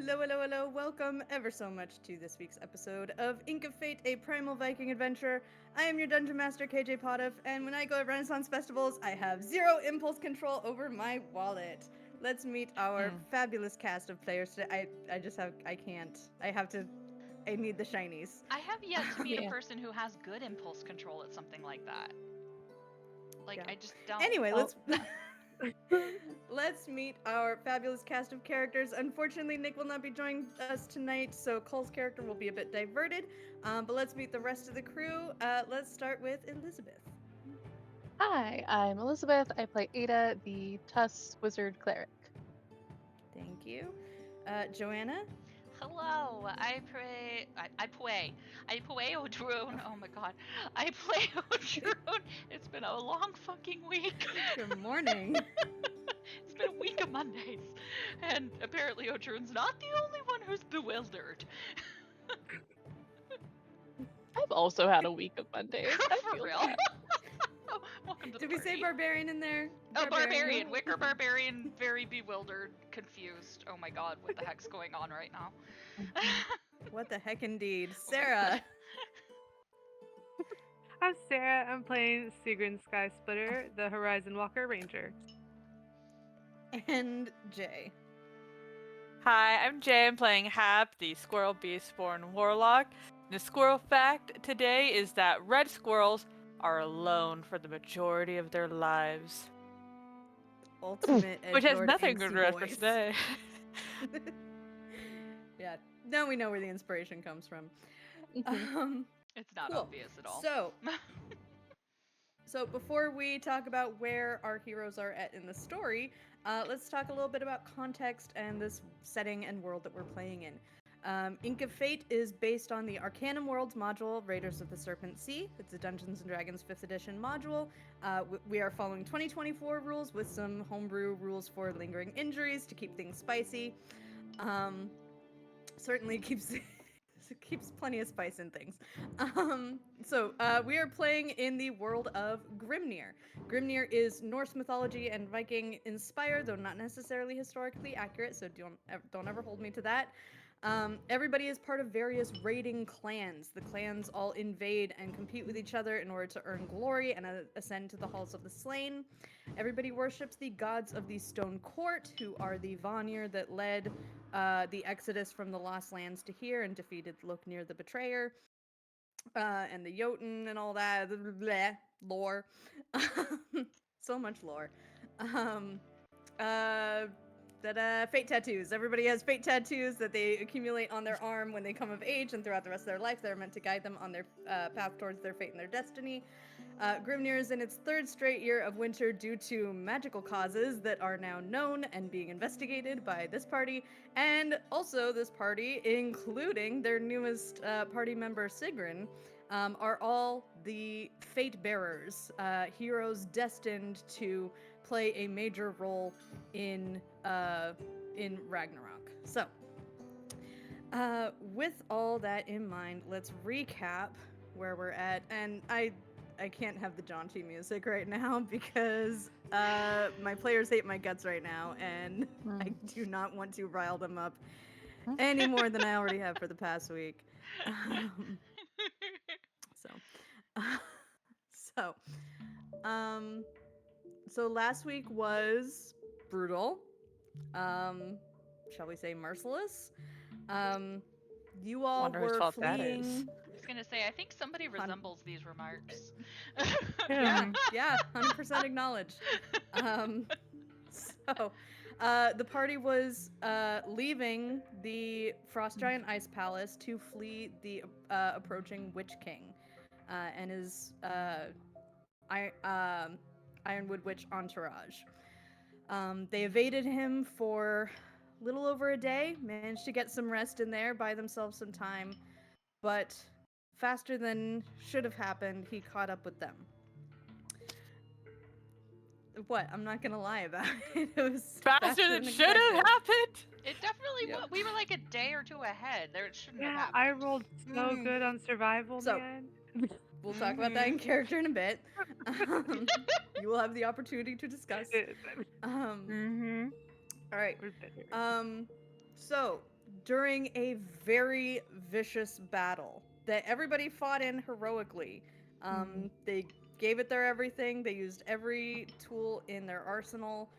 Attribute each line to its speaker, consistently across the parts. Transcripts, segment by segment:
Speaker 1: Hello, hello, hello. Welcome ever so much to this week's episode of Ink of Fate, a primal Viking adventure. I am your Dungeon Master, KJ Potiff, and when I go at Renaissance festivals, I have zero impulse control over my wallet. Let's meet our fabulous cast of players today. I need the shinies.
Speaker 2: I have yet to meet a person who has good impulse control at something like that. Like,
Speaker 1: Yeah.
Speaker 2: I just don't.
Speaker 1: Anyway, let's meet our fabulous cast of characters. Unfortunately, Nick will not be joining us tonight, so Cole's character will be a bit diverted. But let's meet the rest of the crew. Let's start with Elizabeth.
Speaker 3: Hi, I'm Elizabeth. I play Ada, the Tusk Wizard Cleric.
Speaker 1: Thank you. Joanna.
Speaker 2: Hello, I play Odur. Oh my god. I play Odur. It's been a long fucking week.
Speaker 1: Good morning.
Speaker 2: It's been a week of Mondays. And apparently Odur's not the only one who's bewildered.
Speaker 3: I've also had a week of Mondays.
Speaker 2: For real? Welcome to the
Speaker 1: Did we say barbarian in there?
Speaker 2: Barbarian. Wicker barbarian, very bewildered, confused. Oh my god, what the heck's going on right now?
Speaker 1: What the heck indeed. Sarah.
Speaker 4: I'm Sarah. I'm playing Sigrun Sky Splitter, the Horizon Walker Ranger.
Speaker 1: And Jay.
Speaker 5: Hi, I'm Jay. I'm playing Hap, the Squirrel Beastborn Warlock. The squirrel fact today is that red squirrels are alone for the majority of their lives.
Speaker 1: Ultimate
Speaker 5: Which has
Speaker 1: Edgelord
Speaker 5: nothing
Speaker 1: angsty
Speaker 5: good rest for
Speaker 1: voice.
Speaker 5: today.
Speaker 1: Yeah, now we know where the inspiration comes from.
Speaker 2: It's not
Speaker 1: Cool.
Speaker 2: obvious at all.
Speaker 1: So before we talk about where our heroes are at in the story, let's talk a little bit about context and this setting and world that we're playing in. Ink of Fate is based on the Arcanum Worlds module, Raiders of the Serpent Sea. It's a Dungeons & Dragons 5th edition module. We are following 2024 rules with some homebrew rules for lingering injuries to keep things spicy. Certainly keeps plenty of spice in things. So we are playing in the world of Grimnir. Grimnir is Norse mythology and Viking inspired, though not necessarily historically accurate, so don't ever hold me to that. Everybody is part of various raiding clans. The clans all invade and compete with each other in order to earn glory and ascend to the halls of the slain. Everybody worships the gods of the Stone Court, who are the Vanir that led the exodus from the Lost Lands to here and defeated Loknir the Betrayer, and the Jotun and all that. Bleh, lore. So much lore. Fate tattoos. Everybody has fate tattoos that they accumulate on their arm when they come of age and throughout the rest of their life. They're meant to guide them on their path towards their fate and their destiny. Grimnir is in its third straight year of winter due to magical causes that are now known and being investigated by this party. And also this party, including their newest party member, Sigrun, are all the fate bearers, heroes destined to play a major role in Ragnarok. So, with all that in mind, let's recap where we're at. And I can't have the jaunty music right now because my players hate my guts right now, and I do not want to rile them up any more than I already have for the past week. So last week was brutal. Shall we say merciless? You all were fleeing.
Speaker 2: I was gonna say, I think somebody resembles these remarks.
Speaker 1: Yeah, 100% acknowledged. So, the party was leaving the Frost Giant Ice Palace to flee the approaching Witch King and his Ironwood Witch entourage. They evaded him for a little over a day, managed to get some rest in there, buy themselves some time, but faster than should have happened, he caught up with them. What? I'm not gonna lie about it. It was
Speaker 5: faster than should have happened?
Speaker 2: It definitely was. We were like a day or two ahead. There, it shouldn't have
Speaker 4: Yeah,
Speaker 2: happened.
Speaker 4: I rolled so good on survival, man.
Speaker 1: We'll talk about that in character in a bit. You will have the opportunity to discuss. All right. So, during a very vicious battle that everybody fought in heroically. They gave it their everything. They used every tool in their arsenal,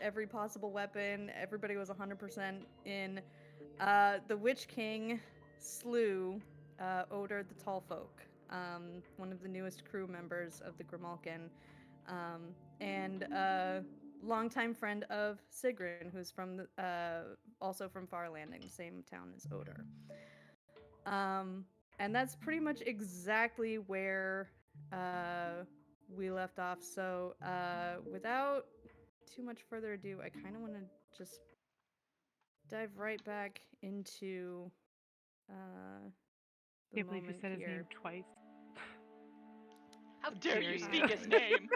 Speaker 1: every possible weapon. Everybody was 100% in. The Witch King slew Odur the Tall Folk, one of the newest crew members of the Grimalkin, and longtime friend of Sigrun, who's from also from Farlanding, the same town as Odur. And that's pretty much exactly where we left off. So without too much further ado, I kind of want to just dive right back into the
Speaker 4: Can't believe you
Speaker 1: moment
Speaker 4: said his
Speaker 1: here.
Speaker 4: name twice.
Speaker 2: How dare you
Speaker 4: you.
Speaker 2: speak his name?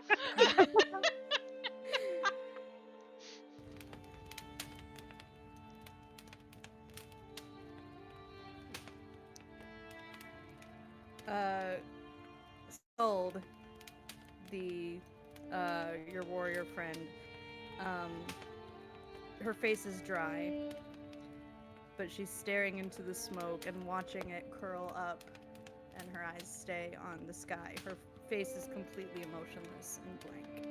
Speaker 1: Sold the your warrior friend. Her face is dry, but she's staring into the smoke and watching it curl up, and her eyes stay on the sky. Her face is completely emotionless and blank.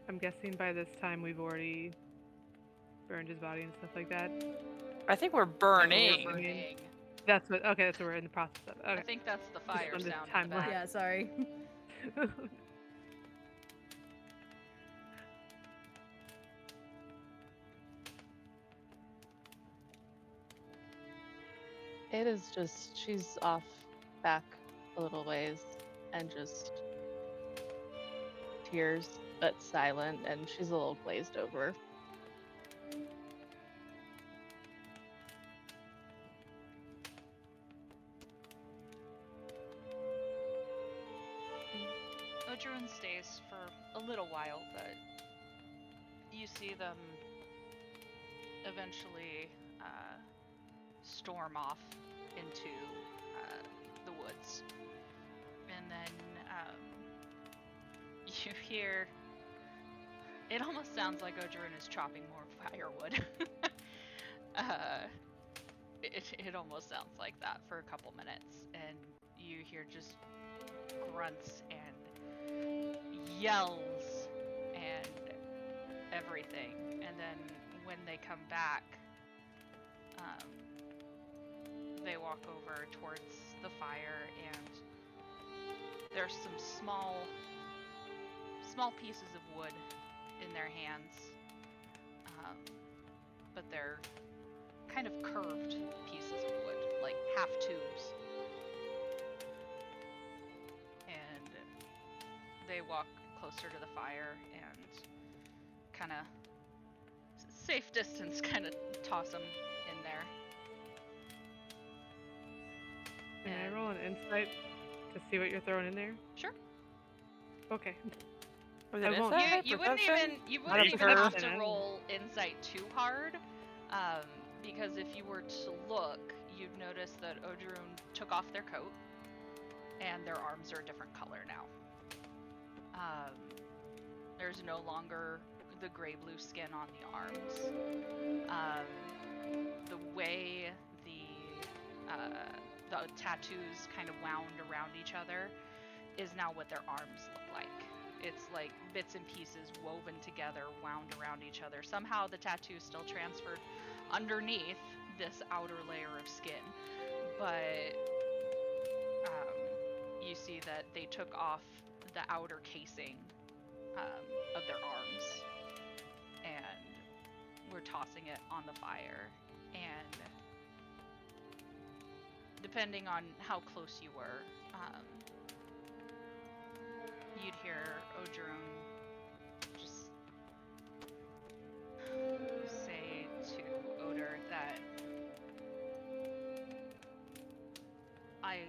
Speaker 4: I'm guessing by this time we've already burned his body and stuff like that.
Speaker 5: I think we're burning.
Speaker 4: That's what. Okay, that's what we're in the process of.
Speaker 2: I
Speaker 4: Okay.
Speaker 2: think that's the fire
Speaker 4: wanted
Speaker 2: sound in
Speaker 4: time
Speaker 2: the
Speaker 4: lapse.
Speaker 2: back.
Speaker 1: Yeah, sorry.
Speaker 3: It is just, she's off back a little ways and just tears, but silent, and she's a little glazed over.
Speaker 2: Odur stays for a little while, but you see them eventually storm off into the woods. And then you hear, it almost sounds like Odur is chopping more firewood. It almost sounds like that for a couple minutes, and you hear just grunts and yells and everything. And then when they come back, they walk over towards the fire, and there's some small pieces of wood in their hands, but they're kind of curved pieces of wood, like half tubes. And they walk closer to the fire and kind of safe distance, kind of toss them in there.
Speaker 4: Can I
Speaker 2: And-
Speaker 4: roll an insight to see what you're throwing in there?
Speaker 2: Sure.
Speaker 4: Okay.
Speaker 5: Was
Speaker 4: I
Speaker 5: it
Speaker 4: won't.
Speaker 5: insight?
Speaker 2: You
Speaker 5: Perception?
Speaker 2: wouldn't
Speaker 4: Not a
Speaker 2: even have to
Speaker 4: perception.
Speaker 2: roll insight too hard, because if you were to look, you'd notice that Odur took off their coat, and their arms are a different color now. There's no longer the gray-blue skin on the arms. The way the tattoos kind of wound around each other is now what their arms look like. It's like bits and pieces woven together, wound around each other. Somehow the tattoo still transferred underneath this outer layer of skin, but you see that they took off the outer casing of their arms, and were tossing it on the fire. And depending on how close you were, you'd hear Odur just say to Odur that I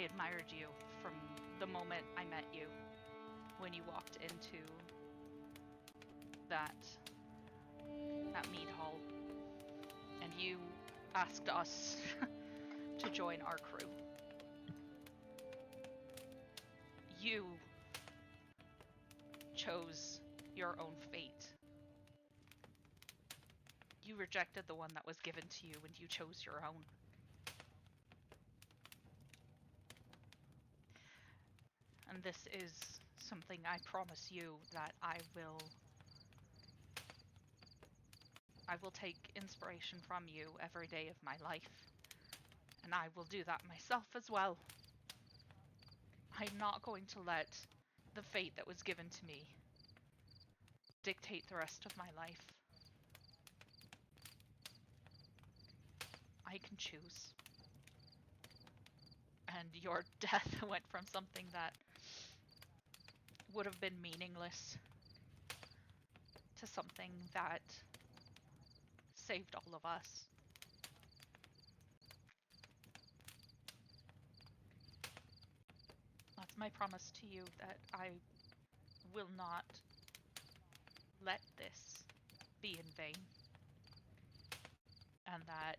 Speaker 2: admired you from the moment I met you, when you walked into that mead hall, and you asked us to join our crew. You chose your own fate. You rejected the one that was given to you, and you chose your own. And this is something I promise you that I will take inspiration from you every day of my life. And I will do that myself as well. I'm not going to let the fate that was given to me dictate the rest of my life. I can choose. And your death went from something that would have been meaningless to something that saved all of us. That's my promise to you, that I will not let this be in vain. And that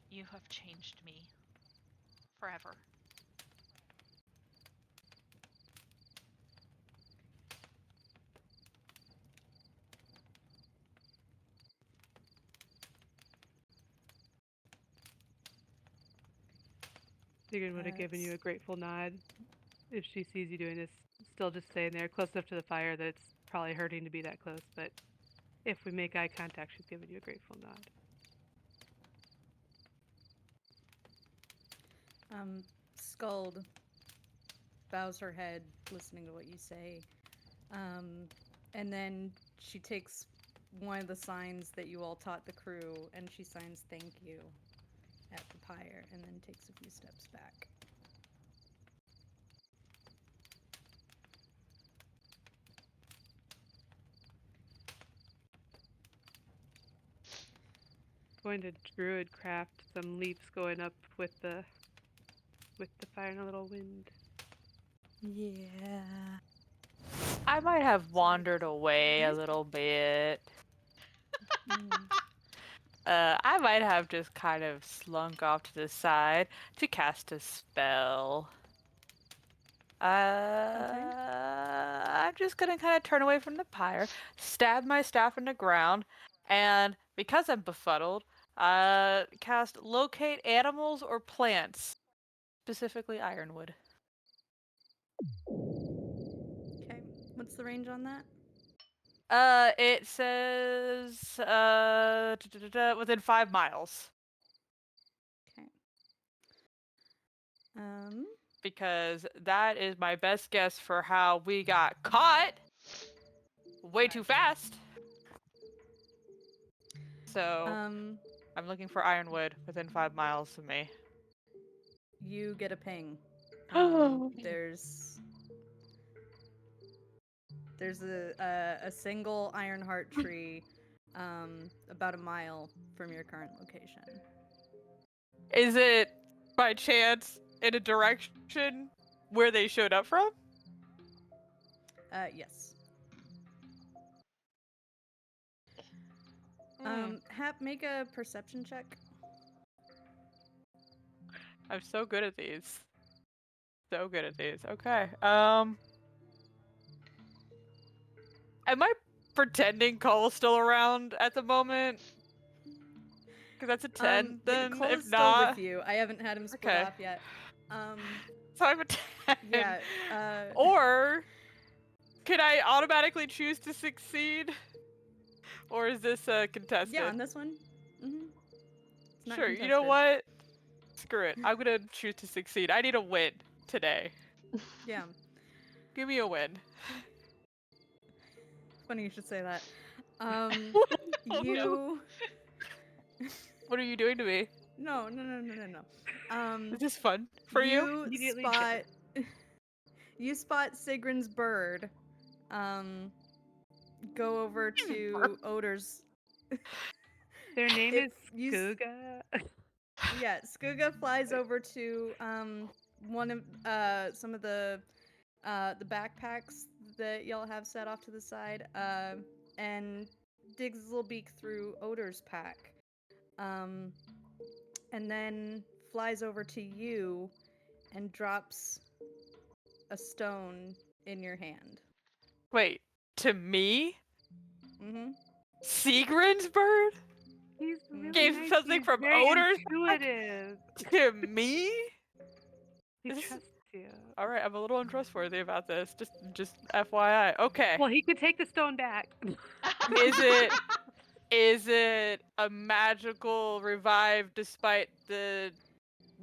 Speaker 2: you have changed me forever.
Speaker 4: Sigrid would have given you a grateful nod if she sees you doing this, still just staying there close enough to the fire that it's probably hurting to be that close, but if we make eye contact, she's giving you a grateful nod.
Speaker 1: Skuld bows her head, listening to what you say. And then she takes one of the signs that you all taught the crew, and she signs thank you at the pyre, and then takes a few steps back.
Speaker 4: Going to druid craft some leaps going up with the fire and a little wind.
Speaker 1: Yeah.
Speaker 5: I might have wandered away a little bit. I might have just kind of slunk off to the side to cast a spell. I'm just gonna kind of turn away from the pyre, stab my staff in the ground, and because I'm befuddled, cast locate animals or plants, specifically ironwood.
Speaker 1: Okay. What's the range on that?
Speaker 5: It says within 5 miles.
Speaker 1: Okay.
Speaker 5: Because that is my best guess for how we got caught way too fast. So I'm looking for ironwood within 5 miles of me.
Speaker 1: You get a ping. There's a single ironheart tree about a mile from your current location.
Speaker 5: Is it by chance in a direction where they showed up from?
Speaker 1: Yes. Hap, make a perception check.
Speaker 5: I'm so good at these. So good at these. Okay. Am I pretending Cole's still around at the moment? Because that's a 10, then
Speaker 1: Cole
Speaker 5: if
Speaker 1: is still
Speaker 5: not...
Speaker 1: with you. I haven't had him split
Speaker 5: Okay.
Speaker 1: off yet.
Speaker 5: So I'm a 10.
Speaker 1: Yeah.
Speaker 5: Or can I automatically choose to succeed? Or is this contested?
Speaker 1: Yeah, on this one.
Speaker 5: Sure, you know what? Screw it. I'm gonna choose to succeed. I need a win today.
Speaker 1: Yeah.
Speaker 5: Give me a win.
Speaker 1: Funny you should say that.
Speaker 5: No. What are you doing to me?
Speaker 1: No.
Speaker 5: Is this fun for you?
Speaker 1: You spot Sigrun's bird. Go over to Odur's.
Speaker 4: Their name is Skuga.
Speaker 1: Yeah, Skuga flies over to one of some of the backpacks that y'all have set off to the side, and digs his little beak through Odur's pack, and then flies over to you and drops a stone in your hand.
Speaker 5: Wait, to me?
Speaker 1: Mm-hmm.
Speaker 5: Sigrin's bird?
Speaker 4: He's really
Speaker 5: Gave
Speaker 4: nice.
Speaker 5: something
Speaker 4: He's
Speaker 5: from
Speaker 4: very
Speaker 5: Odur's
Speaker 4: intuitive.
Speaker 5: to me?
Speaker 4: He
Speaker 5: This is-
Speaker 4: trusts you.
Speaker 5: All right, I'm a little untrustworthy about this. Just FYI. Okay.
Speaker 4: Well, he could take the stone back.
Speaker 5: Is it a magical revive despite the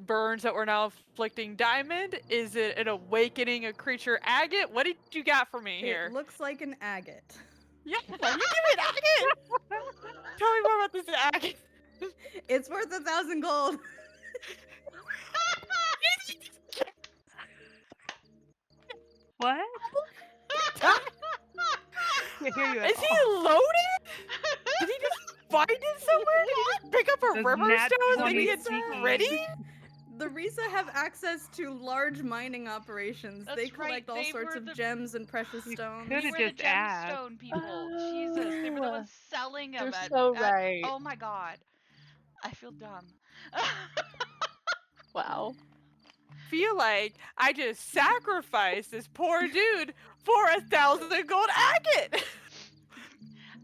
Speaker 5: burns that we're now inflicting diamond? Is it an awakening a creature agate? What did you got for me here?
Speaker 1: It looks like an agate.
Speaker 5: Yeah, you give me an agate! Tell me more about this agate.
Speaker 1: It's worth 1,000 gold.
Speaker 4: What? Can't hear you at
Speaker 5: Is he
Speaker 4: all.
Speaker 5: loaded? Did he just find it somewhere? Did he just pick up a
Speaker 4: Does
Speaker 5: river
Speaker 4: Nat
Speaker 5: stone and
Speaker 4: 20
Speaker 5: get
Speaker 1: sneaky?
Speaker 5: ready?
Speaker 1: The Risa have access to large mining operations.
Speaker 2: That's
Speaker 1: they
Speaker 2: right,
Speaker 1: collect all
Speaker 2: they
Speaker 1: sorts
Speaker 2: were
Speaker 1: of
Speaker 2: the-
Speaker 1: gems and precious
Speaker 4: You
Speaker 1: stones.
Speaker 4: could've
Speaker 2: We were
Speaker 4: just
Speaker 2: the
Speaker 4: asked.
Speaker 2: gemstone people. Jesus, they were the ones selling them.
Speaker 3: You're so right.
Speaker 2: Oh my god, I feel dumb.
Speaker 3: Wow.
Speaker 5: Feel like I just sacrificed this poor dude for 1,000 gold agate.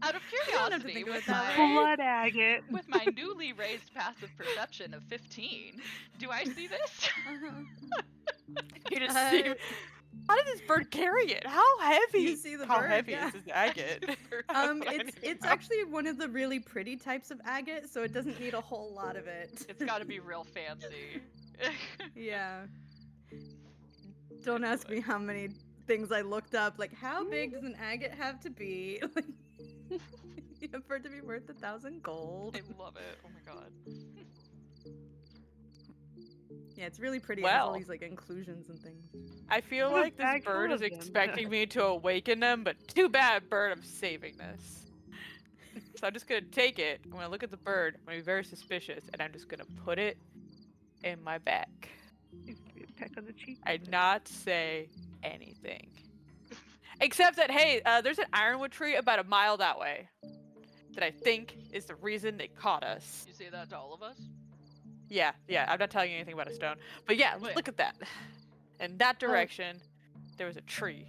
Speaker 2: Out of
Speaker 1: don't have to
Speaker 2: curiosity,
Speaker 1: think of
Speaker 2: with
Speaker 1: it that
Speaker 2: my,
Speaker 1: way.
Speaker 4: Blood agate.
Speaker 2: with my newly raised passive perception of 15, do I see this?
Speaker 1: Uh-huh.
Speaker 5: You just see. How did this bird carry it? How heavy?
Speaker 1: You see the
Speaker 5: How
Speaker 1: bird,
Speaker 5: heavy
Speaker 1: yeah.
Speaker 5: is this agate? That's what I need to
Speaker 1: It's
Speaker 5: know.
Speaker 1: actually one of the really pretty types of agate, so it doesn't need a whole lot of it.
Speaker 2: It's got to be real fancy.
Speaker 1: Yeah. Don't ask me how many things I looked up. Like, how big does an agate have to be? Yeah, for it to be worth 1,000 gold.
Speaker 2: I love it. Oh my god.
Speaker 1: Yeah, it's really pretty. It has all
Speaker 5: Well.
Speaker 1: these like inclusions and things.
Speaker 5: I feel
Speaker 4: What a
Speaker 5: like this
Speaker 4: bag
Speaker 5: bird
Speaker 4: full
Speaker 5: is
Speaker 4: of them.
Speaker 5: expecting me to awaken them, but too bad, bird. I'm saving this. So I'm just gonna take it. I'm gonna look at the bird. I'm gonna be very suspicious, and I'm just gonna put it in my bag.
Speaker 4: Give me a peck on the cheek.
Speaker 5: I not say anything. Except that, hey, there's an ironwood tree about a mile that way that I think is the reason they caught us.
Speaker 2: You say that to all of us?
Speaker 5: Yeah, I'm not telling you anything about a stone. But yeah,
Speaker 2: Wait.
Speaker 5: look at that. In that direction, there was a tree.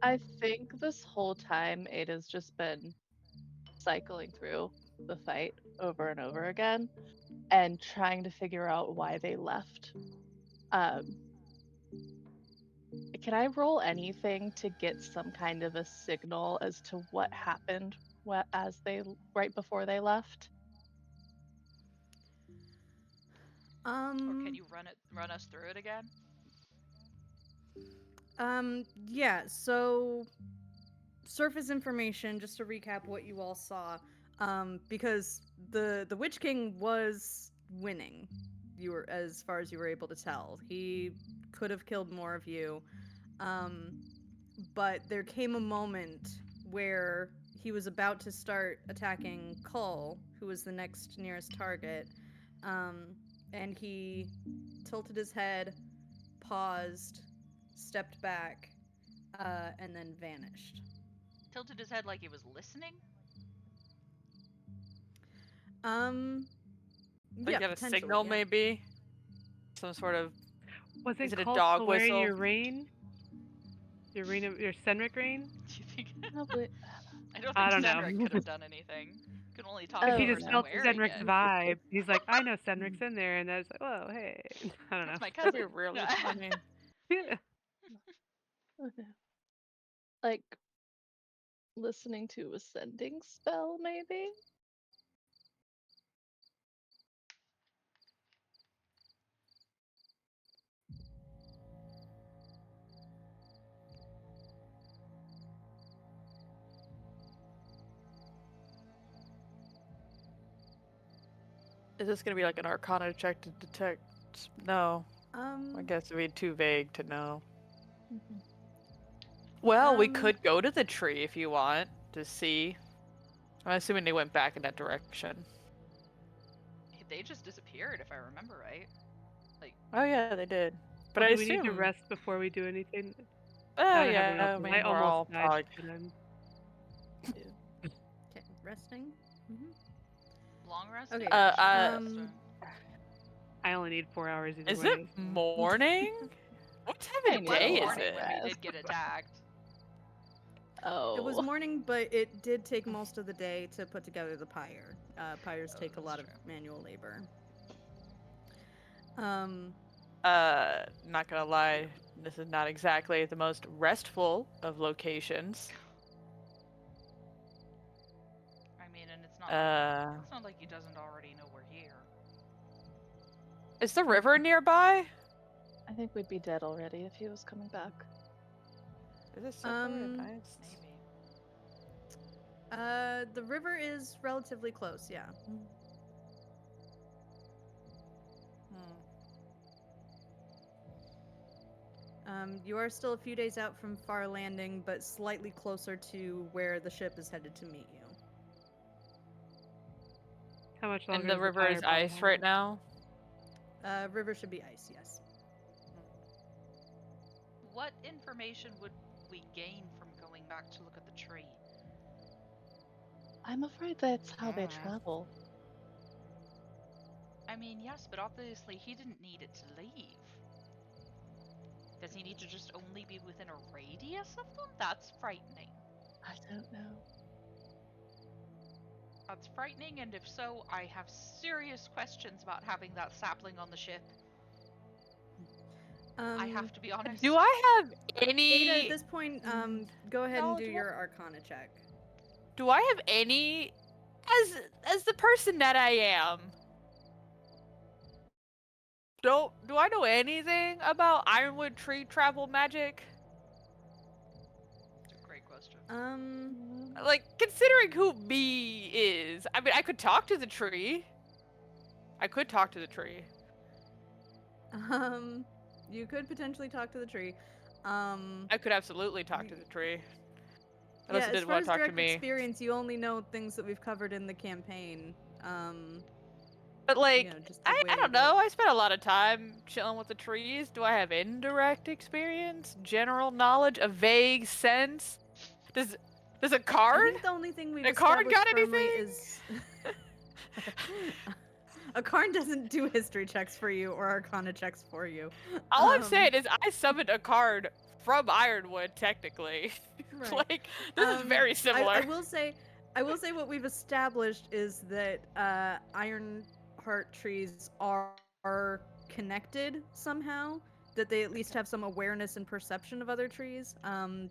Speaker 3: I think this whole time Ada's just been cycling through the fight over and over again and trying to figure out why they left. Can I roll anything to get some kind of a signal as to what happened right before they left?
Speaker 2: Or can you run us through it again?
Speaker 1: Yeah, so surface information, just to recap what you all saw, because the Witch King was winning, as far as you were able to tell. He could have killed more of you, but there came a moment where he was about to start attacking Cull, who was the next nearest target, and he tilted his head, paused, stepped back, and then vanished.
Speaker 2: Tilted his head like he was listening?
Speaker 5: Like
Speaker 1: Yeah,
Speaker 5: a
Speaker 1: potentially,
Speaker 5: signal,
Speaker 1: yeah.
Speaker 5: maybe? Some sort of.
Speaker 4: Was
Speaker 5: Is
Speaker 4: it
Speaker 5: it a
Speaker 4: called
Speaker 5: dog
Speaker 4: wearing
Speaker 5: whistle?
Speaker 4: your rain? Your Senric rain?
Speaker 2: Do you think?
Speaker 3: Probably.
Speaker 2: I don't
Speaker 4: I
Speaker 2: think
Speaker 4: don't know.
Speaker 2: Cedric could have done anything. Could only talk
Speaker 3: Oh,
Speaker 2: to
Speaker 4: If
Speaker 2: the
Speaker 4: he just
Speaker 2: person
Speaker 3: no.
Speaker 4: felt
Speaker 2: wearing
Speaker 4: Senric's
Speaker 2: it.
Speaker 4: vibe, he's like, I know Senric's in there, and I was like, oh, hey. I don't know.
Speaker 2: That's my
Speaker 5: That'd
Speaker 2: cousin.
Speaker 5: be really
Speaker 2: No.
Speaker 5: funny.
Speaker 4: Yeah.
Speaker 3: Oh, no. Like listening to a sending spell, maybe?
Speaker 5: Is this gonna be like an Arcana check to detect? No, I guess it'd be too vague to know.
Speaker 3: Mhm.
Speaker 5: Well, we
Speaker 1: Um,
Speaker 5: could go to the tree if you want to see. I'm assuming they went back in that direction.
Speaker 2: They just disappeared, if I remember right. Like,
Speaker 5: Oh yeah, they did. But
Speaker 4: Well,
Speaker 5: I
Speaker 4: do we
Speaker 5: assume.
Speaker 4: need to rest before we do anything?
Speaker 5: Oh
Speaker 4: I don't have
Speaker 5: yeah,
Speaker 4: enough.
Speaker 5: I mean,
Speaker 4: I
Speaker 5: we're all
Speaker 4: almost died.
Speaker 5: probably.
Speaker 4: but I'm-
Speaker 1: Okay, resting.
Speaker 2: long rest?
Speaker 1: Okay,
Speaker 2: or short
Speaker 1: um,
Speaker 2: rest,
Speaker 4: I only need 4 hours either
Speaker 5: Is
Speaker 4: way.
Speaker 5: it morning? What time
Speaker 3: I
Speaker 5: of
Speaker 3: need
Speaker 2: or-
Speaker 3: a
Speaker 5: day
Speaker 2: It
Speaker 5: is
Speaker 2: was morning
Speaker 5: it?
Speaker 2: when we
Speaker 3: rest.
Speaker 2: did get attacked.
Speaker 3: Oh.
Speaker 1: It was morning, but it did take most of the day to put together the pyre. Pyres take a
Speaker 2: that's
Speaker 1: lot of
Speaker 2: true.
Speaker 1: manual labor.
Speaker 5: Not gonna lie, this is not exactly the most restful of locations.
Speaker 2: I mean, and it's not like he doesn't already know we're here.
Speaker 5: Is the river nearby?
Speaker 3: I think we'd be dead already if he was coming back.
Speaker 5: Is it somewhere
Speaker 1: Um,
Speaker 5: nice?
Speaker 2: Maybe.
Speaker 1: The river is relatively close, yeah. You are still a few days out from Farlanding, but slightly closer to where the ship is headed to meet you.
Speaker 4: How much longer
Speaker 5: And the
Speaker 4: does
Speaker 5: river is
Speaker 4: fireball
Speaker 5: ice
Speaker 4: have?
Speaker 5: right now.
Speaker 1: River should be ice, yes.
Speaker 2: What information would we gain from going back to look at the tree?
Speaker 3: I'm afraid that's how they
Speaker 5: Ah.
Speaker 3: travel.
Speaker 2: I mean, yes, but obviously he didn't need it to leave. Does he need to just only be within a radius of them? That's frightening.
Speaker 3: I don't know.
Speaker 2: That's frightening, and if so, I have serious questions about having that sapling on the ship. I have to be honest.
Speaker 5: Do I have any?
Speaker 1: Ada, at this point, go ahead and do
Speaker 5: knowledgeable?
Speaker 1: your Arcana check.
Speaker 5: Do I have any? As the person that I am, do I know anything about Ironwood tree travel magic?
Speaker 2: It's a great question.
Speaker 5: Like, considering who me is, I mean, I could talk to the tree.
Speaker 1: You could potentially talk to the tree.
Speaker 5: I could absolutely talk to the tree. Unless
Speaker 1: Yeah,
Speaker 5: it
Speaker 1: as
Speaker 5: didn't
Speaker 1: far
Speaker 5: want
Speaker 1: as
Speaker 5: to talk to
Speaker 1: direct
Speaker 5: me.
Speaker 1: experience, you only know things that we've covered in the campaign.
Speaker 5: But like,
Speaker 1: you know, just the
Speaker 5: I
Speaker 1: way
Speaker 5: don't know. I spent a lot of time chilling with the trees. Do I have indirect experience? General knowledge? A vague sense? Does a
Speaker 1: I
Speaker 5: card?
Speaker 1: think the only thing we've
Speaker 5: A card
Speaker 1: established
Speaker 5: got
Speaker 1: firmly
Speaker 5: anything?
Speaker 1: is a card doesn't do history checks for you or Arcana checks for you.
Speaker 5: All I'm saying is I summoned a card from Ironwood, technically.
Speaker 1: Right.
Speaker 5: Like, this is very similar.
Speaker 1: I will say what we've established is that Ironheart trees are connected somehow. That they at least have some awareness and perception of other trees.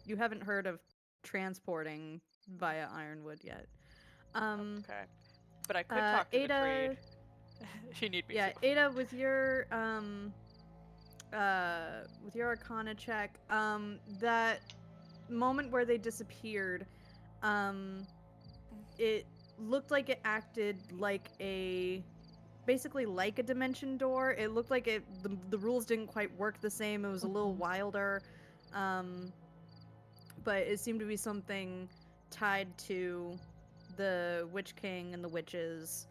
Speaker 1: You haven't heard of transporting via Ironwood yet.
Speaker 5: Okay. But I could talk to
Speaker 1: Ada,
Speaker 5: the tree. She need me
Speaker 1: yeah,
Speaker 5: to.
Speaker 1: Ada, with your Arcana check, that moment where they disappeared, it looked like it acted like basically like a dimension door. It looked like the rules didn't quite work the same. It was a little wilder, but it seemed to be something tied to the Witch King and the witches,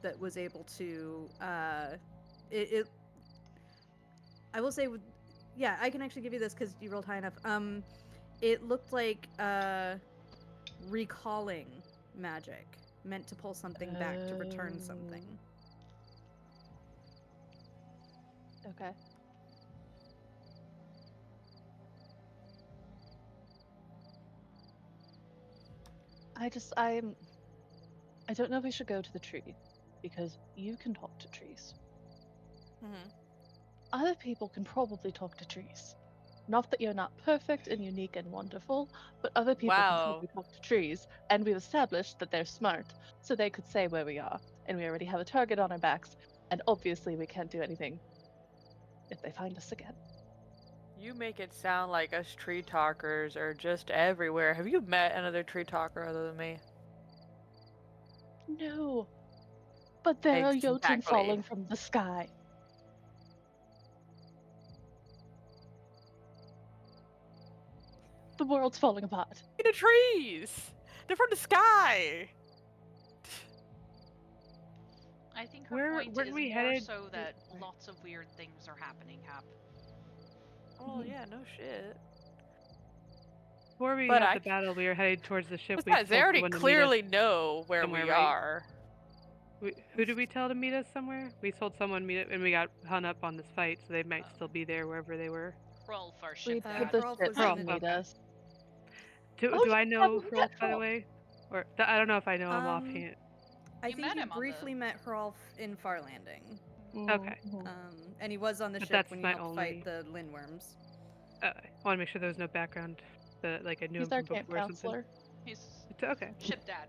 Speaker 1: that was able to it. I will say, yeah, I can actually give you this because you rolled high enough. It looked like recalling magic, meant to pull something back, to return something.
Speaker 3: Okay. I don't know if we should go to the tree, because you can talk to trees.
Speaker 5: Mhm.
Speaker 3: Other people can probably talk to trees. Not that you're not perfect and unique and wonderful, but other people can
Speaker 5: Wow.
Speaker 3: probably talk to trees, and we've established that they're smart, so they could say where we are, and we already have a target on our backs, and obviously we can't do anything if they find us again.
Speaker 5: You make it sound like us tree talkers are just everywhere. Have you met another tree talker other than me?
Speaker 3: No, but there are Jotun
Speaker 5: Exactly.
Speaker 3: falling from the sky. The world's falling apart.
Speaker 5: The trees! They're from the sky!
Speaker 2: I think her
Speaker 4: Where-
Speaker 2: point
Speaker 4: weren't
Speaker 2: is
Speaker 4: we
Speaker 2: more
Speaker 4: headed
Speaker 2: so
Speaker 4: to-
Speaker 2: that
Speaker 4: sorry.
Speaker 2: lots of weird things are happening, Hap.
Speaker 5: Oh, yeah, no shit.
Speaker 4: Before we
Speaker 5: But
Speaker 4: had
Speaker 5: I-
Speaker 4: the battle, we were headed towards the ship.
Speaker 5: Besides, they
Speaker 4: told
Speaker 5: already
Speaker 4: someone to meet us
Speaker 5: clearly know where
Speaker 4: somewhere,
Speaker 5: we
Speaker 4: right?
Speaker 5: are.
Speaker 4: Who did we tell to meet us somewhere? We told someone to meet up, and we got hung up on this fight, so they might still be there wherever they were.
Speaker 2: Rolf, our
Speaker 3: We
Speaker 2: ship
Speaker 3: told
Speaker 2: dad.
Speaker 3: the
Speaker 1: Rolf
Speaker 3: ship
Speaker 1: was
Speaker 3: to
Speaker 1: gonna-
Speaker 3: meet
Speaker 4: okay.
Speaker 3: us.
Speaker 4: Do
Speaker 3: Oh,
Speaker 4: I
Speaker 3: you
Speaker 4: know
Speaker 3: haven't
Speaker 4: Hrolf,
Speaker 3: met
Speaker 4: by the
Speaker 3: Hrolf.
Speaker 4: way? Or I don't know if I know him
Speaker 1: Um,
Speaker 4: offhand.
Speaker 1: I
Speaker 2: You
Speaker 1: think
Speaker 2: met
Speaker 1: you
Speaker 2: him on
Speaker 1: briefly
Speaker 2: the-
Speaker 1: met Hrolf in Farlanding.
Speaker 4: Okay.
Speaker 3: Mhm.
Speaker 1: And he was on the
Speaker 4: But
Speaker 1: ship
Speaker 4: that's
Speaker 1: when you
Speaker 4: my
Speaker 1: helped
Speaker 4: only-
Speaker 1: fight the Lindworms.
Speaker 4: I want to make sure there was no background that like I knew
Speaker 3: He's
Speaker 4: him
Speaker 3: our
Speaker 4: from
Speaker 3: camp
Speaker 4: before or something.
Speaker 3: counselor.
Speaker 2: He's
Speaker 4: It's okay.
Speaker 2: ship dad.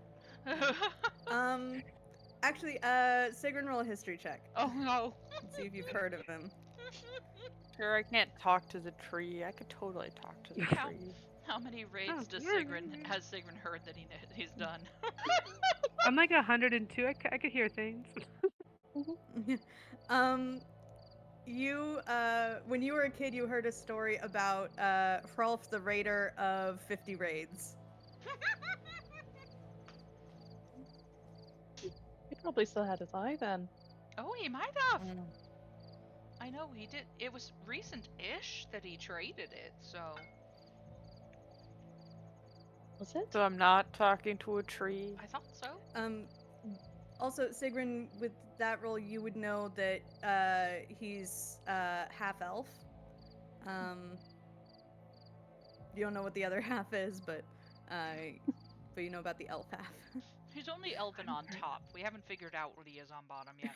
Speaker 1: Actually, Sigrun, roll a history check.
Speaker 2: Oh no.
Speaker 1: Let's see if you've heard of him.
Speaker 5: Sure, I can't talk to the tree. I could totally talk to the
Speaker 2: How-
Speaker 5: tree.
Speaker 2: How many raids
Speaker 4: Oh,
Speaker 2: does
Speaker 4: yeah,
Speaker 2: Sigrun
Speaker 4: yeah, yeah.
Speaker 2: has Sigrun heard that he's done?
Speaker 4: I'm like 102. I could hear things.
Speaker 1: You, when you were a kid, you heard a story about Hrolf the Raider of 50 raids.
Speaker 3: He probably still had his eye then.
Speaker 2: Oh, he might have. I know he did. It was recent-ish that he traded it, so.
Speaker 3: Was it?
Speaker 5: So I'm not talking to a tree.
Speaker 2: I thought so.
Speaker 1: Also, Sigrun, with that role, you would know that he's half elf. You don't know what the other half is, but you know about the elf half.
Speaker 2: He's only elven on top. We haven't figured out what he is on bottom yet.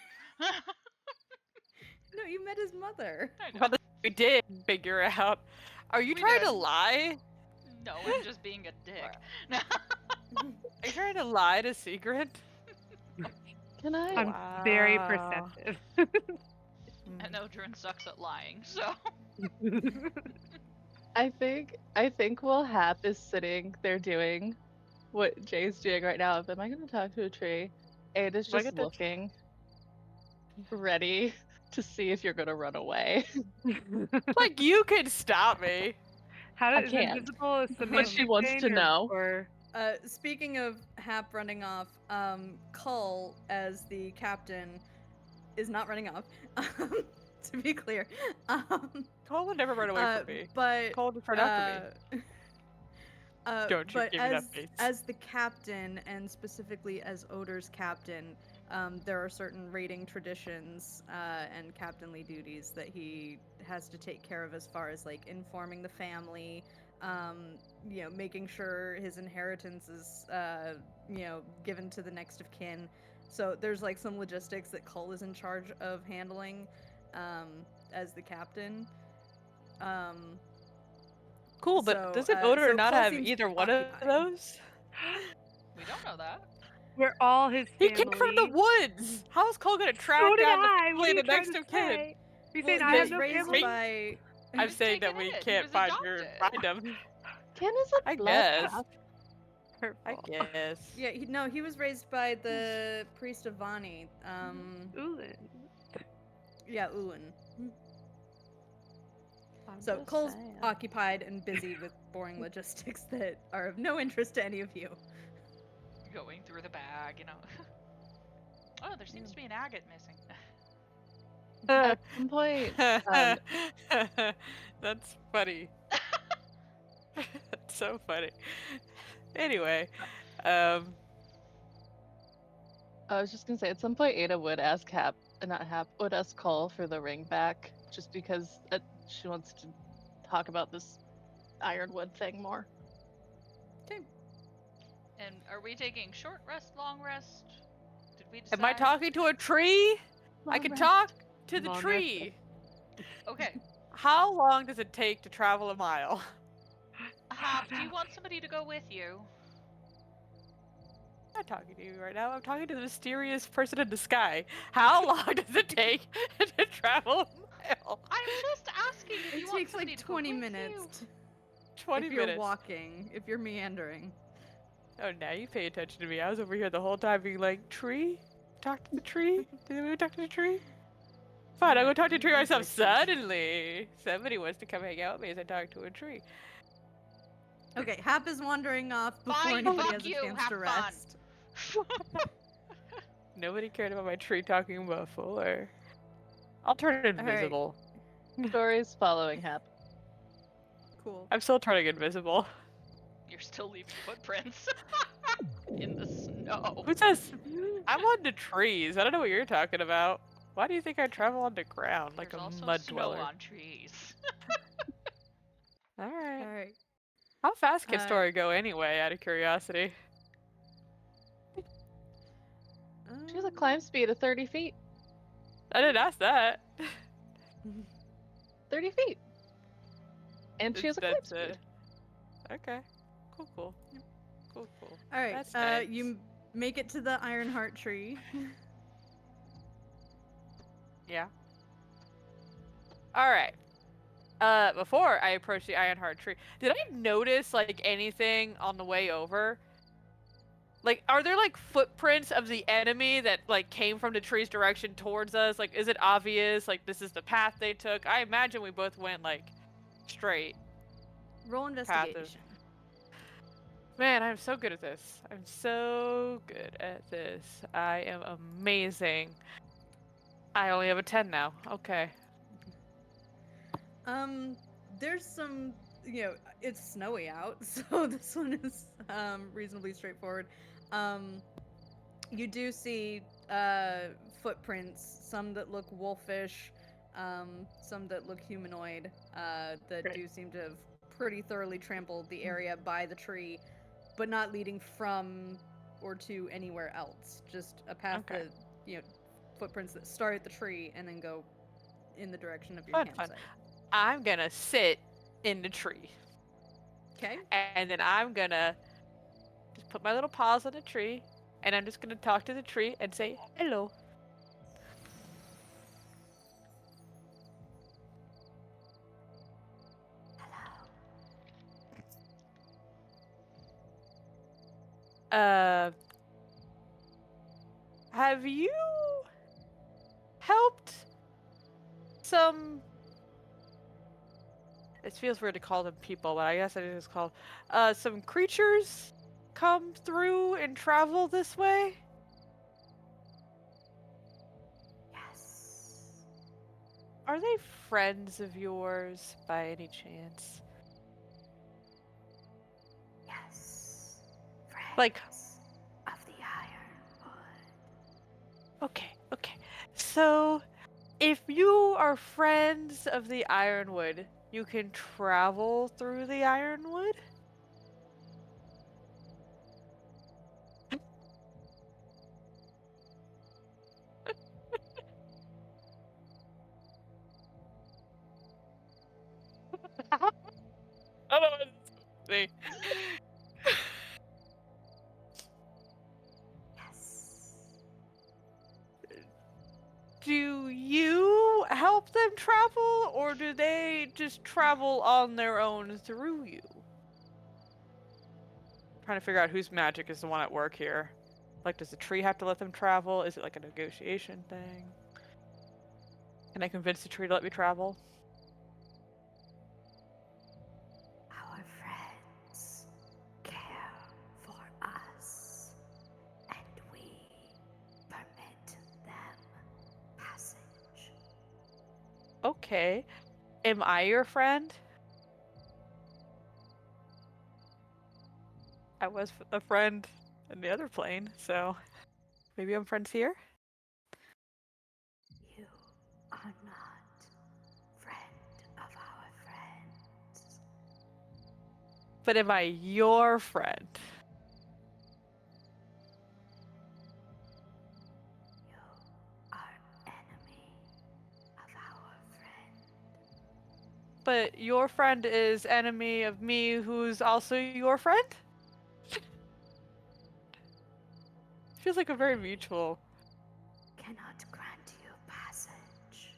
Speaker 1: No, you met his mother.
Speaker 2: I know.
Speaker 5: Well, we did figure out. Are you
Speaker 2: We
Speaker 5: trying
Speaker 2: did.
Speaker 5: to lie?
Speaker 2: No, I'm just being a dick.
Speaker 5: Are you trying to lie to Secret?
Speaker 3: Can I?
Speaker 4: I'm very
Speaker 5: Wow.
Speaker 4: perceptive.
Speaker 2: And Odrin sucks at lying, so.
Speaker 3: I think while Hap is sitting there doing what Jay's doing right now, am I gonna talk to a tree? Ada's
Speaker 5: Am I
Speaker 3: just
Speaker 5: gonna-
Speaker 3: looking, ready to see if you're gonna run away.
Speaker 5: Like you could stop me.
Speaker 4: How
Speaker 3: I
Speaker 4: is
Speaker 3: can't.
Speaker 4: invisible a
Speaker 3: But
Speaker 4: semantic
Speaker 3: she wants
Speaker 4: thing,
Speaker 3: to know.
Speaker 4: Or
Speaker 1: Speaking of Hap running off, Cull, as the captain, is not running off. To be clear.
Speaker 5: Cole would never run away from me.
Speaker 1: But
Speaker 5: Cole would run after me. Don't you
Speaker 1: but
Speaker 5: give me that face.
Speaker 1: as the captain, and specifically as Odur's captain, there are certain raiding traditions and captainly duties that he has to take care of, as far as like informing the family, making sure his inheritance is given to the next of kin. So there's like some logistics that Cull is in charge of handling as the captain.
Speaker 5: Cool, but
Speaker 1: so,
Speaker 5: doesn't
Speaker 1: so
Speaker 5: Odur not
Speaker 1: Cole
Speaker 5: have
Speaker 1: seems
Speaker 5: either one of
Speaker 1: occupied.
Speaker 5: those?
Speaker 2: We don't know that.
Speaker 4: we're all his
Speaker 5: He
Speaker 4: family.
Speaker 5: came from the woods. How is Cole gonna track
Speaker 4: So did
Speaker 5: down
Speaker 4: I.
Speaker 5: the
Speaker 4: What
Speaker 5: family
Speaker 4: are you
Speaker 5: the
Speaker 4: trying
Speaker 5: next
Speaker 4: to
Speaker 5: of kin?
Speaker 4: say? You're
Speaker 1: Well,
Speaker 4: saying
Speaker 1: he
Speaker 4: I have
Speaker 1: was
Speaker 4: no
Speaker 1: raised
Speaker 4: family?
Speaker 1: by.
Speaker 5: I'm
Speaker 2: was
Speaker 5: saying that
Speaker 2: taken
Speaker 5: we
Speaker 2: in. He
Speaker 5: can't
Speaker 2: was
Speaker 5: find your
Speaker 2: adopted.
Speaker 5: find him.
Speaker 3: Ken is a
Speaker 5: I
Speaker 3: blood
Speaker 5: guess.
Speaker 3: path.
Speaker 5: I
Speaker 4: Hurtful.
Speaker 5: guess.
Speaker 1: Yeah, he was raised by the priest of Vani.
Speaker 4: Ulin.
Speaker 1: Yeah, Ulin.
Speaker 5: I'm
Speaker 1: So
Speaker 5: just
Speaker 1: Cole's
Speaker 5: saying.
Speaker 1: occupied and busy with boring logistics that are of no interest to any of you.
Speaker 2: Going through the bag, Oh, there seems to be an agate missing.
Speaker 3: At some point,
Speaker 5: That's funny. That's so funny. Anyway,
Speaker 3: I was just gonna say, at some point, Ada would ask would ask Cole for the ring back, just because she wants to talk about this ironwood thing more.
Speaker 2: And are we taking short rest, long rest? Did we decide?
Speaker 5: am I talking to a tree? I can talk to the
Speaker 4: Long rest.
Speaker 5: tree.
Speaker 2: Okay.
Speaker 5: How long does it take to travel a mile?
Speaker 2: Hap, do you want somebody to go with you?
Speaker 5: I'm not talking to you right now. I'm talking to the mysterious person in the sky. How long does it take to travel a mile?
Speaker 2: I'm just asking if
Speaker 1: It
Speaker 2: you want
Speaker 1: takes
Speaker 2: somebody
Speaker 1: like
Speaker 2: to go
Speaker 1: 20
Speaker 2: with
Speaker 1: minutes
Speaker 2: you.
Speaker 5: 20
Speaker 1: if you're
Speaker 5: minutes.
Speaker 1: walking, if you're meandering.
Speaker 5: Oh, now you pay attention to me. I was over here the whole time being like, tree? Talk to the tree? Did we talk to the tree? Fine, I'll go talk to the tree myself. Suddenly, somebody wants to come hang out with me as I talk to a tree.
Speaker 1: Okay, Hap is wandering off before
Speaker 2: Fine,
Speaker 1: anybody
Speaker 2: fuck
Speaker 1: has a
Speaker 2: you,
Speaker 1: chance
Speaker 2: have
Speaker 1: to
Speaker 2: fun.
Speaker 1: rest.
Speaker 5: Nobody cared about my tree talking before. I'll turn invisible.
Speaker 3: Stories following Hap.
Speaker 1: Cool.
Speaker 5: I'm still turning invisible.
Speaker 2: You're still leaving footprints in the snow.
Speaker 5: Who says? I'm on the trees. I don't know what you're talking about. Why do you think I travel on the ground like
Speaker 2: There's
Speaker 5: a
Speaker 2: also
Speaker 5: mud
Speaker 2: snow
Speaker 5: dweller?
Speaker 2: on trees.
Speaker 5: Alright.
Speaker 1: All right.
Speaker 5: How fast can
Speaker 1: Uh,
Speaker 5: Story go anyway, out of curiosity?
Speaker 3: She has a climb speed of 30 feet.
Speaker 5: I didn't ask that.
Speaker 3: 30 feet. And she has a climb
Speaker 5: That's
Speaker 3: speed.
Speaker 5: Okay. Cool, cool. Cool, cool.
Speaker 1: All right.
Speaker 5: That's nice.
Speaker 1: You make it to the Ironheart tree.
Speaker 5: Yeah. Alright. Before I approach the Ironheart tree, did I notice, like, anything on the way over? Like, are there, like, footprints of the enemy that, like, came from the tree's direction towards us? Like, is it obvious, like, this is the path they took? I imagine we both went, like, straight.
Speaker 1: Roll investigation.
Speaker 5: Man, I'm so good at this. I'm so good at this. I am amazing. I only have a 10 now. Okay.
Speaker 1: There's some, it's snowy out, so this one is reasonably straightforward. You do see footprints, some that look wolfish, some that look humanoid, that
Speaker 5: Great.
Speaker 1: do seem to have pretty thoroughly trampled the area by the tree, but not leading from or to anywhere else. Just a path
Speaker 5: Okay.
Speaker 1: that, footprints that start at the tree and then go in the direction of your
Speaker 5: Fun.
Speaker 1: campsite.
Speaker 5: I'm gonna sit in the tree.
Speaker 1: Okay.
Speaker 5: And then I'm gonna just put my little paws on the tree, and I'm just gonna talk to the tree and say hello. Have you helped some? It feels weird to call them people, but I guess it is called some creatures come through and travel this way?
Speaker 1: Yes.
Speaker 5: Are they friends of yours by any chance?
Speaker 1: Yes.
Speaker 5: Like,
Speaker 1: Of the Ironwood.
Speaker 5: okay. So, if you are friends of the Ironwood, you can travel through the Ironwood? I don't know what to say.
Speaker 1: Yes.
Speaker 5: Do you help them travel, or do they just travel on their own through you? Trying to figure out whose magic is the one at work here. Like, does the tree have to let them travel? Is it like a negotiation thing? Can I convince the tree to let me travel?
Speaker 1: Our friends care for us, and we permit them passage.
Speaker 5: Okay. Am I your friend? I was a friend in the other plane, so maybe I'm friends here?
Speaker 1: You are not friend of our friends.
Speaker 5: But am I your friend?
Speaker 1: You are enemy of our friend.
Speaker 5: But your friend is enemy of me, who's also your friend? Feels like a very mutual.
Speaker 1: Cannot grant you passage.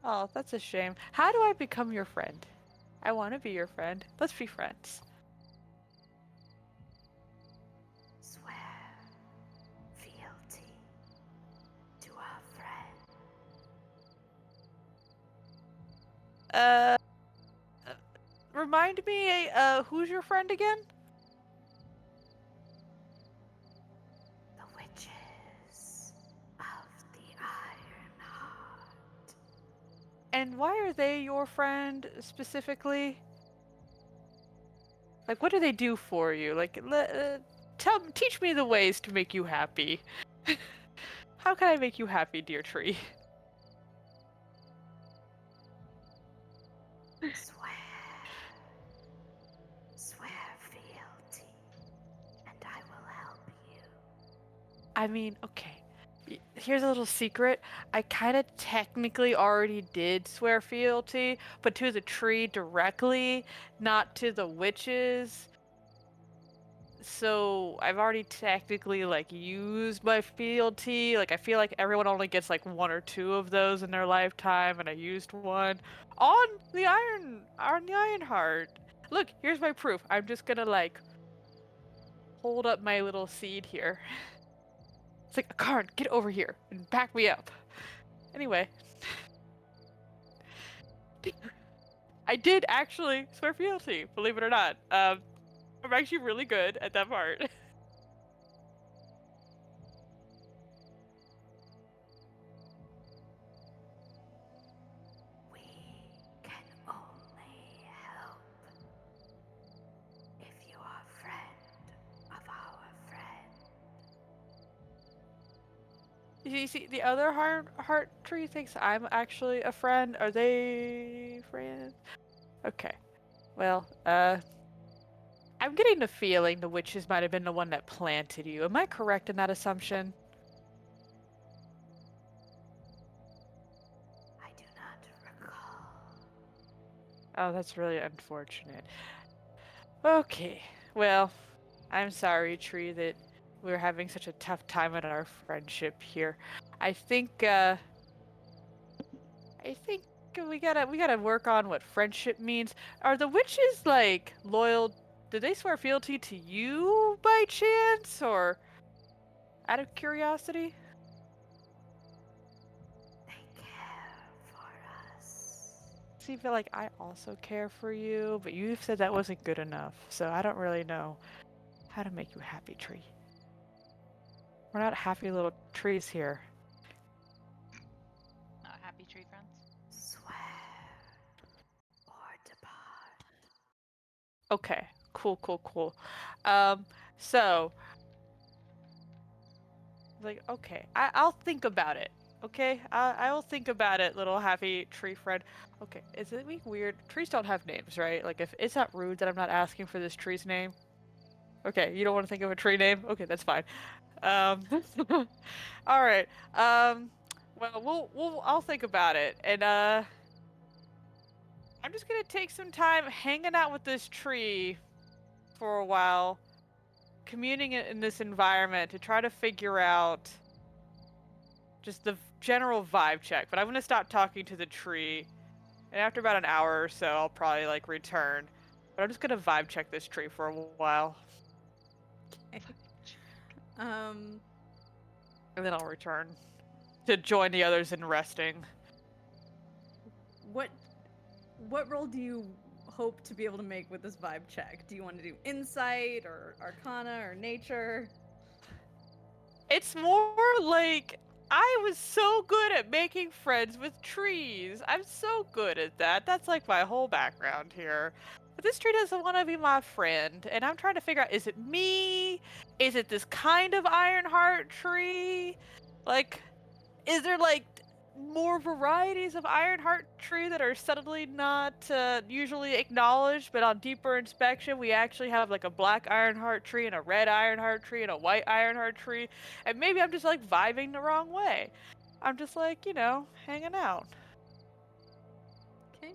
Speaker 5: Oh, that's a shame. How do I become your friend? I want to be your friend. Let's be friends.
Speaker 1: Swear fealty to our friend.
Speaker 5: Remind me, who's your friend again?
Speaker 1: The witches of the Ironheart.
Speaker 5: And why are they your friend specifically? Like, what do they do for you? Like, teach me the ways to make you happy. How can I make you happy, dear tree?
Speaker 1: Swear
Speaker 5: I mean, okay. Here's a little secret. I kind of technically already did swear fealty, but to the tree directly, not to the witches. So I've already technically like used my fealty. Like I feel like everyone only gets like one or two of those in their lifetime, and I used one on the Iron Heart. Look, here's my proof. I'm just gonna like hold up my little seed here. It's like, Karn, get over here and back me up. Anyway, I did actually swear fealty, believe it or not. I'm actually really good at that part.
Speaker 1: We can only help if you are friend of our friend.
Speaker 5: You see, the other heart tree thinks I'm actually a friend. Are they friends? Okay. Well, I'm getting the feeling the witches might have been the one that planted you. Am I correct in that assumption?
Speaker 1: I do not recall.
Speaker 5: Oh, that's really unfortunate. Okay. Well, I'm sorry, Tree, that we're having such a tough time in our friendship here. I think we gotta work on what friendship means. Are the witches like loyal? Do they swear fealty to you by chance, or out of curiosity?
Speaker 1: They care for us.
Speaker 5: See, I feel like I also care for you, but you've said that wasn't good enough, so I don't really know how to make you happy, Tree. We're not happy little trees here.
Speaker 2: Not happy tree friends.
Speaker 1: Swear or depart.
Speaker 5: Okay, cool. So like, okay, I'll think about it. Okay, I will think about it, little happy tree friend. Okay, is it weird? Trees don't have names, right? Like, if it's not rude that I'm not asking for this tree's name. Okay, you don't want to think of a tree name? Okay, that's fine. Um, all right. Well, I'll think about it, and I'm just gonna take some time hanging out with this tree for a while, communing in this environment to try to figure out just the general vibe check. But I'm gonna stop talking to the tree, and after about an hour or so, I'll probably like return. But I'm just gonna vibe check this tree for a while,
Speaker 1: Okay. Um,
Speaker 5: and then I'll return to join the others in resting.
Speaker 1: what role do you hope to be able to make with this vibe check? Do you want to do insight or arcana or nature?
Speaker 5: It's more like I was so good at making friends with trees. I'm so good at that. That's like my whole background here. But this tree doesn't want to be my friend, and I'm trying to figure out, is it me? Is it this kind of Ironheart tree? Like, is there like more varieties of Ironheart tree that are suddenly not usually acknowledged, but on deeper inspection, we actually have like a black Ironheart tree and a red Ironheart tree and a white Ironheart tree, and maybe I'm just like vibing the wrong way. I'm just like, hanging out.
Speaker 1: Okay.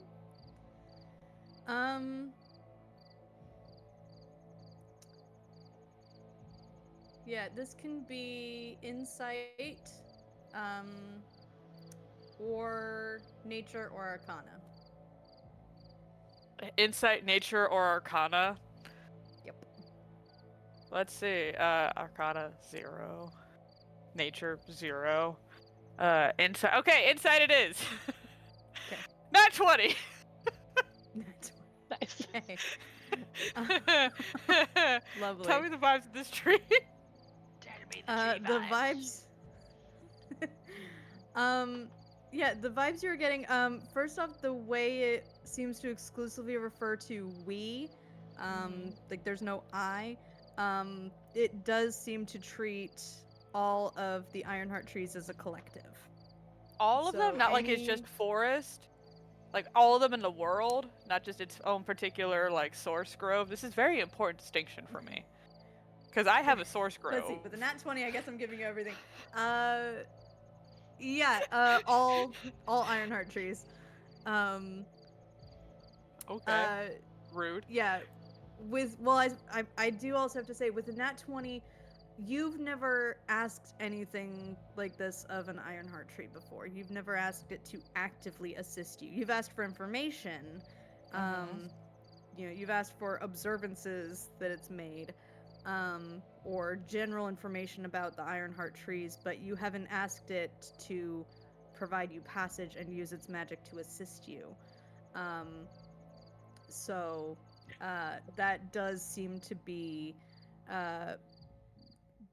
Speaker 1: Um. Yeah, this can be insight, um, or nature or arcana.
Speaker 5: Insight, nature, or arcana.
Speaker 1: Yep.
Speaker 5: Let's see. Arcana 0, nature 0, insight. Okay, insight it is.
Speaker 1: Okay.
Speaker 5: Not 20.
Speaker 3: Nice.
Speaker 1: Okay. Lovely.
Speaker 5: Tell me the vibes of this tree.
Speaker 2: Dare to be the tree
Speaker 1: The
Speaker 2: vibes.
Speaker 1: vibes. Yeah, the vibes you're getting. First off, the way it seems to exclusively refer to we, like there's no I. It does seem to treat all of the Ironheart trees as a collective.
Speaker 5: All of
Speaker 1: So
Speaker 5: them? Not like it's just forest? Like all of them in the world? Not just its own particular like source grove? This is very important distinction for me. Because I have a source grove.
Speaker 1: Let's see. With a nat 20, I guess I'm giving you everything. Yeah. All Ironheart trees.
Speaker 5: Okay. Rude.
Speaker 1: Yeah. I do also have to say, with a nat 20, you've never asked anything like this of an Ironheart tree before. You've never asked it to actively assist you. You've asked for information. You've asked for observances that it's made, or general information about the Ironheart trees, but you haven't asked it to provide you passage and use its magic to assist you. So that does seem to be,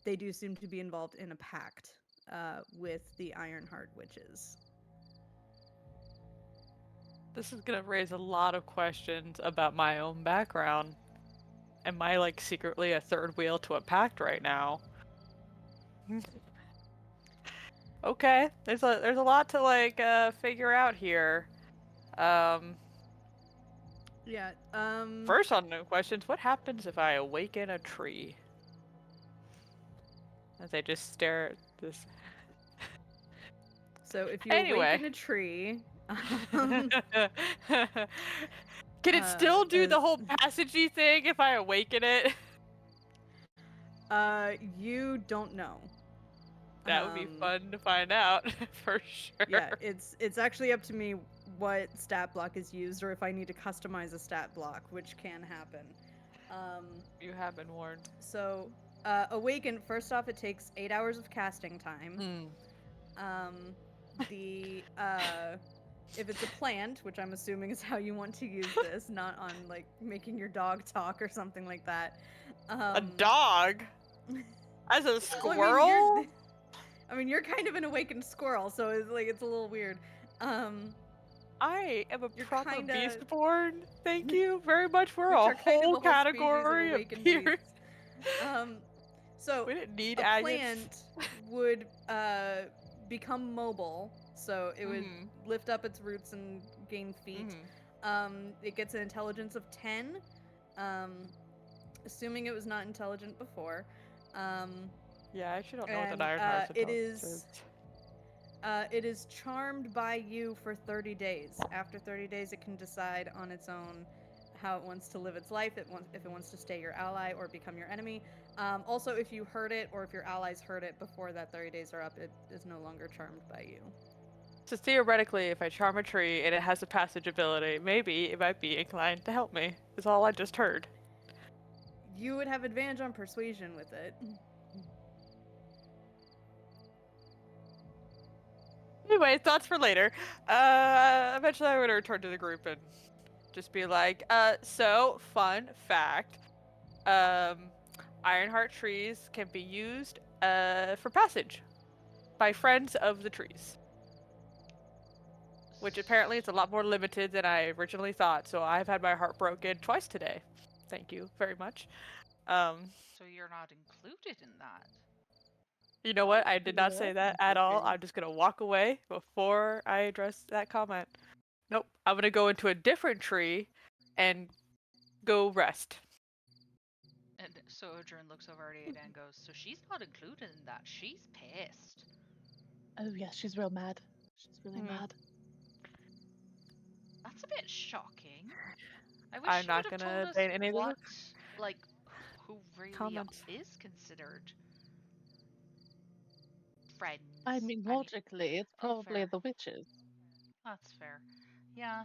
Speaker 1: they do seem to be involved in a pact with the Ironheart witches.
Speaker 5: This is gonna raise a lot of questions about my own background. Am I like secretly a third wheel to a pact right now? Okay, there's a lot to like figure out here.
Speaker 1: Yeah.
Speaker 5: First on the questions, what happens if I awaken a tree? As they just stare at this.
Speaker 1: So if you
Speaker 5: Anyway.
Speaker 1: awaken a tree,
Speaker 5: can it still do the whole passagey thing if I awaken it?
Speaker 1: You don't know.
Speaker 5: That would be fun to find out for sure.
Speaker 1: Yeah, it's actually up to me what stat block is used, or if I need to customize a stat block, which can happen.
Speaker 5: You have been warned.
Speaker 1: So, awaken. First off, it takes 8 hours of casting time. If it's a plant, which I'm assuming is how you want to use this, not on like making your dog talk or something like that.
Speaker 5: A dog? As a squirrel?
Speaker 1: Well, I mean, you're kind of an awakened squirrel, so it's a little weird.
Speaker 5: I am a proper beastborn. Thank you very much for a whole category of beers.
Speaker 1: So
Speaker 5: we didn't need
Speaker 1: a
Speaker 5: agates.
Speaker 1: Plant would become mobile, so it would lift up its roots and gain feet. It gets an intelligence of 10, assuming it was not intelligent before.
Speaker 5: Yeah, I actually don't know what an Ironheart's intelligence is.
Speaker 1: It is charmed by you for 30 days. After 30 days, it can decide on its own how it wants to live its life, if it wants to stay your ally or become your enemy. Also, if you hurt it or if your allies hurt it before that 30 days are up, it is no longer charmed by you.
Speaker 5: So theoretically, if I charm a tree and it has a passage ability, maybe it might be inclined to help me, is all I just heard.
Speaker 1: You would have advantage on persuasion with it.
Speaker 5: Anyway, thoughts for later. Eventually I would return to the group and just be like, so, fun fact, Ironheart trees can be used, for passage by friends of the trees. Which apparently is a lot more limited than I originally thought, so I've had my heart broken twice today. Thank you very much.
Speaker 2: So you're not included in that?
Speaker 5: You know what? I did not say that at all. I'm just gonna walk away before I address that comment. Nope. I'm gonna go into a different tree and go rest.
Speaker 2: And so Odur looks over at Ada and goes, so she's not included in that. She's pissed.
Speaker 3: Oh yeah, she's real mad. She's really mad.
Speaker 2: That's a bit shocking. I wish
Speaker 5: I'm
Speaker 2: she
Speaker 5: not
Speaker 2: would have
Speaker 5: gonna
Speaker 2: told
Speaker 5: say
Speaker 2: us
Speaker 5: any of
Speaker 2: what, like, who really
Speaker 5: comments.
Speaker 2: is considered friends.
Speaker 3: I mean, logically, it's probably
Speaker 2: fair.
Speaker 3: the witches.
Speaker 2: That's fair. Yeah.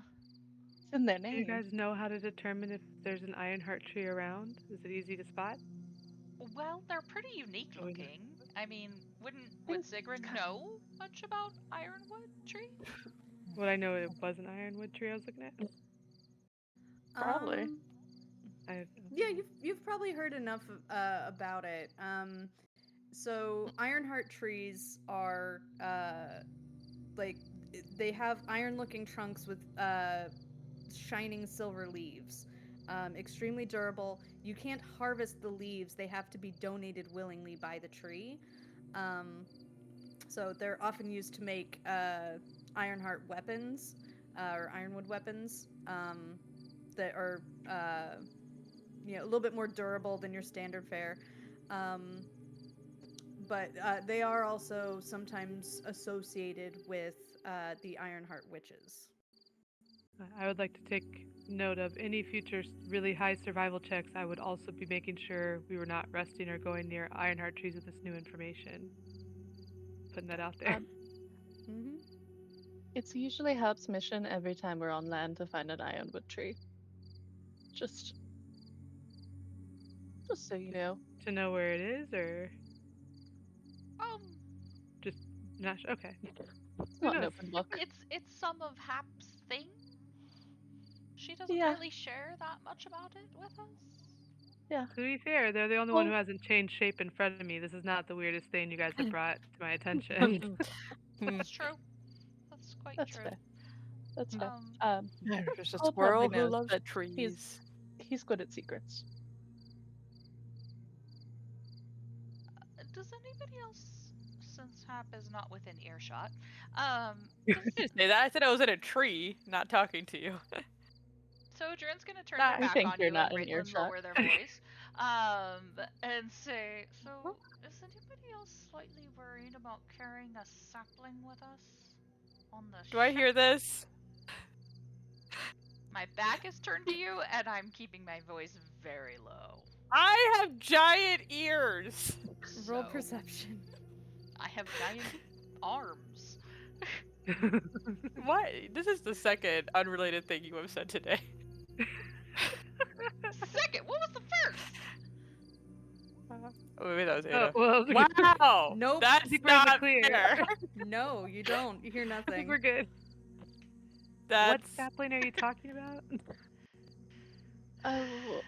Speaker 3: It's in their
Speaker 4: Do
Speaker 3: name.
Speaker 4: you guys know how to determine if there's an Ironheart tree around? Is it easy to spot?
Speaker 2: Well, they're pretty unique looking. I mean, would Sigrun know much about Ironwood tree?
Speaker 4: Would I know it was an Ironwood tree I was looking at?
Speaker 5: Probably.
Speaker 1: Yeah, you've probably heard enough about it. So Ironheart trees are like they have iron-looking trunks with shining silver leaves. Extremely durable. You can't harvest the leaves; they have to be donated willingly by the tree. So they're often used to make Ironheart weapons or Ironwood weapons that are a little bit more durable than your standard fare. Um, but they are also sometimes associated with the Ironheart witches.
Speaker 4: I would like to take note of any future really high survival checks. I would also be making sure we were not resting or going near Ironheart trees with this new information. Putting that out there.
Speaker 1: Mm-hmm.
Speaker 3: It's usually Hap's mission every time we're on land to find an ironwood tree. Just so you know.
Speaker 4: To know where it is, or
Speaker 2: Um,
Speaker 4: just not sure? Okay.
Speaker 3: It's
Speaker 4: Who
Speaker 3: not an
Speaker 4: knows?
Speaker 3: open book.
Speaker 2: it's some of Hap's thing. She doesn't
Speaker 3: Yeah,
Speaker 2: really share that much about it with us.
Speaker 3: yeah.
Speaker 4: To be fair, they're the only one who
Speaker 3: Well,
Speaker 4: hasn't changed shape in front of me. This is not the weirdest thing you guys have brought to my attention.
Speaker 2: That's true. That's quite
Speaker 3: that's
Speaker 2: true.
Speaker 3: fair. That's fair.
Speaker 2: Um,
Speaker 5: There's a
Speaker 3: Paul probably
Speaker 5: squirrel who
Speaker 3: knows,
Speaker 5: loves
Speaker 3: but
Speaker 5: trees.
Speaker 3: he's good at secrets.
Speaker 2: does anybody else, since Hap is not within earshot,
Speaker 5: I didn't say that. I said I was in a tree, not talking to you.
Speaker 2: so Adrian's gonna turn
Speaker 5: Nah,
Speaker 2: their
Speaker 3: I
Speaker 2: back
Speaker 3: think
Speaker 2: on
Speaker 3: you're
Speaker 2: you
Speaker 3: not in
Speaker 2: and
Speaker 3: earshot.
Speaker 2: lower their voice, and say, so is anybody else slightly worried about carrying a sapling with us on the
Speaker 5: Do I
Speaker 2: ship?
Speaker 5: hear this?
Speaker 2: My back is turned to you, and I'm keeping my voice very low.
Speaker 5: I have giant ears.
Speaker 1: Roll
Speaker 2: So,
Speaker 1: perception.
Speaker 2: I have giant arms.
Speaker 5: What? This is the second unrelated thing you have said today.
Speaker 2: Second, what was the first?
Speaker 5: Oh, maybe that was
Speaker 4: Oh,
Speaker 5: Ada.
Speaker 4: well,
Speaker 5: Wow!
Speaker 1: Nope.
Speaker 4: I
Speaker 5: That's
Speaker 4: think we're in the
Speaker 5: not
Speaker 4: clear.
Speaker 5: fair.
Speaker 1: No, you don't. You hear
Speaker 4: I think
Speaker 1: nothing.
Speaker 4: we're good. What
Speaker 5: That's
Speaker 4: sapling are you talking about?
Speaker 3: Oh,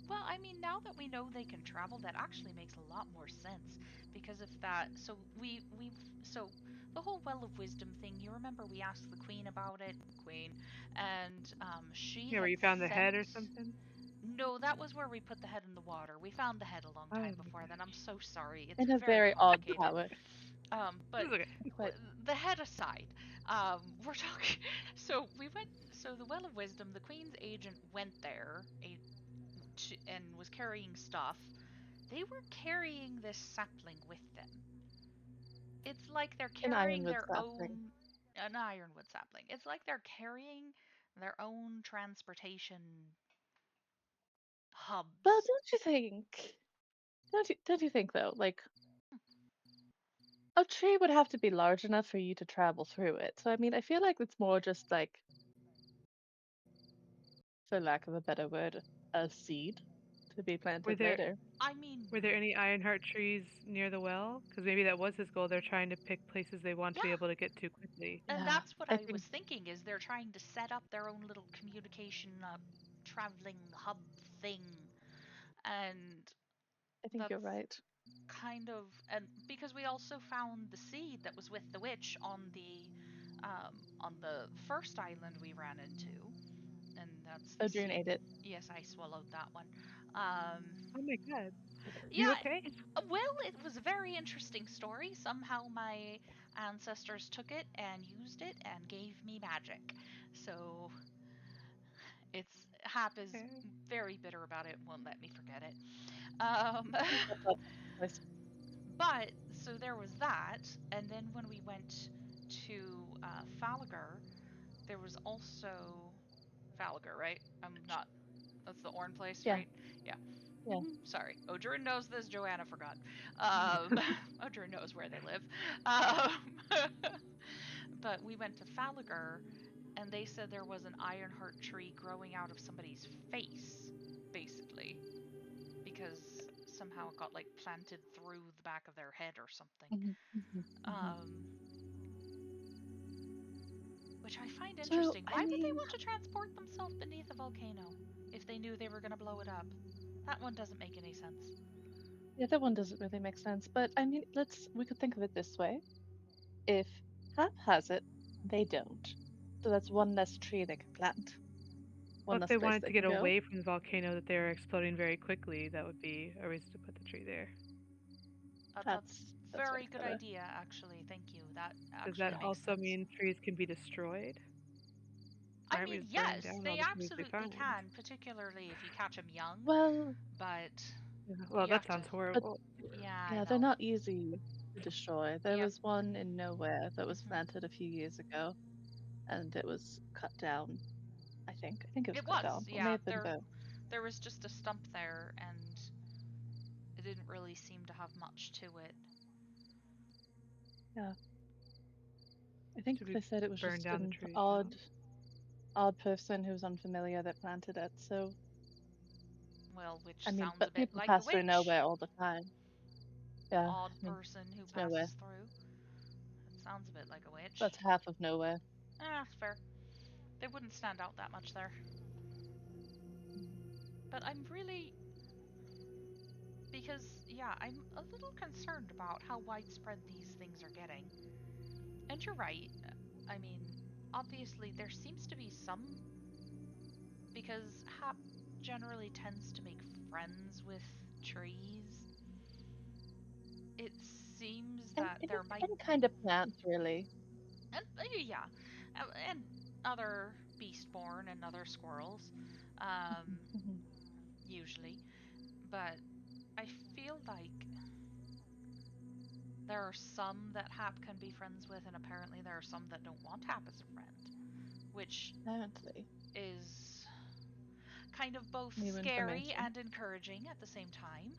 Speaker 2: Well, I mean, now that we know they can travel, that actually makes a lot more sense. Because if that, so the whole Well of Wisdom thing. You remember we asked the Queen about it, Queen, and she
Speaker 4: Yeah, where
Speaker 2: had
Speaker 4: you found the
Speaker 2: sent.
Speaker 4: head or something?
Speaker 2: No, that was where we put the head in the water. We found the head a long
Speaker 4: Oh,
Speaker 2: time
Speaker 4: my
Speaker 2: before then. I'm
Speaker 4: gosh.
Speaker 2: so sorry. It's
Speaker 3: in a
Speaker 2: very
Speaker 3: very odd
Speaker 2: complicated.
Speaker 3: tower.
Speaker 2: But
Speaker 4: It's okay.
Speaker 3: But
Speaker 2: the head aside, we're talking. So we went. So the Well of Wisdom, the Queen's agent went there, and was carrying stuff. They were carrying this sapling with them. It's like they're
Speaker 3: an
Speaker 2: carrying
Speaker 3: ironwood
Speaker 2: their
Speaker 3: sapling.
Speaker 2: own an ironwood sapling. It's like they're carrying their own transportation
Speaker 3: Well,
Speaker 2: hubs.
Speaker 3: don't you think? Don't you think though? Like a tree would have to be large enough for you to travel through it. So I mean, I feel like it's more just like, for lack of a better word, a seed to be
Speaker 4: Were
Speaker 3: planted
Speaker 4: there
Speaker 3: later.
Speaker 2: I mean,
Speaker 4: were there any Ironheart trees near the well? Because maybe that was his goal. They're trying to pick places they want to be
Speaker 2: yeah,
Speaker 4: able to get to quickly.
Speaker 2: and
Speaker 3: Yeah,
Speaker 2: that's what
Speaker 3: I
Speaker 2: I was
Speaker 3: think
Speaker 2: thinking is they're trying to set up their own little communication traveling hub thing, and
Speaker 3: I think you're
Speaker 2: that's
Speaker 3: right.
Speaker 2: kind of, and because we also found the seed that was with the witch on the first island we ran into, and that's the
Speaker 3: Odur
Speaker 2: seed.
Speaker 3: ate it.
Speaker 2: Yes, I swallowed that one. Um,
Speaker 4: Oh my god. You
Speaker 2: yeah,
Speaker 4: okay?
Speaker 2: well, it was a very interesting story. Somehow my ancestors took it and used it and gave me magic. So it's Hap is
Speaker 4: Okay.
Speaker 2: very bitter about it. Won't let me forget it. Um,
Speaker 3: That's all. Nice.
Speaker 2: but so there was that, and then when we went to Falagar, there was also Falagar, right? I'm not. That's the Orn place,
Speaker 3: Yeah,
Speaker 2: right? Yeah.
Speaker 3: yeah.
Speaker 2: Sorry, Odur knows this. Joanna forgot. Odur knows where they live. Um, but we went to Falagar, and they said there was an ironheart tree growing out of somebody's face, basically, because somehow it got like planted through the back of their head or something.
Speaker 3: Mhm.
Speaker 2: Um, which I find
Speaker 3: So
Speaker 2: interesting.
Speaker 3: I
Speaker 2: Why would they
Speaker 3: mean,
Speaker 2: want to transport themselves beneath a volcano if they knew they were going to blow it up? That one doesn't make any sense.
Speaker 3: the other one doesn't really make sense. But I mean, we could think of it this way: if Hap has it, they don't. So that's one less tree they can plant,
Speaker 4: Well,
Speaker 3: one
Speaker 4: if
Speaker 3: less
Speaker 4: they
Speaker 3: place
Speaker 4: wanted
Speaker 3: they
Speaker 4: to
Speaker 3: can
Speaker 4: get
Speaker 3: go.
Speaker 4: away from the volcano that they were exploding very quickly, that would be a reason to put the tree there.
Speaker 2: That's
Speaker 3: That's very
Speaker 2: very good
Speaker 3: clever.
Speaker 2: idea, actually. Thank you. That
Speaker 4: Does
Speaker 2: actually
Speaker 4: that
Speaker 2: makes
Speaker 4: also
Speaker 2: sense.
Speaker 4: mean trees can be destroyed?
Speaker 2: I
Speaker 4: Aren't we
Speaker 2: mean,
Speaker 4: just burning
Speaker 2: yes,
Speaker 4: down all
Speaker 2: they
Speaker 4: the trees we
Speaker 2: absolutely
Speaker 4: find?
Speaker 2: can, particularly if you catch them young.
Speaker 3: Well,
Speaker 2: But
Speaker 4: Well,
Speaker 2: You
Speaker 4: that
Speaker 2: have to.
Speaker 4: sounds horrible.
Speaker 2: Yeah, I
Speaker 3: Yeah, they're
Speaker 2: know.
Speaker 3: not easy to destroy. There
Speaker 2: Yep.
Speaker 3: was one in nowhere that was
Speaker 2: Mhm.
Speaker 3: planted a few years ago, and it was cut down. I think. I think it was
Speaker 2: It
Speaker 3: cut
Speaker 2: was,
Speaker 3: down. It may
Speaker 2: yeah.
Speaker 3: have been burnt.
Speaker 2: There was just a stump there, and it didn't really seem to have much to it.
Speaker 3: Yeah. I think
Speaker 4: Should we
Speaker 3: they said it was
Speaker 4: burn
Speaker 3: just
Speaker 4: down the
Speaker 3: an
Speaker 4: tree?
Speaker 3: odd person who was unfamiliar that planted it. So
Speaker 2: Well, which
Speaker 3: I mean,
Speaker 2: sounds a
Speaker 3: but
Speaker 2: bit
Speaker 3: people
Speaker 2: like the
Speaker 3: pass through
Speaker 2: witch.
Speaker 3: nowhere all the time. Yeah,
Speaker 2: Odd
Speaker 3: I mean,
Speaker 2: person who
Speaker 3: it's nowhere.
Speaker 2: passes through. It sounds a bit like a witch.
Speaker 3: That's half of nowhere.
Speaker 2: Fair. They wouldn't stand out that much there. But I'm really. Because, yeah, I'm a little concerned about how widespread these things are getting. And you're right. I mean, obviously, there seems to be some. Because Hap generally tends to make friends with trees. It seems
Speaker 3: And
Speaker 2: that there might.
Speaker 3: any kind of plant, really.
Speaker 2: And, yeah. And other beastborn and other squirrels.
Speaker 3: Mhm.
Speaker 2: Usually. But I feel like there are some that Hap can be friends with, and apparently there are some that don't want Hap as a friend, which
Speaker 3: Apparently,
Speaker 2: is kind of both
Speaker 3: new
Speaker 2: scary
Speaker 3: information.
Speaker 2: and encouraging at the same time,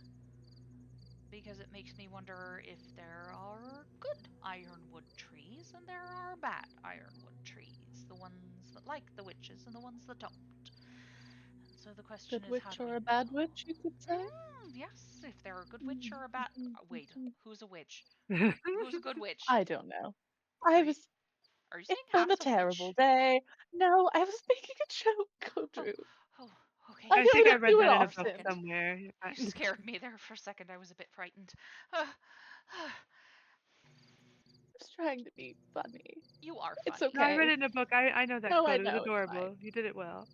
Speaker 2: because it makes me wonder if there are good ironwood trees and there are bad ironwood trees, the ones that like the witches and the ones that don't. And so the question
Speaker 3: Good
Speaker 2: is, how
Speaker 3: witch
Speaker 2: do we
Speaker 3: or a bad
Speaker 2: know?
Speaker 3: witch, you could say.
Speaker 2: Yes, if they're a good witch or a bad. Wait,
Speaker 3: Mhm.
Speaker 2: who's a witch? Who's a good witch?
Speaker 3: I don't know.
Speaker 2: Are
Speaker 3: I
Speaker 2: you
Speaker 3: was
Speaker 2: are you
Speaker 3: It's
Speaker 2: saying
Speaker 3: been a
Speaker 2: Hap's a
Speaker 3: terrible
Speaker 2: witch?
Speaker 3: day. No, I was making a joke, go
Speaker 2: Oh,
Speaker 3: Drew.
Speaker 2: oh, okay.
Speaker 3: I
Speaker 4: I
Speaker 3: can
Speaker 4: think
Speaker 3: only
Speaker 4: I
Speaker 3: have
Speaker 2: Scared me
Speaker 4: read
Speaker 3: do it
Speaker 4: that
Speaker 2: there
Speaker 4: in a
Speaker 2: for a
Speaker 4: book
Speaker 3: often.
Speaker 2: second.
Speaker 4: somewhere. You're
Speaker 2: You
Speaker 4: fine.
Speaker 2: scared me there for a second. I was a bit frightened. Uh,
Speaker 3: Just trying to be funny.
Speaker 2: you are
Speaker 3: It's
Speaker 2: funny.
Speaker 4: No, I read
Speaker 3: okay.
Speaker 4: it in a book. I know that
Speaker 3: No, I
Speaker 4: quote. It was
Speaker 3: know it's fine.
Speaker 4: adorable. You did it well.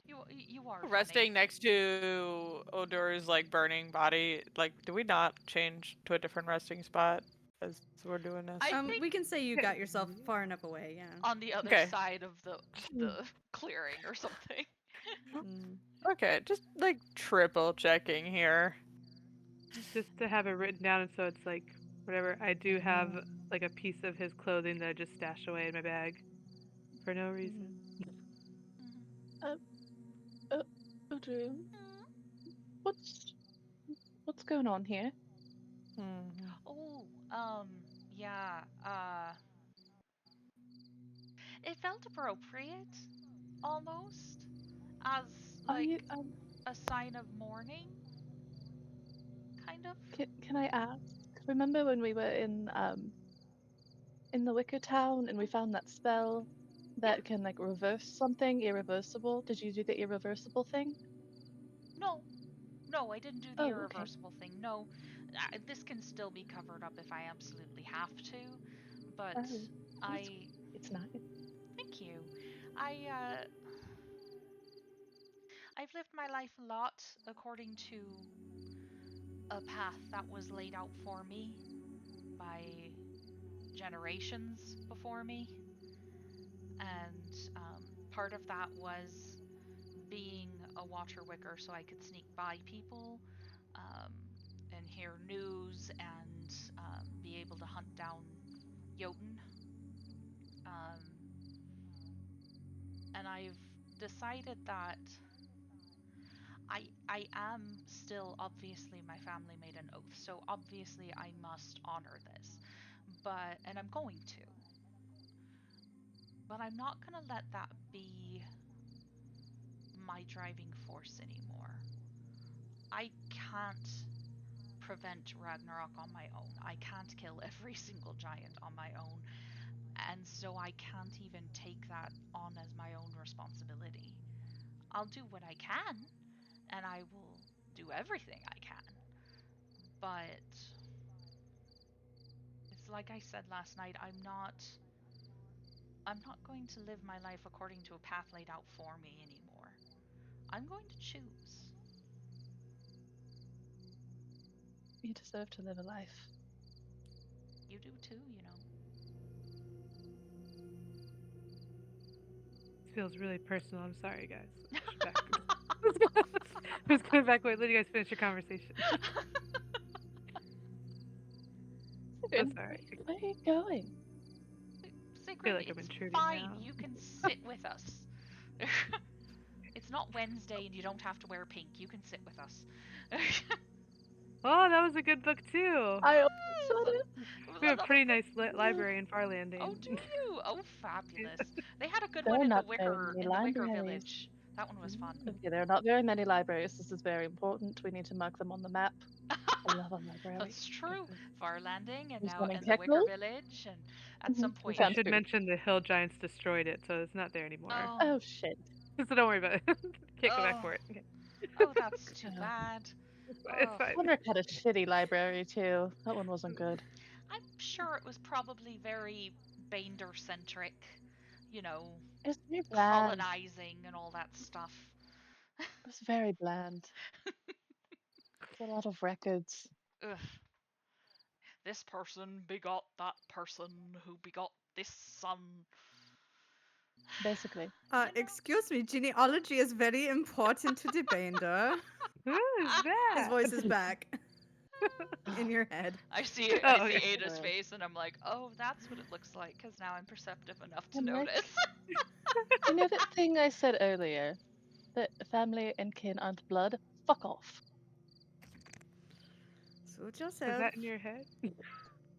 Speaker 2: You you are funny.
Speaker 5: Resting next to Odur's like burning body. Like, do we not change to a different resting spot as we're doing this?
Speaker 2: I think
Speaker 1: We can say you
Speaker 4: Yeah.
Speaker 1: got yourself far enough away, yeah.
Speaker 2: on the other
Speaker 5: Okay.
Speaker 2: side of the
Speaker 3: Mm.
Speaker 2: clearing or something.
Speaker 1: Mm.
Speaker 5: Okay, just like triple checking here.
Speaker 4: Just to have it written down, and so it's like whatever. I do have like a piece of his clothing that I just stashed away in my bag for no reason.
Speaker 3: Uh, uh, oh, Drew, what's what's going on here?
Speaker 5: Mhm.
Speaker 2: Oh, yeah. It felt appropriate, almost, as
Speaker 3: Are you
Speaker 2: like a sign of mourning, kind of.
Speaker 3: can I ask? Remember when we were in the Wicker Town and we found that spell
Speaker 2: Yeah.
Speaker 3: that can like reverse something irreversible? Did you do the irreversible thing?
Speaker 2: No, no, I didn't do the
Speaker 3: Oh, okay.
Speaker 2: irreversible thing. No, this can still be covered up if I absolutely have to. But
Speaker 3: Oh, it's
Speaker 2: I,
Speaker 3: it's nice.
Speaker 2: thank you. I, I've lived my life a lot according to a path that was laid out for me by generations before me, and part of that was being a water wicker so I could sneak by people, um, and hear news and be able to hunt down Jotun. Um, and I've decided that I am still, obviously my family made an oath, so obviously I must honor this. And I'm going to. But I'm not gonna let that be my driving force anymore. I can't prevent Ragnarok on my own. I can't kill every single giant on my own. And so I can't even take that on as my own responsibility. I'll do what I can, and I will do everything I can. But it's like I said last night, I'm not going to live my life according to a path laid out for me anymore. I'm going to choose.
Speaker 3: You deserve to live a life.
Speaker 2: You do too, you know.
Speaker 4: This feels really personal. I'm sorry, guys. Back. Who's coming back? Wait, let you guys finish your conversation.
Speaker 3: Sigrid,
Speaker 4: sorry.
Speaker 3: where are you going?
Speaker 2: Sigrid,
Speaker 4: like I'm
Speaker 2: it's
Speaker 4: intruding
Speaker 2: fine.
Speaker 4: now.
Speaker 2: You can sit with us. It's not Wednesday and you don't have to wear pink. You can sit with us.
Speaker 4: Oh, that was a good book too.
Speaker 3: I almost said it.
Speaker 4: We have a pretty nice library in Farlanding.
Speaker 2: Oh, do you? Oh, fabulous. They had a good
Speaker 3: There
Speaker 2: one
Speaker 3: are
Speaker 2: in the
Speaker 3: not very many
Speaker 2: Wicker
Speaker 3: libraries.
Speaker 2: Village. That one was fun.
Speaker 3: Okay, there are not very many libraries. This is very important. We need to mark them on the map. I love a library.
Speaker 2: That's true. Farlanding and
Speaker 3: There's
Speaker 2: now
Speaker 3: one in
Speaker 2: in the Wicker
Speaker 3: Kecknell.
Speaker 2: Village, and at some point.
Speaker 4: I
Speaker 3: Sounds
Speaker 4: should
Speaker 3: good.
Speaker 4: mention the hill giants destroyed it, so it's not there anymore.
Speaker 2: Oh,
Speaker 3: Oh shit.
Speaker 4: So don't worry about it. Can't go back
Speaker 2: oh,
Speaker 4: for it. Okay.
Speaker 2: oh, that's too bad.
Speaker 4: It's fine. It's
Speaker 2: Oh.
Speaker 4: fine.
Speaker 3: Wonder had a shitty library too. That one wasn't good.
Speaker 2: I'm sure it was probably very Baendur centric, you know,
Speaker 3: It's very bland.
Speaker 2: colonizing and all that stuff.
Speaker 3: It's very bland. It's a lot of records.
Speaker 2: Ugh. This person begot that person who begot this son.
Speaker 3: Basically.
Speaker 1: Excuse me, genealogy is very important to the Baendur.
Speaker 4: Who is that?
Speaker 1: His voice is back in your head.
Speaker 2: I see
Speaker 4: Oh,
Speaker 2: I see
Speaker 4: okay.
Speaker 2: Ada's face and I'm like, oh, that's what it looks like, because now I'm perceptive enough to
Speaker 3: I'm like-
Speaker 2: notice.
Speaker 3: You know that thing I said earlier? That family and kin aren't blood? Fuck off.
Speaker 1: Suit
Speaker 4: Is
Speaker 1: yourself.
Speaker 4: that in your head?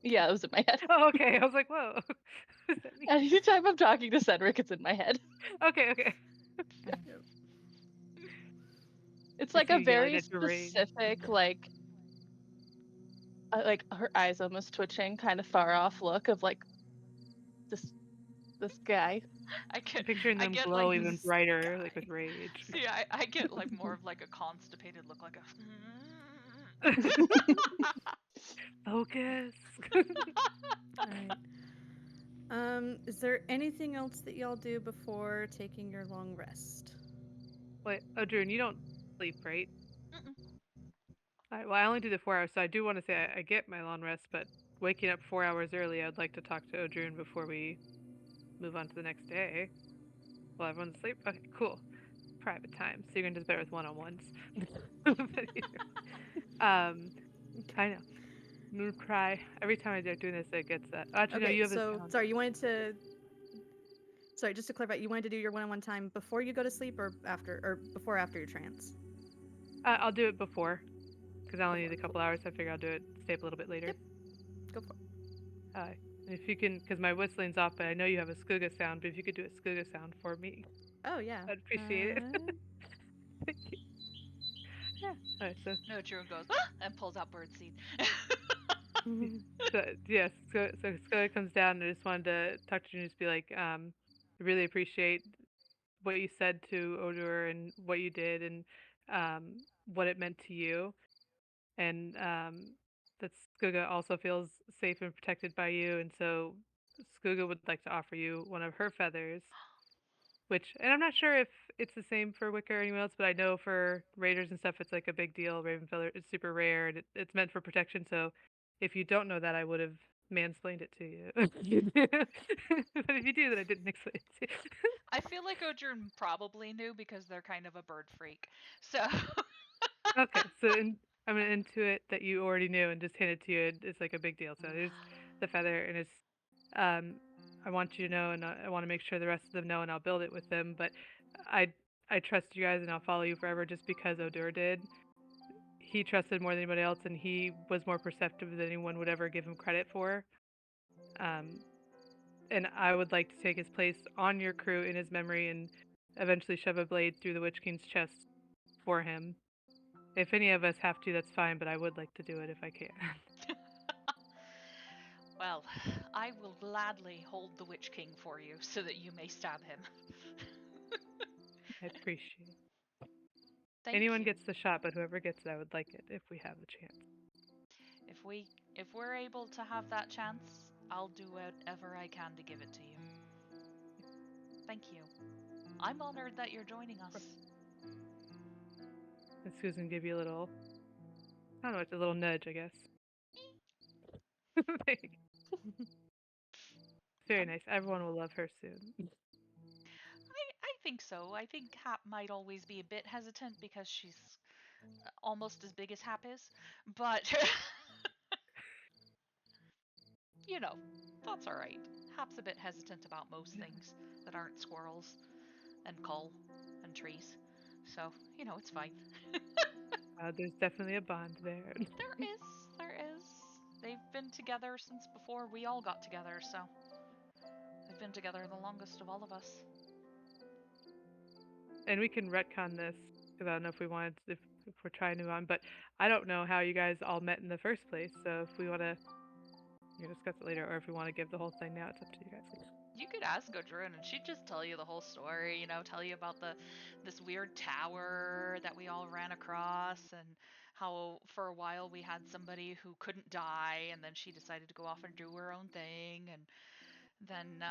Speaker 3: Yeah, it was in my head.
Speaker 4: Oh, okay. I was like, whoa. What does that mean?
Speaker 3: Anytime I'm talking to Cedric, it's in my head.
Speaker 4: Okay, okay.
Speaker 3: It's
Speaker 4: I
Speaker 3: like
Speaker 4: see
Speaker 3: a
Speaker 4: you yelling
Speaker 3: very
Speaker 4: at the rain.
Speaker 3: specific, like her eyes almost twitching, kind of far off look of like this guy.
Speaker 2: I
Speaker 4: I'm
Speaker 2: get
Speaker 4: picturing
Speaker 2: I
Speaker 4: them
Speaker 2: get
Speaker 4: glow
Speaker 2: like
Speaker 4: even
Speaker 2: this
Speaker 4: brighter, like
Speaker 2: guy.
Speaker 4: with rage.
Speaker 2: See, I get like more of like a constipated look, like a.
Speaker 4: Focus.
Speaker 1: Right. Is there anything else that y'all do before taking your long rest?
Speaker 4: Wait, Odur, you don't sleep, right?
Speaker 2: Mm-mm.
Speaker 4: Well, I only do the 4 hours, so I do want to say I get my long rest, but waking up 4 hours early, I'd like to talk to Odrun before we move on to the next day. While everyone's asleep? Okay, cool. Private time. So you're going to do better with one-on-ones. I know. I'm going to cry. Every time I start doing this, it gets that. Actually, no,
Speaker 1: Okay,
Speaker 4: you have
Speaker 1: so
Speaker 4: this.
Speaker 1: sorry, you wanted to. Sorry, just to clarify, you wanted to do your one-on-one time before you go to sleep, or after, or before or after your trance?
Speaker 4: I'll do it before, because I only need a couple hours. So I figure I'll do it. Stay up a little bit later.
Speaker 1: Yep. Go for it.
Speaker 4: If you can, because my whistling's off, but I know you have a skugga sound. But if you could do a skugga sound for me,
Speaker 1: Oh yeah.
Speaker 4: I'd appreciate it. Thank you. Yeah. All right. So,
Speaker 2: No, Drew goes "Ah!" and pulls out birdseed.
Speaker 4: yes. So skugga comes down, and I just wanted to talk to you and just be like, I really appreciate what you said to Odur and what you did and what it meant to you, and that Skugga also feels safe and protected by you, and so Skugga would like to offer you one of her feathers. Which, and I'm not sure if it's the same for Wicca or anyone else, but I know for raiders and stuff, it's like a big deal. Raven feather, it's super rare, and it's meant for protection. So, if you don't know that, I would have mansplained it to you. But if you do, then I didn't explain it to you.
Speaker 2: I feel like Odrun probably knew because they're kind of a bird freak. So.
Speaker 4: Okay, so I'm gonna intuit that you already knew and just hint it to you. It's like a big deal. So there's the feather, and it's I want you to know, and I want to make sure the rest of them know, and I'll build it with them. But I trust you guys, and I'll follow you forever, just because Odur did. He trusted more than anybody else, and he was more perceptive than anyone would ever give him credit for. And I would like to take his place on your crew in his memory, and eventually shove a blade through the Witch King's chest for him. If any of us have to, that's fine, but I would like to do it if I can.
Speaker 2: Well, I will gladly hold the Witch King for you so that you may stab him.
Speaker 4: I appreciate it.
Speaker 2: Thank
Speaker 4: Anyone
Speaker 2: you.
Speaker 4: gets the shot, but whoever gets it, I would like it if we have the chance.
Speaker 2: If we're able to have that chance, I'll do whatever I can to give it to you. Thank you. I'm honored that you're joining us.
Speaker 4: And Susan give you a little, I don't know, it's a little nudge, I guess. Very nice. Everyone will love her soon.
Speaker 2: I think so. I think Hap might always be a bit hesitant because she's almost as big as Hap is. But, you know, that's alright. Hap's a bit hesitant about most things that aren't squirrels and coal and trees. So, you know, it's fine.
Speaker 4: There's definitely a bond there.
Speaker 2: There is. They've been together since before we all got together, so they've been together the longest of all of us.
Speaker 4: And we can retcon this because I don't know if we wanted if we're trying to move on, but I don't know how you guys all met in the first place. So if we want to discuss it later, or if we want to give the whole thing now, it's up to you guys.
Speaker 2: You could ask Odur, and she'd just tell you the whole story. You know, tell you about this weird tower that we all ran across, and how for a while we had somebody who couldn't die, and then she decided to go off and do her own thing, and then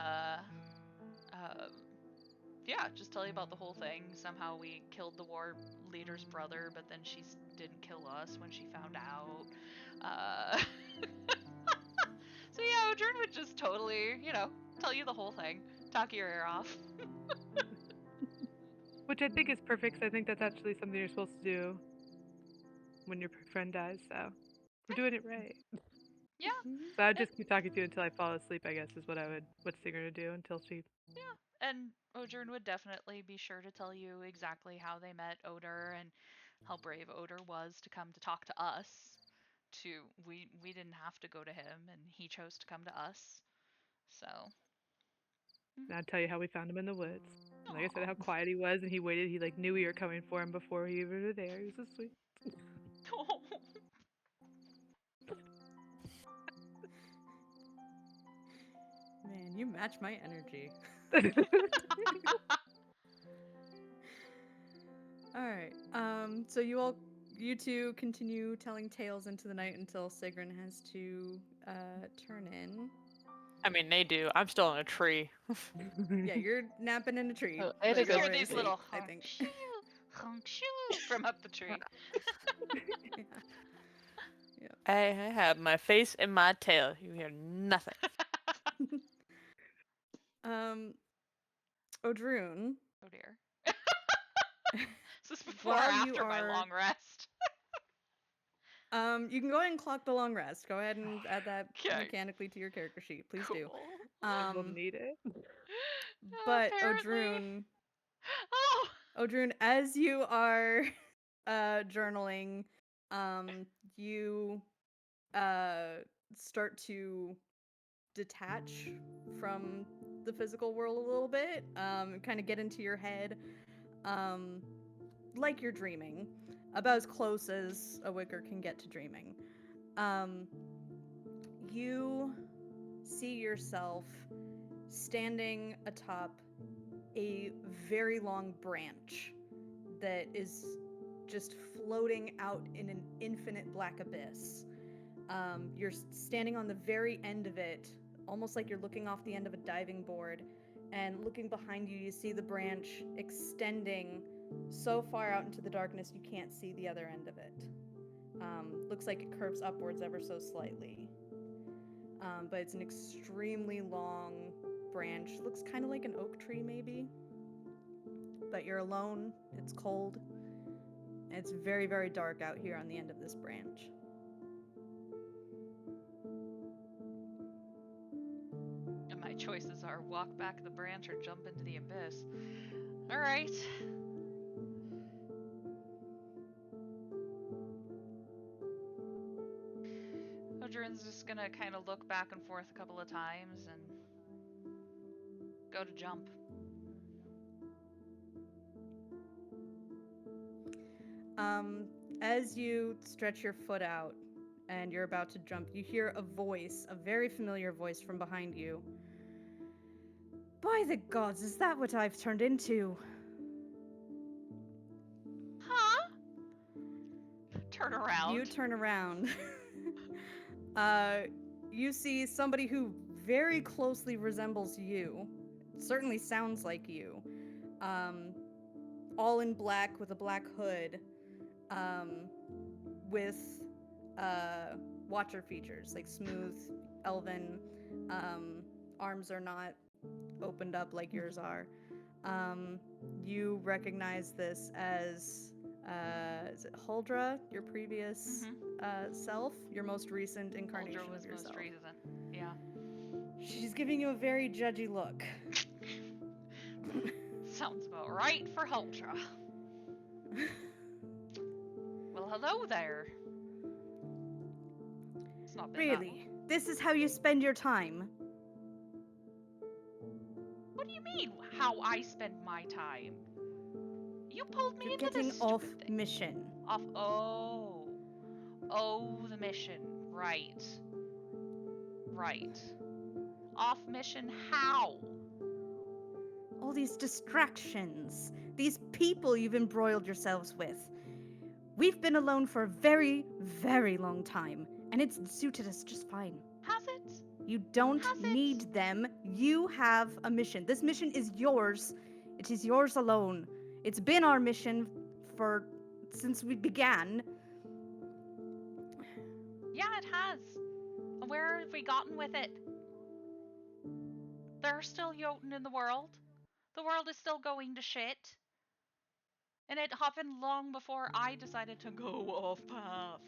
Speaker 2: yeah, just tell you about the whole thing. Somehow we killed the war leader's brother, but then she didn't kill us when she found out. So yeah, Odur would just totally, tell you the whole thing, talk your ear off.
Speaker 4: Which I think is perfect, 'cause I think that's actually something you're supposed to do when your friend dies. So we're doing it right.
Speaker 2: Yeah.
Speaker 4: So I'd just keep talking to you until I fall asleep, I guess, is what what's Singer to do until she.
Speaker 2: Yeah, and Odur would definitely be sure to tell you exactly how they met Odur and how brave Odur was to come to talk to us. We didn't have to go to him, and he chose to come to us. So.
Speaker 4: And I'd tell you how we found him in the woods. And like I said,
Speaker 2: Aw.
Speaker 4: how quiet he was, and he waited. He like knew we were coming for him before he even was there. He was so sweet.
Speaker 1: Man, you match my energy. All right. So you two continue telling tales into the night until Sigrun has to turn in.
Speaker 5: I mean, they do. I'm still in a tree.
Speaker 1: Yeah, you're napping in a tree.
Speaker 3: Oh, I had
Speaker 1: like
Speaker 3: to go
Speaker 2: Hear
Speaker 1: always,
Speaker 2: these little
Speaker 1: I
Speaker 2: honk
Speaker 1: think.
Speaker 2: shoo, honk shoo from up the tree.
Speaker 1: Yeah.
Speaker 5: I have my face in my tail. You hear nothing.
Speaker 1: Odrune.
Speaker 2: Oh dear. Is this before or
Speaker 1: While you
Speaker 2: after my
Speaker 1: are-
Speaker 2: long rest?
Speaker 1: You can go ahead and clock the long rest. Go ahead and add that
Speaker 2: 'Kay.
Speaker 1: mechanically to your character sheet. Please do.
Speaker 2: Cool.
Speaker 4: We'll need it.
Speaker 1: But
Speaker 2: Apparently.
Speaker 1: Odrune, as you are journaling, you start to detach from the physical world a little bit, kind of get into your head, like you're dreaming, about as close as a Wicker can get to dreaming. You see yourself standing atop a very long branch that is just floating out in an infinite black abyss. You're standing on the very end of it, almost like you're looking off the end of a diving board, and looking behind you, you see the branch extending so far out into the darkness you can't see the other end of it. Looks like it curves upwards ever so slightly. But it's an extremely long branch. Looks kind of like an oak tree, maybe. But you're alone, it's cold, and it's very, very dark out here on the end of this branch.
Speaker 2: And my choices are walk back the branch or jump into the abyss. Alright. Odrin's just gonna kind of look back and forth a couple of times and go to jump.
Speaker 1: As you stretch your foot out and you're about to jump, you hear a voice, a very familiar voice from behind you. By the gods, is that what I've turned into?
Speaker 2: Huh? Turn around.
Speaker 1: You turn around. You see somebody who very closely resembles you. Certainly sounds like you. All in black with a black hood. With watcher features, like smooth, elven. Arms are not opened up like yours are. You recognize this as, is it Huldra, your previous self, your most recent incarnation
Speaker 2: Odur was
Speaker 1: of yourself.
Speaker 2: most recent. Yeah.
Speaker 1: She's giving you a very judgy look.
Speaker 2: Sounds about right for Huldra. Well, hello there. It's not been that long.
Speaker 1: Really? This is how you spend your time?
Speaker 2: What do you mean, how I spend my time? You pulled me
Speaker 1: You're
Speaker 2: into
Speaker 1: getting
Speaker 2: this
Speaker 1: off
Speaker 2: stupid thing.
Speaker 1: mission.
Speaker 2: Oh, the mission. Right. Off mission how?
Speaker 1: All these distractions. These people you've embroiled yourselves with. We've been alone for a very, very long time, and it's suited us just fine.
Speaker 2: Has it?
Speaker 1: You don't
Speaker 2: Has it?
Speaker 1: need them. You have a mission. This mission is yours. It is yours alone. It's been our mission since we began.
Speaker 2: Yeah, it has. Where have we gotten with it? There are still Jotun in the world. The world is still going to shit. And it happened long before I decided to go off path.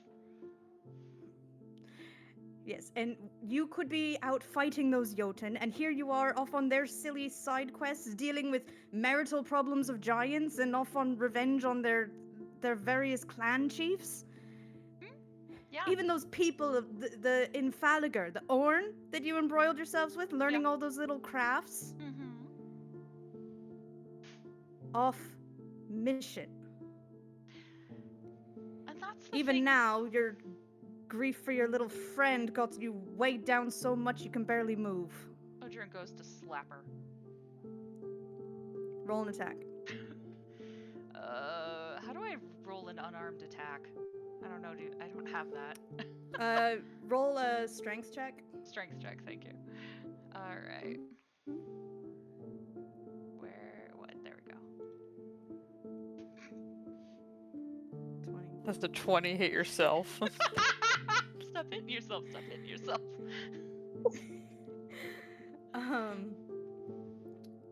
Speaker 1: Yes, and you could be out fighting those Jotun, and here you are off on their silly side quests, dealing with marital problems of giants and off on revenge on their various clan chiefs.
Speaker 2: Yeah.
Speaker 1: Even those people of the Infaliger, the Orn that you embroiled yourselves with, learning all those little crafts.
Speaker 2: Mm-hmm.
Speaker 1: Off mission.
Speaker 2: And that's the
Speaker 1: Even
Speaker 2: thing.
Speaker 1: now, your grief for your little friend got you weighed down so much you can barely move.
Speaker 2: Odur goes to slap her.
Speaker 1: Roll an attack.
Speaker 2: How do I roll an unarmed attack? I don't know, dude. I don't have that.
Speaker 1: Roll a strength check.
Speaker 2: Strength check, thank you. Alright. There we go.
Speaker 1: 20.
Speaker 5: That's a 20, hit yourself.
Speaker 2: Stop hitting yourself,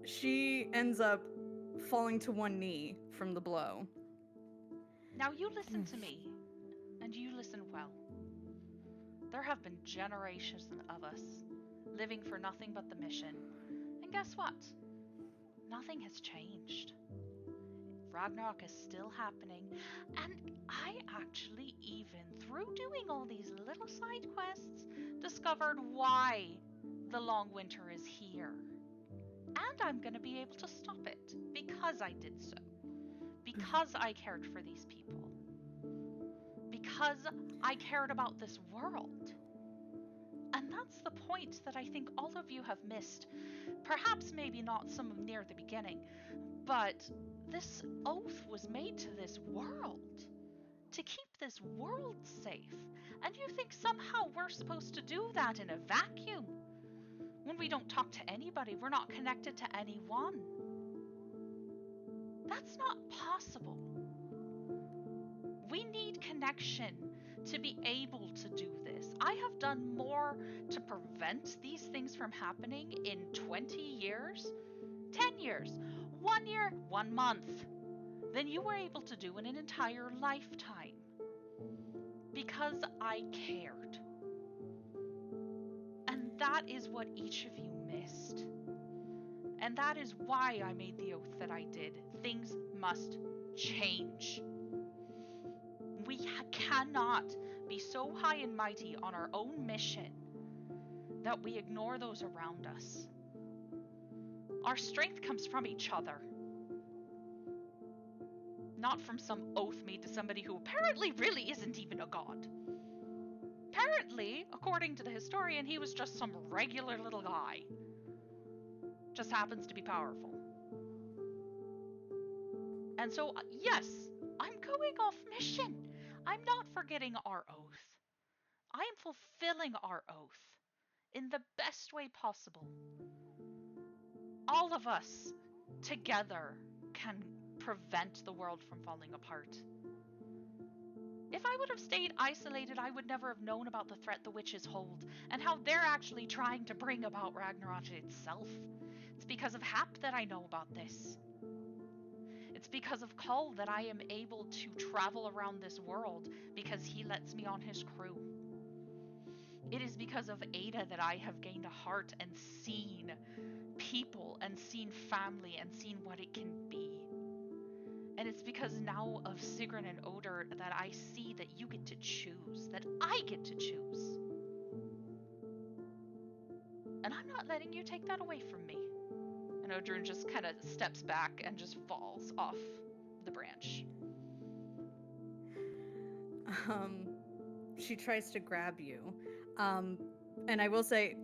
Speaker 1: She ends up falling to one knee from the blow.
Speaker 2: Now you listen to me, and you listen well. There have been generations of us living for nothing but the mission. And guess what? Nothing has changed. Ragnarok is still happening, and I actually, even through doing all these little side quests, discovered why the long winter is here. And I'm going to be able to stop it, because I did so. Because I cared for these people. Because I cared about this world. And that's the point that I think all of you have missed. Perhaps maybe not some near the beginning, but this oath was made to this world. To keep this world safe. And you think somehow we're supposed to do that in a vacuum? When we don't talk to anybody, we're not connected to anyone. That's not possible. We need connection to be able to do this. I have done more to prevent these things from happening in 20 years, 10 years, 1 year, 1 month, than you were able to do in an entire lifetime. Because I cared. And that is what each of you missed. And that is why I made the oath that I did. Things must change. We cannot be so high and mighty on our own mission that we ignore those around us. Our strength comes from each other. Not from some oath made to somebody who apparently really isn't even a god. Apparently, according to the historian, he was just some regular little guy. Just happens to be powerful. And so, yes, I'm going off mission. I'm not forgetting our oath. I am fulfilling our oath in the best way possible. All of us together can prevent the world from falling apart. If I would have stayed isolated, I would never have known about the threat the witches hold, and how they're actually trying to bring about Ragnarok itself. It's because of Hap that I know about this. It's because of Kull that I am able to travel around this world, because he lets me on his crew. It is because of Ada that I have gained a heart and seen people and seen family and seen what it can be. And it's because now of Sigrun and Odur that I see that you get to choose, that I get to choose. And I'm not letting you take that away from me. And Odur just kind of steps back and just falls off the branch.
Speaker 1: She tries to grab you. And I will say,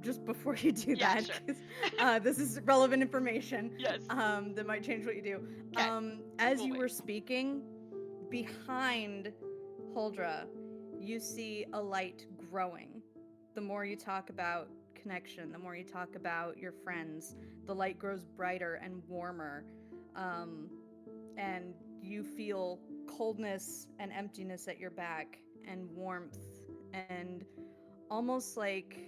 Speaker 1: just before you do
Speaker 2: Yeah,
Speaker 1: that,
Speaker 2: sure.
Speaker 1: 'cause, this is relevant information.
Speaker 2: Yes.
Speaker 1: That might change what you do.
Speaker 2: 'Kay.
Speaker 1: As
Speaker 2: We'll
Speaker 1: you
Speaker 2: wait.
Speaker 1: were speaking, behind Huldra, you see a light growing. The more you talk about connection, the more you talk about your friends, the light grows brighter and warmer. And you feel coldness and emptiness at your back, and warmth, and almost like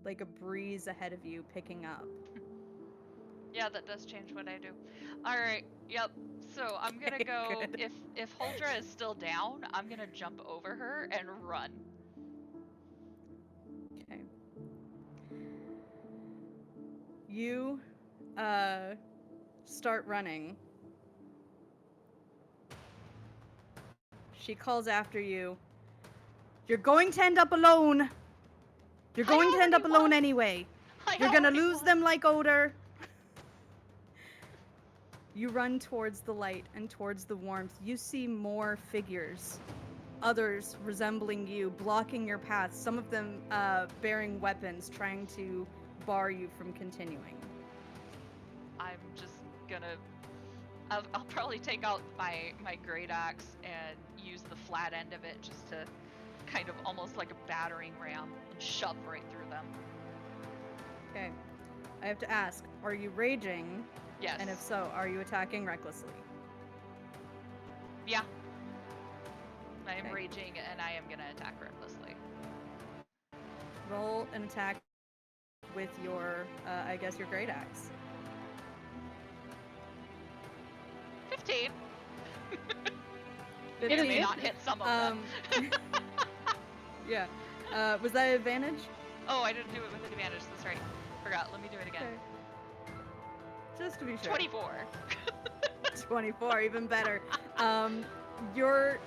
Speaker 1: a breeze ahead of you picking up.
Speaker 2: Yeah, that does change what I do. Alright, yep. So I'm gonna
Speaker 1: Okay,
Speaker 2: go,
Speaker 1: good.
Speaker 2: if Huldra is still down, I'm gonna jump over her and run.
Speaker 1: Okay. You start running. She calls after you. You're going to end up alone. You're going to end up alone anyway. You're gonna lose them like Odur. You run towards the light and towards the warmth. You see more figures. Others resembling you, blocking your path. Some of them bearing weapons, trying to bar you from continuing.
Speaker 2: I'm just gonna... I'll probably take out my great axe and use the flat end of it just to kind of almost like a battering ram and shove right through them.
Speaker 1: Okay. I have to ask, are you raging?
Speaker 2: Yes.
Speaker 1: And if so, are you attacking recklessly?
Speaker 2: Yeah. I am
Speaker 1: Okay.
Speaker 2: raging and I am gonna attack recklessly.
Speaker 1: Roll an attack with your, I guess, your great axe.
Speaker 2: 15. It
Speaker 1: 15?
Speaker 2: may not hit some of them.
Speaker 1: Yeah. Was that advantage?
Speaker 2: Oh, I didn't do it with advantage. That's right. Forgot. Let me do it again.
Speaker 1: Okay. Just to be sure.
Speaker 2: 24.
Speaker 1: 24, even better. Your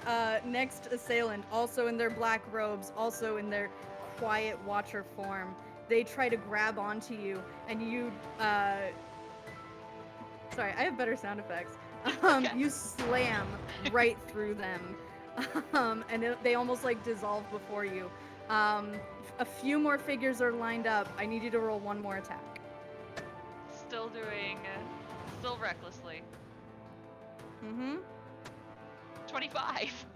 Speaker 1: next assailant, also in their black robes, also in their quiet watcher form, they try to grab onto you, and you, sorry, I have better sound effects.
Speaker 2: Okay.
Speaker 1: You slam right through them, and they almost like dissolve before you. A few more figures are lined up. I need you to roll one more attack.
Speaker 2: Still recklessly.
Speaker 1: Mm-hmm.
Speaker 2: 25.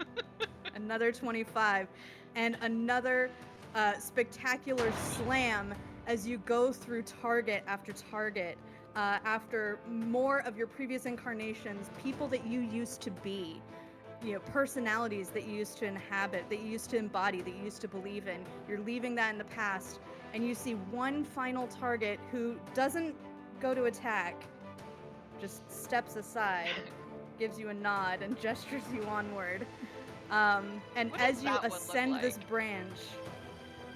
Speaker 1: Another 25, and another spectacular slam as you go through target after target. After more of your previous incarnations, people that you used to be, personalities that you used to inhabit, that you used to embody, that you used to believe in. You're leaving that in the past, and you see one final target who doesn't go to attack, just steps aside, gives you a nod, and gestures you onward. And
Speaker 2: What
Speaker 1: as
Speaker 2: does
Speaker 1: you
Speaker 2: that one look
Speaker 1: ascend this
Speaker 2: like?
Speaker 1: branch,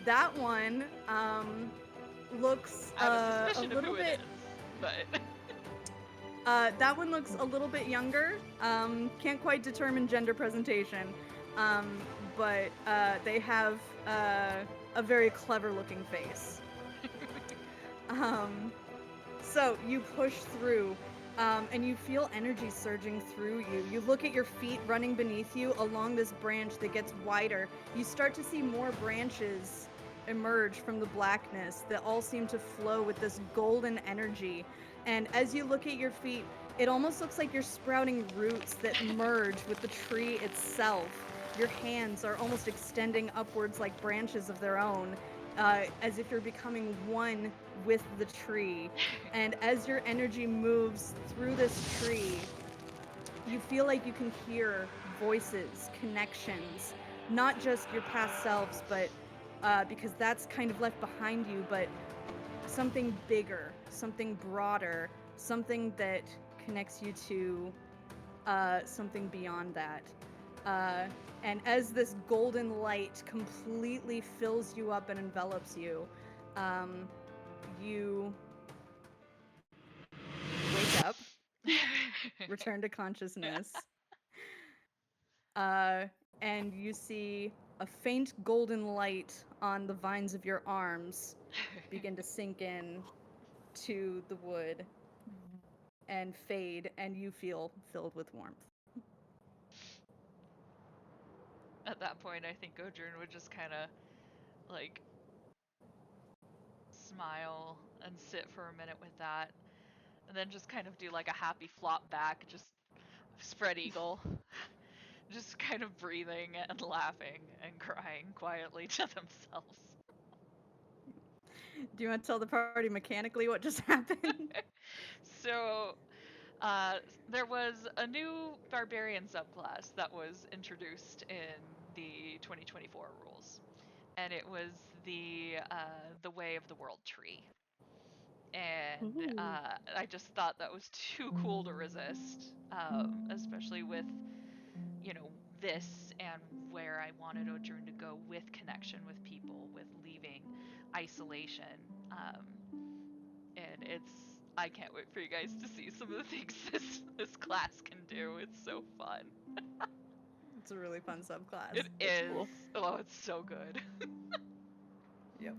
Speaker 1: that one looks
Speaker 2: Out of
Speaker 1: a
Speaker 2: suspicion of
Speaker 1: little
Speaker 2: who
Speaker 1: bit.
Speaker 2: it is, but
Speaker 1: That one looks a little bit younger. Can't quite determine gender presentation, but they have a very clever-looking face. So you push through, and you feel energy surging through you. You look at your feet running beneath you along this branch that gets wider. You start to see more branches emerge from the blackness that all seem to flow with this golden energy. And as you look at your feet, it almost looks like you're sprouting roots that merge with the tree itself. Your hands are almost extending upwards like branches of their own, as if you're becoming one with the tree. And as your energy moves through this tree, you feel like you can hear voices, connections, not just your past selves, but because that's kind of left behind you, but something bigger, something broader, something that connects you to something beyond that. And as this golden light completely fills you up and envelops you, you wake up, return to consciousness, and you see a faint golden light on the vines of your arms begin to sink in to the wood and fade, and you feel filled with warmth.
Speaker 2: At that point, I think Odur would just kind of like smile and sit for a minute with that, and then just kind of do like a happy flop back, just spread eagle, just kind of breathing and laughing and crying quietly to themselves.
Speaker 1: Do you want to tell the party mechanically what just happened?
Speaker 2: So, there was a new barbarian subclass that was introduced in the 2024 rules, and it was the Way of the World tree. And
Speaker 3: Ooh.
Speaker 2: I just thought that was too cool to resist, especially with this and where I wanted Odrun to go with connection with people, with leaving isolation. Um, and I can't wait for you guys to see some of the things this class can do. It's so fun.
Speaker 1: It's a really fun subclass.
Speaker 2: It
Speaker 3: That's
Speaker 2: is.
Speaker 3: cool.
Speaker 2: Oh, it's so good.
Speaker 1: Yep.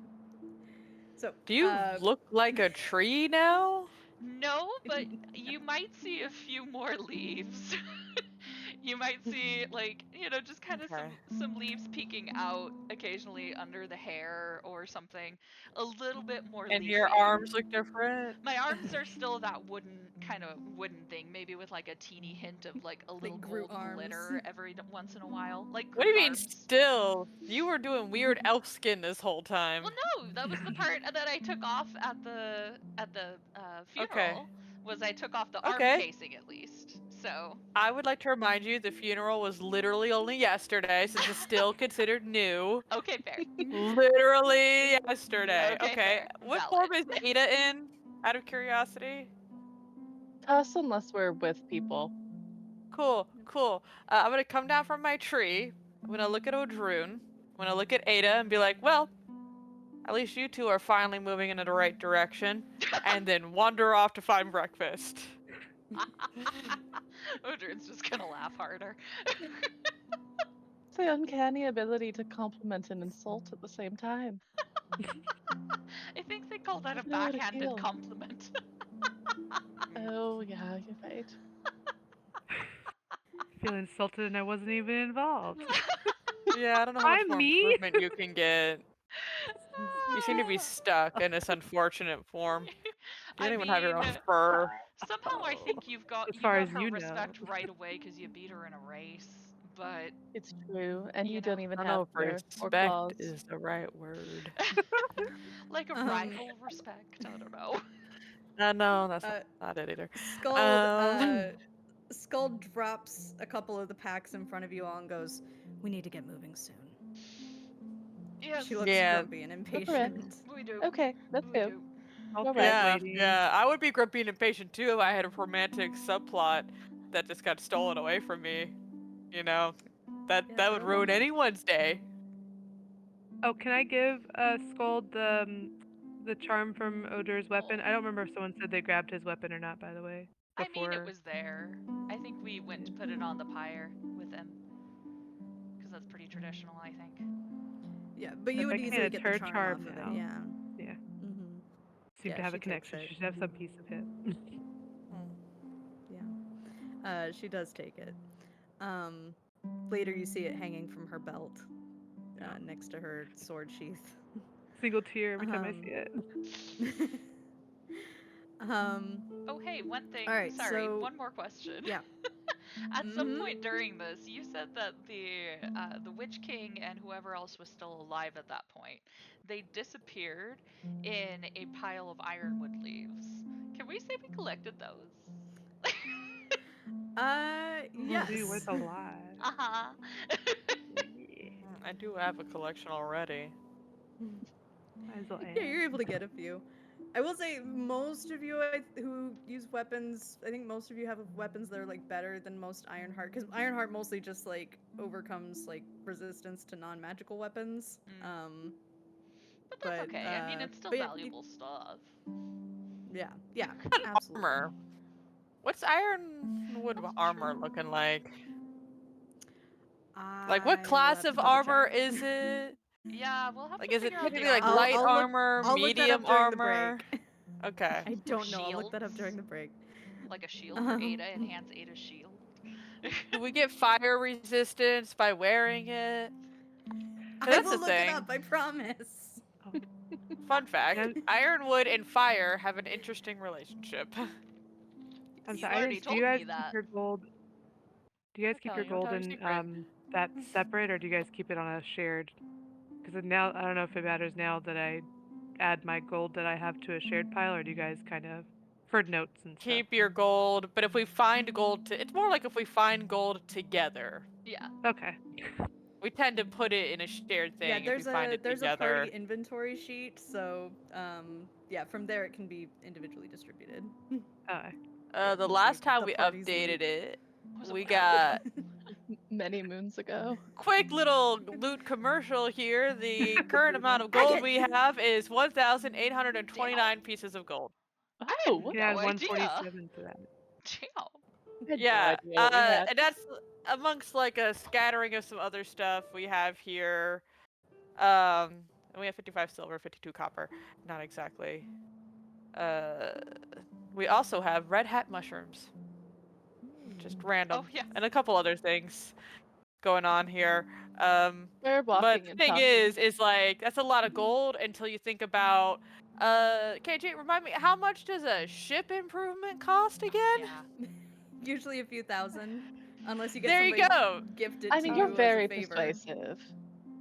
Speaker 1: So,
Speaker 5: Do you look like a tree now?
Speaker 2: No, but you might see a few more leaves. You might see like, just kind of
Speaker 5: Okay.
Speaker 2: some leaves peeking out occasionally under the hair or something. A little bit more
Speaker 5: And your
Speaker 2: leafy.
Speaker 5: arms look different?
Speaker 2: My arms are still that wooden thing, maybe with like a teeny hint of like a little
Speaker 1: Groot
Speaker 2: gold
Speaker 1: arms.
Speaker 2: glitter every once in a while, like
Speaker 5: What do
Speaker 2: Groot
Speaker 5: you mean
Speaker 2: arms.
Speaker 5: still? You were doing weird elf skin this whole time.
Speaker 2: Well, no, that was the part that I took off at the
Speaker 5: Okay.
Speaker 2: funeral. Was I took off the arm
Speaker 5: Okay.
Speaker 2: casing at least? So
Speaker 5: I would like to remind you the funeral was literally only yesterday, since it's still considered new.
Speaker 2: okay, fair.
Speaker 5: Literally yesterday.
Speaker 2: Okay,
Speaker 5: Okay.
Speaker 2: fair.
Speaker 5: What
Speaker 2: Valid.
Speaker 5: form is Ada in? Out of curiosity.
Speaker 3: Us unless we're with people.
Speaker 5: Cool, cool. I'm gonna come down from my tree. I'm gonna look at Odrun. I'm gonna look at Ada and be like, well, at least you two are finally moving in the right direction. And then wander off to find breakfast.
Speaker 2: Odrin's just gonna laugh harder.
Speaker 3: It's the uncanny ability to compliment and insult at the same time.
Speaker 2: I think they call that a
Speaker 3: I know how to
Speaker 2: backhanded
Speaker 3: feel.
Speaker 2: compliment.
Speaker 3: Oh yeah, you're right.
Speaker 4: Feel insulted and I wasn't even involved.
Speaker 5: Yeah, I don't know how much
Speaker 4: I'm
Speaker 5: more
Speaker 4: me.
Speaker 5: improvement you can get. You seem to be stuck in this unfortunate form. You
Speaker 2: I
Speaker 5: don't even have your
Speaker 2: mean,
Speaker 5: own fur.
Speaker 2: somehow I think
Speaker 4: As
Speaker 2: you
Speaker 4: far
Speaker 2: got
Speaker 4: as
Speaker 2: her
Speaker 4: you know.
Speaker 2: respect right away because you beat her in a race. But
Speaker 3: It's true, and
Speaker 2: you
Speaker 3: you
Speaker 2: know,
Speaker 3: don't even
Speaker 5: I don't
Speaker 3: have
Speaker 5: know if
Speaker 3: fur or
Speaker 5: respect
Speaker 3: claws.
Speaker 5: is the right word.
Speaker 2: like a
Speaker 1: Um,
Speaker 2: rival respect. I don't know.
Speaker 5: No, that's
Speaker 1: uh,
Speaker 5: not it either.
Speaker 1: Scald,
Speaker 5: Um,
Speaker 1: Scald drops a couple of the packs in front of you all and goes, "We need to get moving soon."
Speaker 2: Yes,
Speaker 1: She looks
Speaker 5: yeah,
Speaker 1: grumpy and
Speaker 3: Go for it.
Speaker 1: impatient.
Speaker 2: we do.
Speaker 3: Okay, let's
Speaker 2: We
Speaker 3: go.
Speaker 2: do.
Speaker 4: All
Speaker 3: All
Speaker 4: right,
Speaker 3: right.
Speaker 5: yeah,
Speaker 4: ladies.
Speaker 5: yeah. I would be grumpy and impatient too if I had a romantic subplot that just got stolen away from me. You know,
Speaker 1: Yeah,
Speaker 5: that
Speaker 1: go
Speaker 5: would
Speaker 1: along
Speaker 5: ruin
Speaker 1: with.
Speaker 5: anyone's day.
Speaker 4: Oh, can I give Scold the charm from Odur's weapon? I don't remember if someone said they grabbed his weapon or not, by the way,
Speaker 2: I mean, it
Speaker 4: before.
Speaker 2: was there. I think we went to put it on the pyre with him because that's pretty traditional. I think.
Speaker 1: Yeah, but you
Speaker 4: If I
Speaker 1: would
Speaker 4: can,
Speaker 1: easily
Speaker 4: it's
Speaker 1: get the
Speaker 4: her
Speaker 1: charm off
Speaker 4: charm
Speaker 1: of it.
Speaker 4: now.
Speaker 1: Yeah.
Speaker 4: Yeah,
Speaker 1: Mm-hmm.
Speaker 4: seem
Speaker 1: Yeah,
Speaker 4: to have
Speaker 1: she
Speaker 4: a
Speaker 1: takes
Speaker 4: connection.
Speaker 1: it.
Speaker 4: She should have some piece of him.
Speaker 1: Yeah. She does take it. Um, Later you see it hanging from her belt, next to her sword sheath.
Speaker 4: Single tear every time I see it.
Speaker 1: um,
Speaker 2: Oh, hey, one thing.
Speaker 1: all right,
Speaker 2: Sorry,
Speaker 1: so
Speaker 2: one more question.
Speaker 1: yeah.
Speaker 2: At some
Speaker 1: Mm-hmm.
Speaker 2: point during this, you said that the Witch King and whoever else was still alive at that point, they disappeared in a pile of ironwood leaves. Can we say we collected those?
Speaker 1: Yes.
Speaker 4: Ooh, worth a lot.
Speaker 2: Uh-huh.
Speaker 4: Yeah.
Speaker 5: I do have a collection already.
Speaker 4: Might as well
Speaker 1: Yeah,
Speaker 4: add.
Speaker 1: you're able to get a few. I will say most of you who use weapons, I think most of you have weapons that are like better than most Ironheart, because Ironheart mostly just like overcomes like resistance to non-magical weapons.
Speaker 2: Mm. But that's okay. I mean, it's still
Speaker 1: but yeah,
Speaker 2: valuable stuff.
Speaker 1: yeah, absolutely.
Speaker 5: Armor. What's Ironwood armor looking like? Like, what
Speaker 1: I will
Speaker 5: class
Speaker 1: have to
Speaker 5: of
Speaker 1: double
Speaker 5: armor
Speaker 1: check.
Speaker 5: is it?
Speaker 2: Yeah, we'll have
Speaker 5: Like,
Speaker 2: to
Speaker 5: is it
Speaker 2: figure out the
Speaker 5: typically like
Speaker 2: armor.
Speaker 5: light armor,
Speaker 1: I'll look that up
Speaker 5: medium
Speaker 1: during the
Speaker 5: armor?
Speaker 1: break.
Speaker 5: Okay.
Speaker 1: I don't know. I'll look that up
Speaker 2: Shields?
Speaker 1: during the break.
Speaker 2: Like a shield for Ada,
Speaker 1: Um,
Speaker 2: enhance Ada's shield.
Speaker 5: Do we get fire resistance by wearing it?
Speaker 1: I
Speaker 5: That's
Speaker 1: will
Speaker 5: the
Speaker 1: look it
Speaker 5: thing.
Speaker 1: up. I promise.
Speaker 5: Fun fact:
Speaker 4: Now-
Speaker 5: Ironwood and fire have an interesting relationship.
Speaker 4: I'm
Speaker 2: You
Speaker 4: sorry.
Speaker 2: already
Speaker 4: Do you
Speaker 2: told
Speaker 4: guys
Speaker 2: me
Speaker 4: keep
Speaker 2: that.
Speaker 4: your gold? Do you guys keep your
Speaker 5: Telling you, I'm
Speaker 4: gold
Speaker 5: telling you a
Speaker 4: in
Speaker 5: secret.
Speaker 4: that separate, or do you guys keep it on a shared? Because now I don't know if it matters now that I add my gold that I have to a shared pile, or do you guys kind of for notes and stuff?
Speaker 5: Keep your gold, but if we find gold, it's more like if we find gold together.
Speaker 2: Yeah.
Speaker 4: Okay.
Speaker 5: We tend to put it in a shared
Speaker 1: Yeah,
Speaker 5: thing if we find it
Speaker 1: there's a
Speaker 5: together.
Speaker 1: party inventory sheet, so yeah, from there it can be individually distributed.
Speaker 4: Okay.
Speaker 1: Yeah,
Speaker 5: The
Speaker 1: it's like
Speaker 5: last time
Speaker 1: the
Speaker 5: we
Speaker 1: party's
Speaker 5: updated
Speaker 1: loot.
Speaker 5: it,
Speaker 2: Was it
Speaker 5: we
Speaker 2: wow?
Speaker 5: got
Speaker 3: Many moons ago.
Speaker 5: quick little loot commercial here. The current amount of
Speaker 1: I
Speaker 5: gold
Speaker 1: get-
Speaker 5: we have is 1,829 pieces of gold.
Speaker 2: I
Speaker 3: Oh,
Speaker 2: had
Speaker 4: You can
Speaker 2: no
Speaker 4: add
Speaker 2: idea.
Speaker 4: 147 to that.
Speaker 2: Damn.
Speaker 3: I had no
Speaker 5: Yeah,
Speaker 3: idea what we had.
Speaker 5: and that's amongst like a scattering of some other stuff we have here. And we have 55 silver, 52 copper. Not exactly. We also have red hat mushrooms, just random,
Speaker 2: Oh yeah.
Speaker 5: and a couple other things going on here.
Speaker 3: We're
Speaker 5: But
Speaker 3: walking
Speaker 5: the
Speaker 3: and
Speaker 5: thing
Speaker 3: talking.
Speaker 5: is like that's a lot of gold until you think about. KJ, remind me, how much does a ship improvement cost again?
Speaker 2: Yeah.
Speaker 1: Usually a few thousand, unless you get
Speaker 5: There you
Speaker 1: somebody
Speaker 5: go.
Speaker 1: gifted
Speaker 3: I
Speaker 1: to
Speaker 3: mean,
Speaker 1: you
Speaker 3: you're
Speaker 1: as a
Speaker 3: very
Speaker 1: favor.
Speaker 3: persuasive.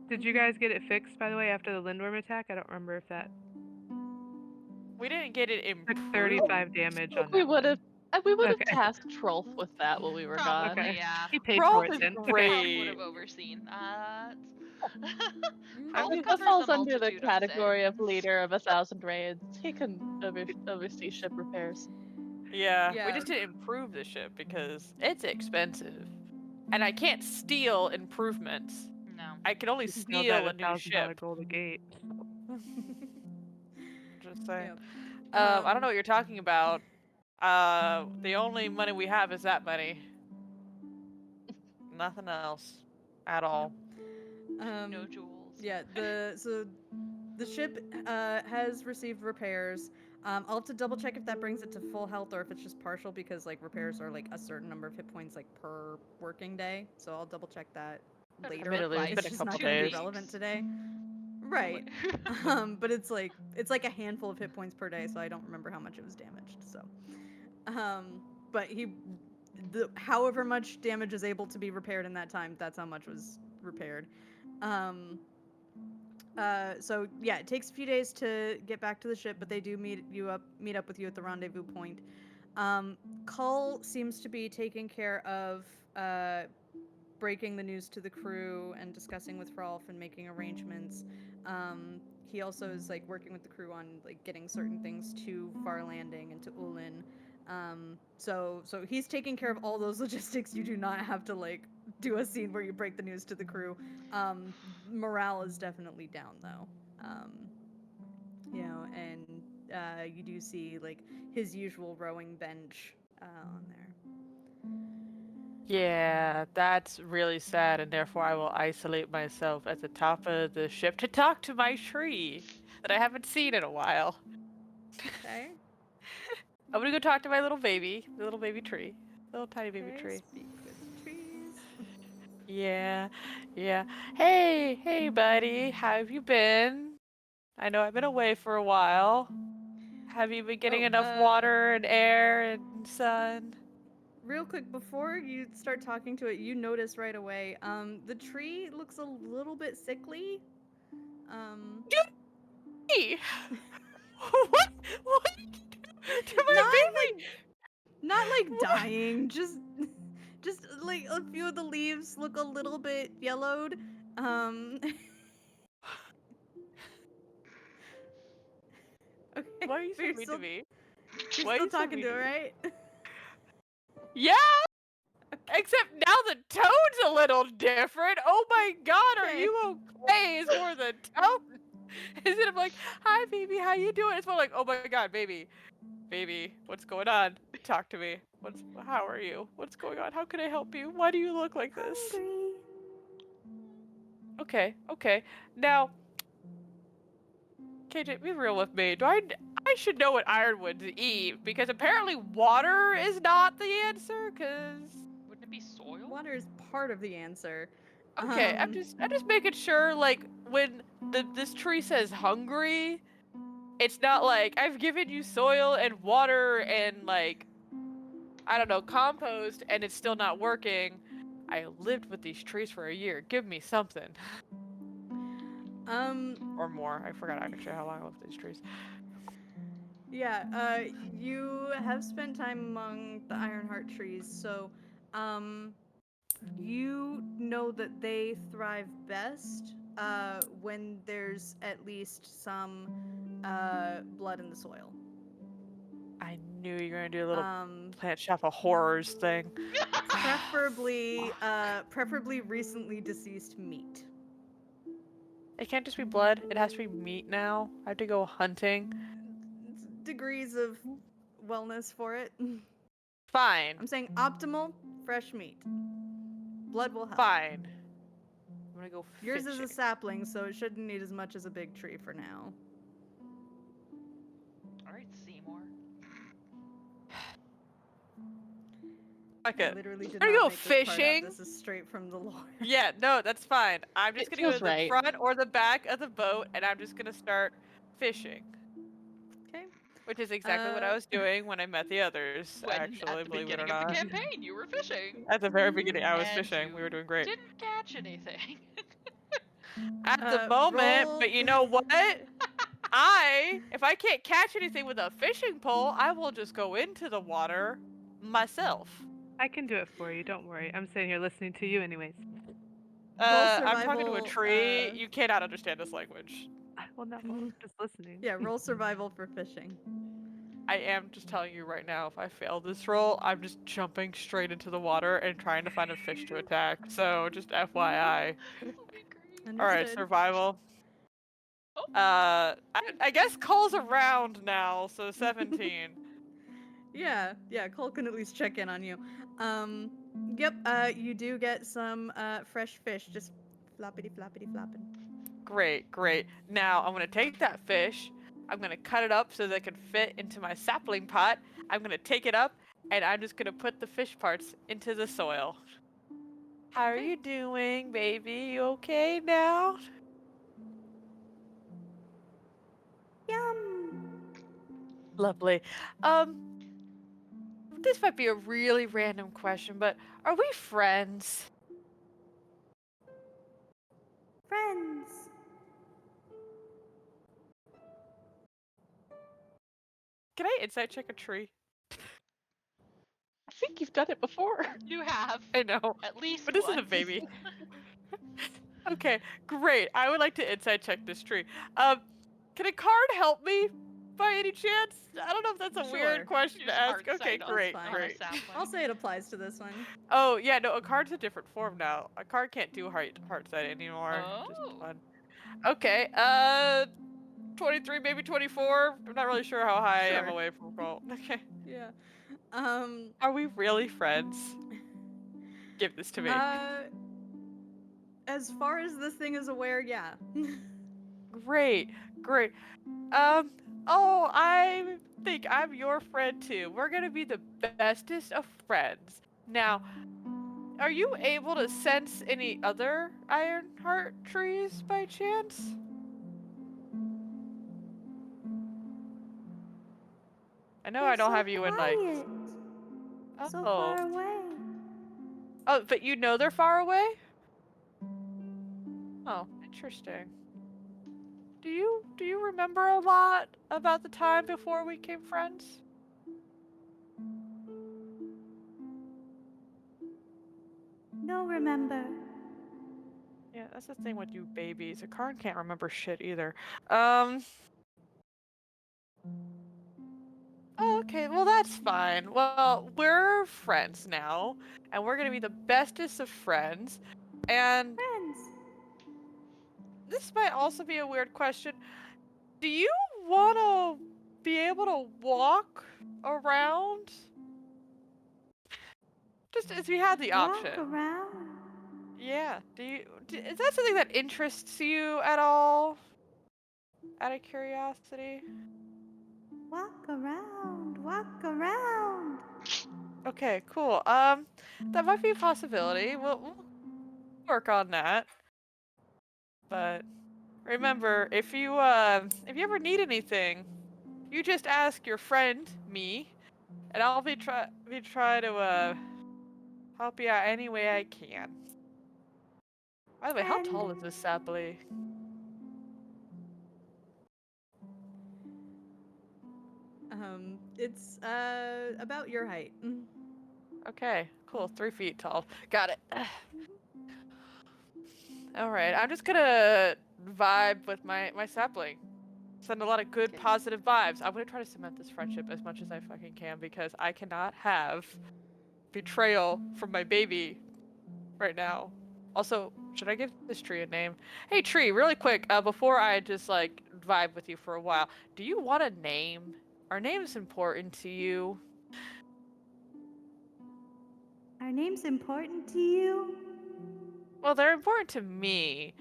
Speaker 4: Did you guys get it fixed, by the way, after the Lindworm attack? I don't remember if that
Speaker 5: We didn't get it
Speaker 4: took
Speaker 5: improved.
Speaker 4: 35 damage on
Speaker 3: We
Speaker 4: that
Speaker 3: would
Speaker 4: one.
Speaker 3: have. We would have
Speaker 4: Okay.
Speaker 3: tasked Trolf with that while we were gone.
Speaker 2: Probably,
Speaker 4: Okay.
Speaker 2: yeah.
Speaker 4: He paid
Speaker 5: Rolf
Speaker 4: for it
Speaker 5: is
Speaker 4: then.
Speaker 2: Trolf
Speaker 4: Okay.
Speaker 2: would
Speaker 5: great.
Speaker 2: have overseen that.
Speaker 1: Mm,
Speaker 2: Trolf
Speaker 5: I'm
Speaker 3: That
Speaker 2: covers
Speaker 3: falls
Speaker 2: a
Speaker 3: under the
Speaker 2: multitude of
Speaker 3: category of
Speaker 2: sins.
Speaker 3: leader of 1,000 raids. He can oversee ship repairs.
Speaker 5: Yeah, we
Speaker 1: Yeah.
Speaker 5: just didn't improve the ship because it's expensive. And I can't steal improvements.
Speaker 2: No.
Speaker 5: I can only
Speaker 4: You still got
Speaker 5: steal a new
Speaker 4: $1,000
Speaker 5: ship.
Speaker 4: gold a gate.
Speaker 5: Just saying.
Speaker 1: Yep.
Speaker 5: I don't know what you're talking about. The only money we have is that money. Nothing else. At all.
Speaker 2: No jewels.
Speaker 1: Yeah, the ship has received repairs. I'll have to double check if that brings it to full health or if it's just partial because like repairs are like a certain number of hit points like per working day. So I'll double check that
Speaker 2: But
Speaker 1: later.
Speaker 5: Admittedly, it's
Speaker 2: like
Speaker 5: been a
Speaker 1: It's just
Speaker 5: couple
Speaker 1: not going to be
Speaker 5: days.
Speaker 1: relevant today. Right. But it's like a handful of hit points per day, so I don't remember how much it was damaged. So, but however much damage is able to be repaired in that time, that's how much was repaired. So yeah, it takes a few days to get back to the ship, but they do meet up with you at the rendezvous point. Cull seems to be taking care of breaking the news to the crew and discussing with Rolf and making arrangements. He also is like working with the crew on like getting certain things to Farlanding and to Ulin. So he's taking care of all those logistics. You do not have to like do a scene where you break the news to the crew. Morale is definitely down though. And you do see like his usual rowing bench on there.
Speaker 5: Yeah, that's really sad, and therefore I will isolate myself at the top of the ship to talk to my tree that I haven't seen in a while.
Speaker 1: Okay.
Speaker 5: I'm gonna go talk to my little baby, the little baby tree, little tiny baby
Speaker 1: Okay,
Speaker 5: tree.
Speaker 1: speak with trees.
Speaker 5: Yeah, yeah. Hey, buddy, how have you been? I know I've been away for a while. Have you been getting
Speaker 1: Oh,
Speaker 5: enough water and air and sun?
Speaker 1: Real quick, before you start talking to it, you notice right away, the tree looks a little bit sickly.
Speaker 5: Hey! What? What did you do to my
Speaker 1: Not
Speaker 5: baby?
Speaker 1: like Not like dying, just like a few of the leaves look a little bit yellowed. Okay.
Speaker 5: Why are you
Speaker 1: but
Speaker 5: so
Speaker 1: you're
Speaker 5: mean
Speaker 1: still,
Speaker 5: to me?
Speaker 1: you're
Speaker 5: Why are
Speaker 1: still
Speaker 5: you so
Speaker 1: talking
Speaker 5: mean
Speaker 1: to
Speaker 5: to
Speaker 1: her,
Speaker 5: me?
Speaker 1: right?
Speaker 5: Yeah, except now the tone's a little different. Oh my god, are
Speaker 1: Okay.
Speaker 5: you okay? Is more the tone. Instead of like, hi baby, how you doing? It's more like, oh my god, baby, what's going on? Talk to me. How are you? What's going on? How can I help you? Why do you look like this?
Speaker 1: Hungry.
Speaker 5: Okay. Now, KJ, be real with me. I should know what ironwoods eat because apparently water is not the answer. Cause
Speaker 2: Wouldn't it be soil?
Speaker 1: Water is part of the answer.
Speaker 5: okay, I'm just making sure. Like when this tree says hungry, it's not like I've given you soil and water and like I don't know compost and it's still not working. I lived with these trees for a year. Give me something. Or more. I forgot actually how long I lived with these trees.
Speaker 1: Yeah, you have spent time among the Ironheart trees, so, you know that they thrive best, when there's at least some, blood in the soil.
Speaker 5: I knew you were gonna do a little
Speaker 1: Um,
Speaker 5: plant shop of horrors thing.
Speaker 1: preferably recently deceased meat.
Speaker 5: It can't just be blood. It has to be meat now. I have to go hunting.
Speaker 1: Degrees of wellness for it.
Speaker 5: Fine.
Speaker 1: I'm saying optimal, fresh meat. Blood will help.
Speaker 5: Fine. I'm gonna go
Speaker 1: Yours is
Speaker 5: fishing.
Speaker 1: a sapling, so it shouldn't need as much as a big tree for now.
Speaker 2: All right, Seymour.
Speaker 5: Fuck
Speaker 1: I
Speaker 5: it.
Speaker 1: literally did
Speaker 5: I'm gonna
Speaker 1: not
Speaker 5: go
Speaker 1: make this part up.
Speaker 5: fishing.
Speaker 1: This is straight from the lore.
Speaker 5: Yeah, no, that's fine. I'm just
Speaker 3: It
Speaker 5: gonna go
Speaker 3: feels
Speaker 5: to the
Speaker 3: right.
Speaker 5: front or the back of the boat and I'm just gonna start fishing.
Speaker 1: Okay.
Speaker 5: Which is exactly what I was doing when I met the others,
Speaker 2: When
Speaker 5: actually,
Speaker 2: at the
Speaker 5: believe it or
Speaker 2: beginning of the
Speaker 5: not.
Speaker 2: campaign, you were fishing.
Speaker 5: At the very beginning, I was
Speaker 2: And
Speaker 5: fishing.
Speaker 2: you
Speaker 5: We were doing great.
Speaker 2: didn't catch anything.
Speaker 5: At the moment,
Speaker 1: Roll.
Speaker 5: but you know what? If I can't catch anything with a fishing pole, I will just go into the water myself.
Speaker 4: I can do it for you. Don't worry. I'm sitting here listening to you, anyways.
Speaker 1: Roll
Speaker 5: I'm talking to a
Speaker 1: survival.
Speaker 5: tree. You cannot understand this language.
Speaker 4: Well, no, I'm just listening.
Speaker 1: Yeah, roll survival for fishing.
Speaker 5: I am just telling you right now, if I fail this roll, I'm just jumping straight into the water and trying to find a fish to attack. So, just FYI.
Speaker 2: That'll be great.
Speaker 1: Understood.
Speaker 5: Alright, survival.
Speaker 2: Oh.
Speaker 5: I guess Cole's around now, so 17.
Speaker 1: Yeah, Cole can at least check in on you. Yep, you do get some fresh fish, just floppity flopping.
Speaker 5: Great. Now, I'm gonna take that fish, I'm gonna cut it up so that it can fit into my sapling pot. I'm gonna take it up, and I'm just gonna put the fish parts into the soil. How are
Speaker 1: Okay.
Speaker 5: you doing, baby? You okay now?
Speaker 1: Yum.
Speaker 5: Lovely. This might be a really random question, but are we friends?
Speaker 1: Friends.
Speaker 5: Can I insight check a tree?
Speaker 3: I think you've done it before.
Speaker 2: You have
Speaker 5: I know,
Speaker 2: at least
Speaker 5: but this
Speaker 2: once.
Speaker 5: is a baby. Okay, great. I would like to insight check this tree. Can a card help me by any chance? I don't know if that's a
Speaker 1: Sure.
Speaker 5: weird question to
Speaker 2: Use
Speaker 5: ask.
Speaker 2: hard
Speaker 5: Okay,
Speaker 2: sight on-
Speaker 5: great,
Speaker 1: fine.
Speaker 2: on a
Speaker 5: great.
Speaker 2: sapling.
Speaker 1: I'll say it applies to this one.
Speaker 5: Oh, yeah, no, a card's a different form now. A card can't do heart sight anymore. Just
Speaker 2: Oh.
Speaker 5: fun. Okay, 23, maybe 24. I'm not really sure how high I am
Speaker 1: Sure.
Speaker 5: away from goal. Okay.
Speaker 1: Yeah.
Speaker 5: Are we really friends? Give this to me.
Speaker 1: As far as this thing is aware, yeah.
Speaker 5: Great. I think I'm your friend too. We're gonna be the bestest of friends. Now, are you able to sense any other Ironheart trees by chance? I know I don't have you in like.
Speaker 1: So
Speaker 5: Oh.
Speaker 1: far away.
Speaker 5: Oh, but you know they're far away? Oh, interesting. Do you remember a lot about the time before we became friends?
Speaker 6: remember.
Speaker 5: Yeah, that's the thing with you babies. A Karn can't remember shit either. Oh, okay, well that's fine. Well, we're friends now, and we're gonna be the bestest of friends. And
Speaker 6: Friends.
Speaker 5: this might also be a weird question. Do you want to be able to walk around? Just if you had the option.
Speaker 6: Walk around.
Speaker 5: Yeah. Is that something that interests you at all? Out of curiosity?
Speaker 6: Walk around. Walk around.
Speaker 5: Okay, cool. That might be a possibility. We'll work on that. But remember, if you ever need anything, you just ask your friend, me, and I'll try to help you out any way I can. By the way, how
Speaker 6: And
Speaker 5: tall is this sapling?
Speaker 1: It's about your height.
Speaker 5: Okay, cool. 3 feet tall. Got it. Alright, I'm just gonna vibe with my sapling. Send a lot of good, positive vibes. I'm gonna try to cement this friendship as much as I fucking can because I cannot have betrayal from my baby right now. Also, should I give this tree a name? Hey, tree, really quick, before I just, like, vibe with you for a while, do you want a name? Are names important to you?
Speaker 6: are names important to you?
Speaker 5: Well, they're important to me,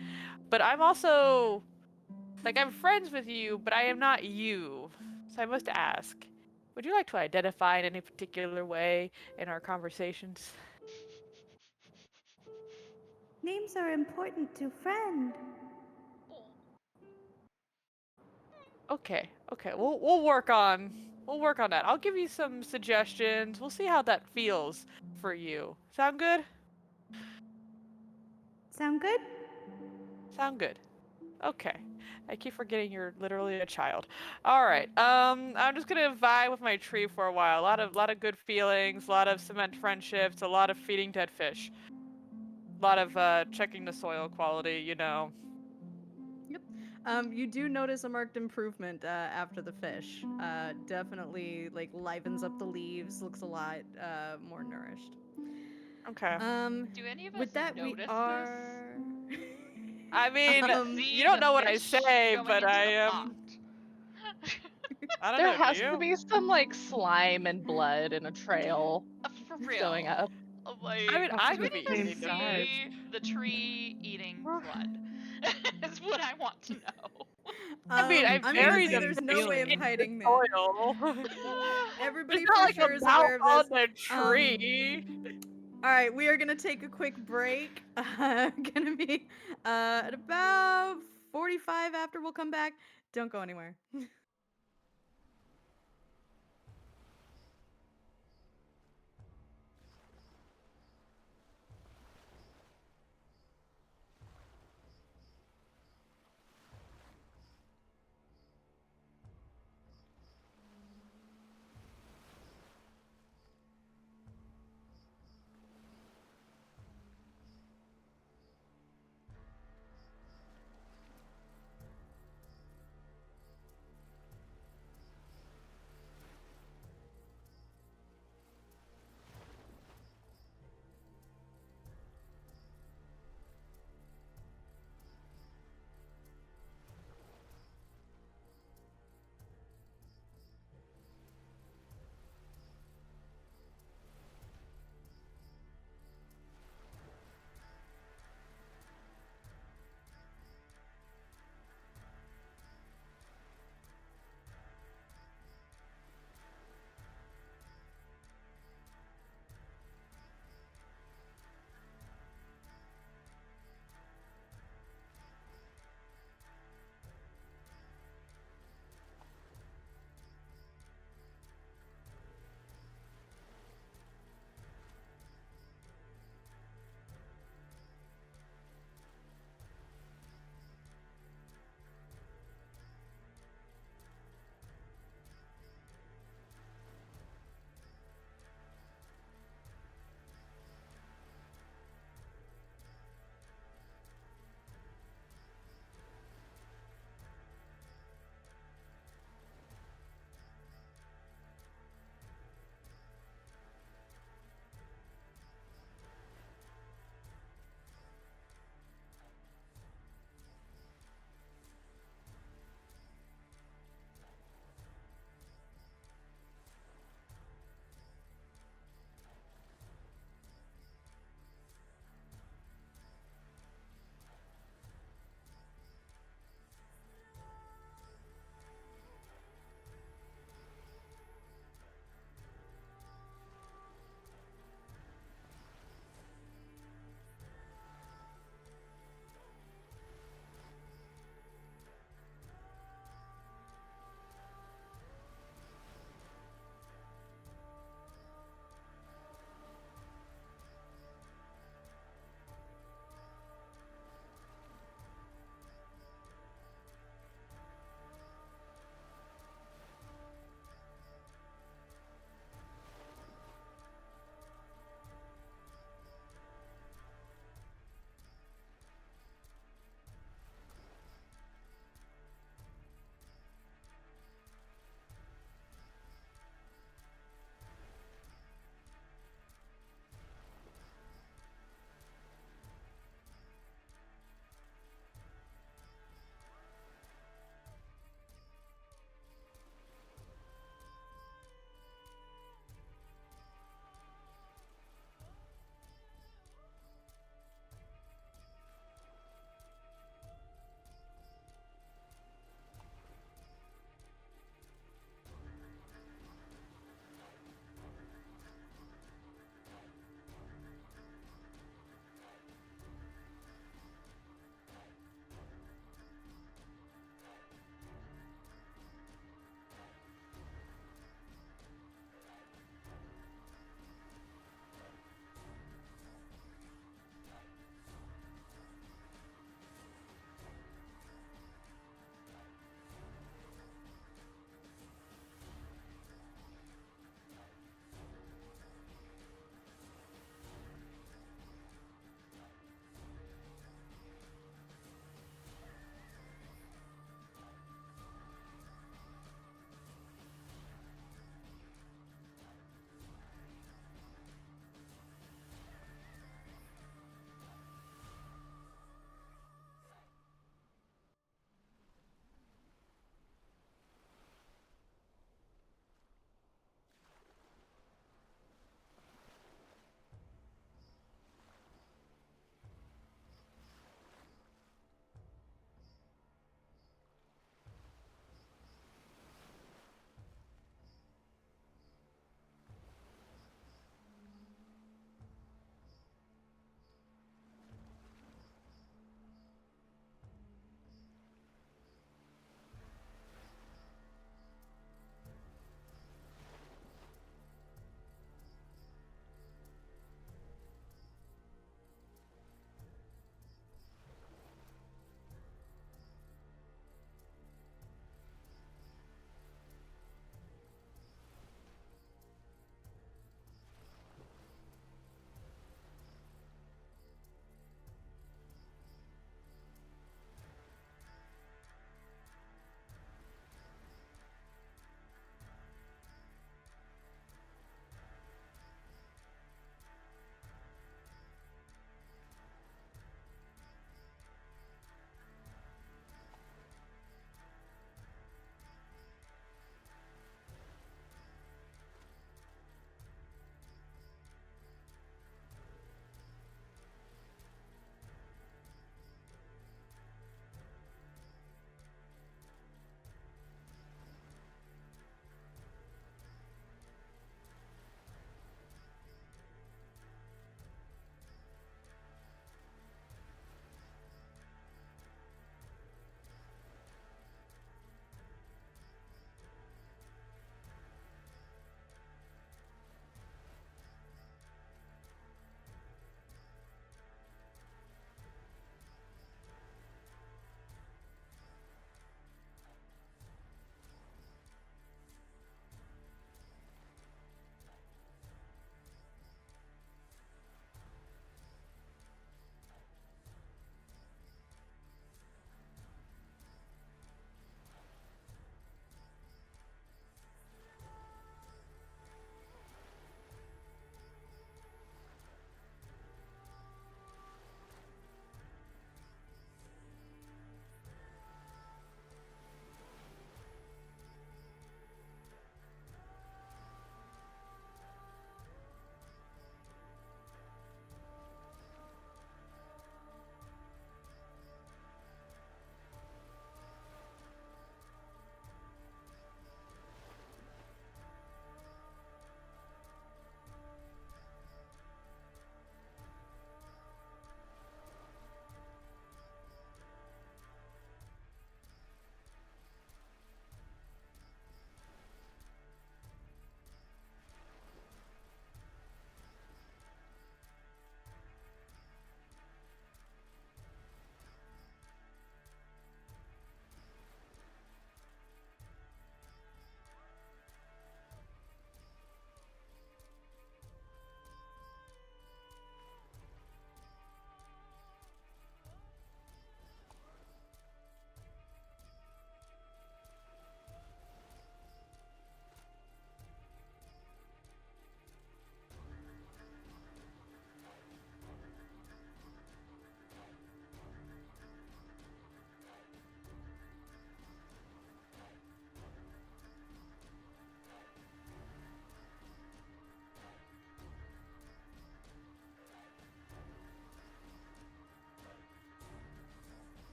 Speaker 5: but I'm also, like, I'm friends with you, but I am not you. So I must ask, would you like to identify in any particular way in our conversations?
Speaker 6: Names are important to friend.
Speaker 5: Okay, we'll work on that. I'll give you some suggestions. We'll see how that feels for you. Sound good?
Speaker 6: Sound good?
Speaker 5: Sound good. Okay. I keep forgetting you're literally a child. All right. I'm just gonna vibe with my tree for a while. A lot of good feelings, a lot of cement friendships, a lot of feeding dead fish, a lot of checking the soil quality. You know.
Speaker 1: You do notice a marked improvement after the fish. Definitely like livens up the leaves, looks a lot more nourished.
Speaker 5: Okay.
Speaker 2: Do any of us
Speaker 1: With that, we
Speaker 2: notice
Speaker 1: are.
Speaker 5: I mean,
Speaker 2: See
Speaker 5: you don't
Speaker 2: the
Speaker 5: know what I
Speaker 2: fish
Speaker 5: say,
Speaker 2: going
Speaker 5: but
Speaker 2: into
Speaker 5: I
Speaker 2: the
Speaker 5: am.
Speaker 2: pot.
Speaker 5: I don't
Speaker 3: There
Speaker 5: know. Do
Speaker 3: has to
Speaker 5: you?
Speaker 3: be some like slime and blood in a trail
Speaker 2: For real.
Speaker 3: showing up.
Speaker 2: Like,
Speaker 5: I mean,
Speaker 4: Have
Speaker 5: I
Speaker 4: to
Speaker 2: do
Speaker 4: be
Speaker 5: could
Speaker 2: any
Speaker 5: be
Speaker 2: of
Speaker 4: the
Speaker 2: us
Speaker 4: same
Speaker 5: eating them.
Speaker 4: size.
Speaker 2: see the tree eating blood? Is what I want to know.
Speaker 5: I mean, I
Speaker 1: I'm gonna
Speaker 5: buried
Speaker 1: say
Speaker 5: the
Speaker 1: there's
Speaker 4: Same
Speaker 1: no
Speaker 5: fish
Speaker 1: way of
Speaker 4: feeling.
Speaker 5: in the
Speaker 1: hiding that.
Speaker 5: soil.
Speaker 1: Everybody
Speaker 5: It's not
Speaker 1: for
Speaker 5: like
Speaker 1: sure
Speaker 5: a
Speaker 1: is
Speaker 5: mouth
Speaker 1: aware of
Speaker 5: on
Speaker 1: this.
Speaker 5: the tree.
Speaker 1: All right, we are gonna take a quick break. Gonna be at about 45 after we'll come back. Don't go anywhere.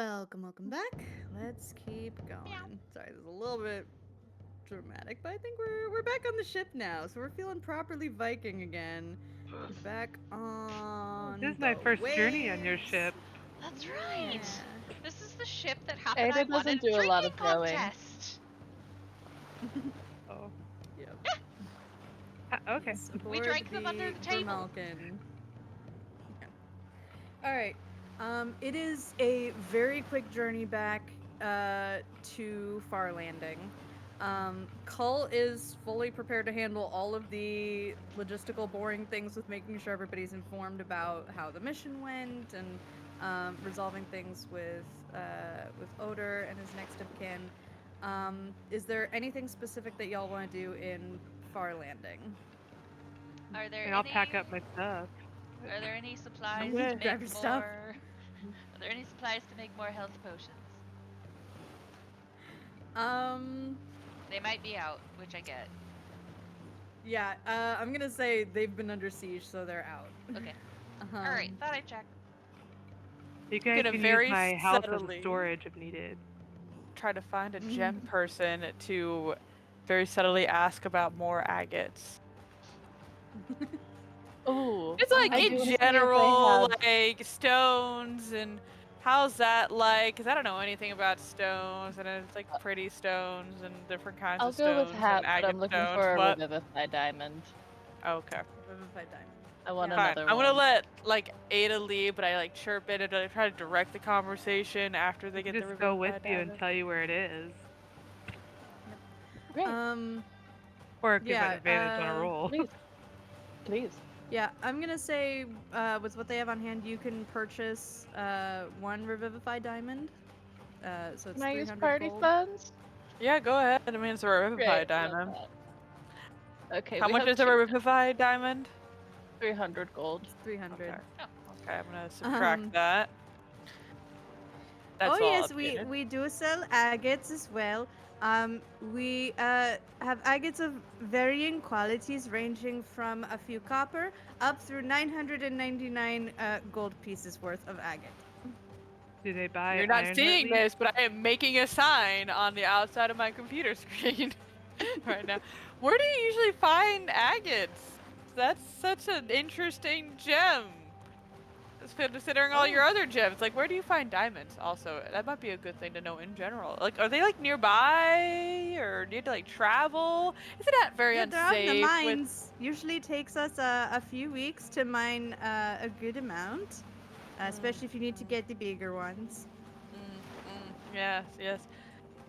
Speaker 1: welcome back. Let's keep going. Sorry, this is a little bit dramatic, but I think we're back on the ship now, so we're feeling properly Viking again. Back on.
Speaker 4: This is my
Speaker 1: the
Speaker 4: first journey on your
Speaker 1: waves.
Speaker 4: ship.
Speaker 2: That's right.
Speaker 1: Yeah.
Speaker 2: This is the ship that happened. I
Speaker 3: Ada
Speaker 2: won in
Speaker 3: doesn't
Speaker 2: a
Speaker 3: do a lot
Speaker 2: drinking
Speaker 3: of rowing.
Speaker 2: contest.
Speaker 4: Oh.
Speaker 1: Yep.
Speaker 4: Okay.
Speaker 1: Aboard
Speaker 2: drank them under the table.
Speaker 1: Grimalkin. Okay. All right. It is a very quick journey back to Farlanding. Cull is fully prepared to handle all of the logistical boring things with making sure everybody's informed about how the mission went and resolving things with Odur and his next of kin. Is there anything specific that y'all want to do in Farlanding?
Speaker 2: Are there
Speaker 4: And I'll
Speaker 2: any?
Speaker 4: pack up my stuff.
Speaker 2: Are there any supplies
Speaker 1: I'm
Speaker 2: to
Speaker 1: gonna
Speaker 2: make
Speaker 1: grab your
Speaker 2: more?
Speaker 1: stuff.
Speaker 2: Are there any supplies to make more health potions? They might be out, which I get.
Speaker 1: Yeah, I'm gonna say they've been under siege, so they're out.
Speaker 2: Okay. All right. Thought I'd check.
Speaker 4: You guys
Speaker 5: Gonna
Speaker 4: can
Speaker 5: very
Speaker 4: use my house as
Speaker 5: subtly-
Speaker 4: a storage if needed.
Speaker 5: Try to find a gem person to very subtly ask about more agates.
Speaker 3: Ooh.
Speaker 5: It's like
Speaker 3: I do
Speaker 5: in
Speaker 3: wanna see if they
Speaker 5: general,
Speaker 3: have-
Speaker 5: like stones and how's that like? Because I don't know anything about stones, and it's like pretty stones and different kinds
Speaker 3: I'll
Speaker 5: of
Speaker 3: go
Speaker 5: stones
Speaker 3: with
Speaker 5: and
Speaker 3: hat, but
Speaker 5: agate
Speaker 3: I'm looking
Speaker 5: stones.
Speaker 3: for a
Speaker 5: What?
Speaker 3: revivify diamond.
Speaker 5: Okay.
Speaker 1: Revivified diamond.
Speaker 3: I want
Speaker 1: Yeah.
Speaker 5: Fine.
Speaker 3: another
Speaker 5: I'm
Speaker 3: one.
Speaker 5: gonna let like Ada lead, but I like chirp in and I try to direct the conversation after they
Speaker 4: I
Speaker 5: get
Speaker 4: can
Speaker 5: the
Speaker 4: just go with
Speaker 5: revivified
Speaker 4: you and
Speaker 5: diamond.
Speaker 4: tell you where it is.
Speaker 3: Great.
Speaker 4: Or give
Speaker 1: Yeah,
Speaker 4: an advantage on a roll.
Speaker 3: Please. Please.
Speaker 1: Yeah, I'm gonna say with what they have on hand, you can purchase one revivified diamond. So it's
Speaker 3: Can I use
Speaker 1: 300
Speaker 3: party
Speaker 1: gold.
Speaker 3: funds?
Speaker 5: Yeah, go ahead. I mean, it's a revivified
Speaker 3: Great, love
Speaker 5: diamond.
Speaker 3: that. Okay,
Speaker 5: How
Speaker 3: we
Speaker 5: much
Speaker 3: have
Speaker 5: is a
Speaker 3: two-
Speaker 5: revivified diamond?
Speaker 3: 300 gold.
Speaker 1: It's 300.
Speaker 5: Okay.
Speaker 2: Oh.
Speaker 5: Okay, I'm gonna subtract that. That's
Speaker 1: Oh
Speaker 5: all
Speaker 1: yes,
Speaker 5: updated.
Speaker 1: we do sell agates as well. We have agates of varying qualities, ranging from a few copper up through 999 gold pieces worth of agate.
Speaker 4: Do they buy
Speaker 5: You're not
Speaker 4: iron
Speaker 5: seeing
Speaker 4: at least?
Speaker 5: this, but I am making a sign on the outside of my computer screen right now. Where do you usually find agates? That's such an interesting gem. Considering all your other gems, like where do you find diamonds? Also, that might be a good thing to know in general. Like, are they like nearby, or do you have to like travel? Isn't that very
Speaker 1: Yeah, they're out in the
Speaker 5: unsafe?
Speaker 1: mines. Usually takes us a few weeks to mine a good amount, especially if you need to get the bigger ones.
Speaker 5: Yes, yes.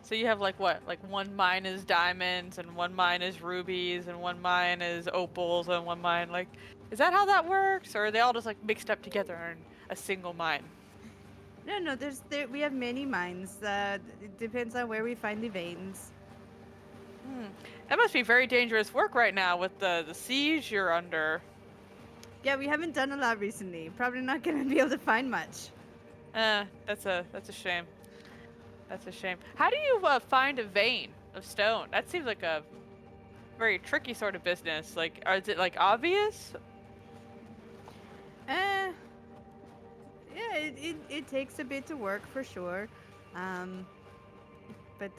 Speaker 5: So you have like what? Like one mine is diamonds, and one mine is rubies, and one mine is opals, and one mine like. Is that how that works, or are they all just like mixed up together in a single mine?
Speaker 1: No, we have many mines. It depends on where we find the veins.
Speaker 5: That must be very dangerous work right now with the siege you're under.
Speaker 1: Yeah, we haven't done a lot recently. Probably not gonna be able to find much.
Speaker 5: That's a shame. That's a shame. How do you find a vein of stone? That seems like a very tricky sort of business. Like, is it like obvious?
Speaker 1: Yeah, it takes a bit to work for sure. But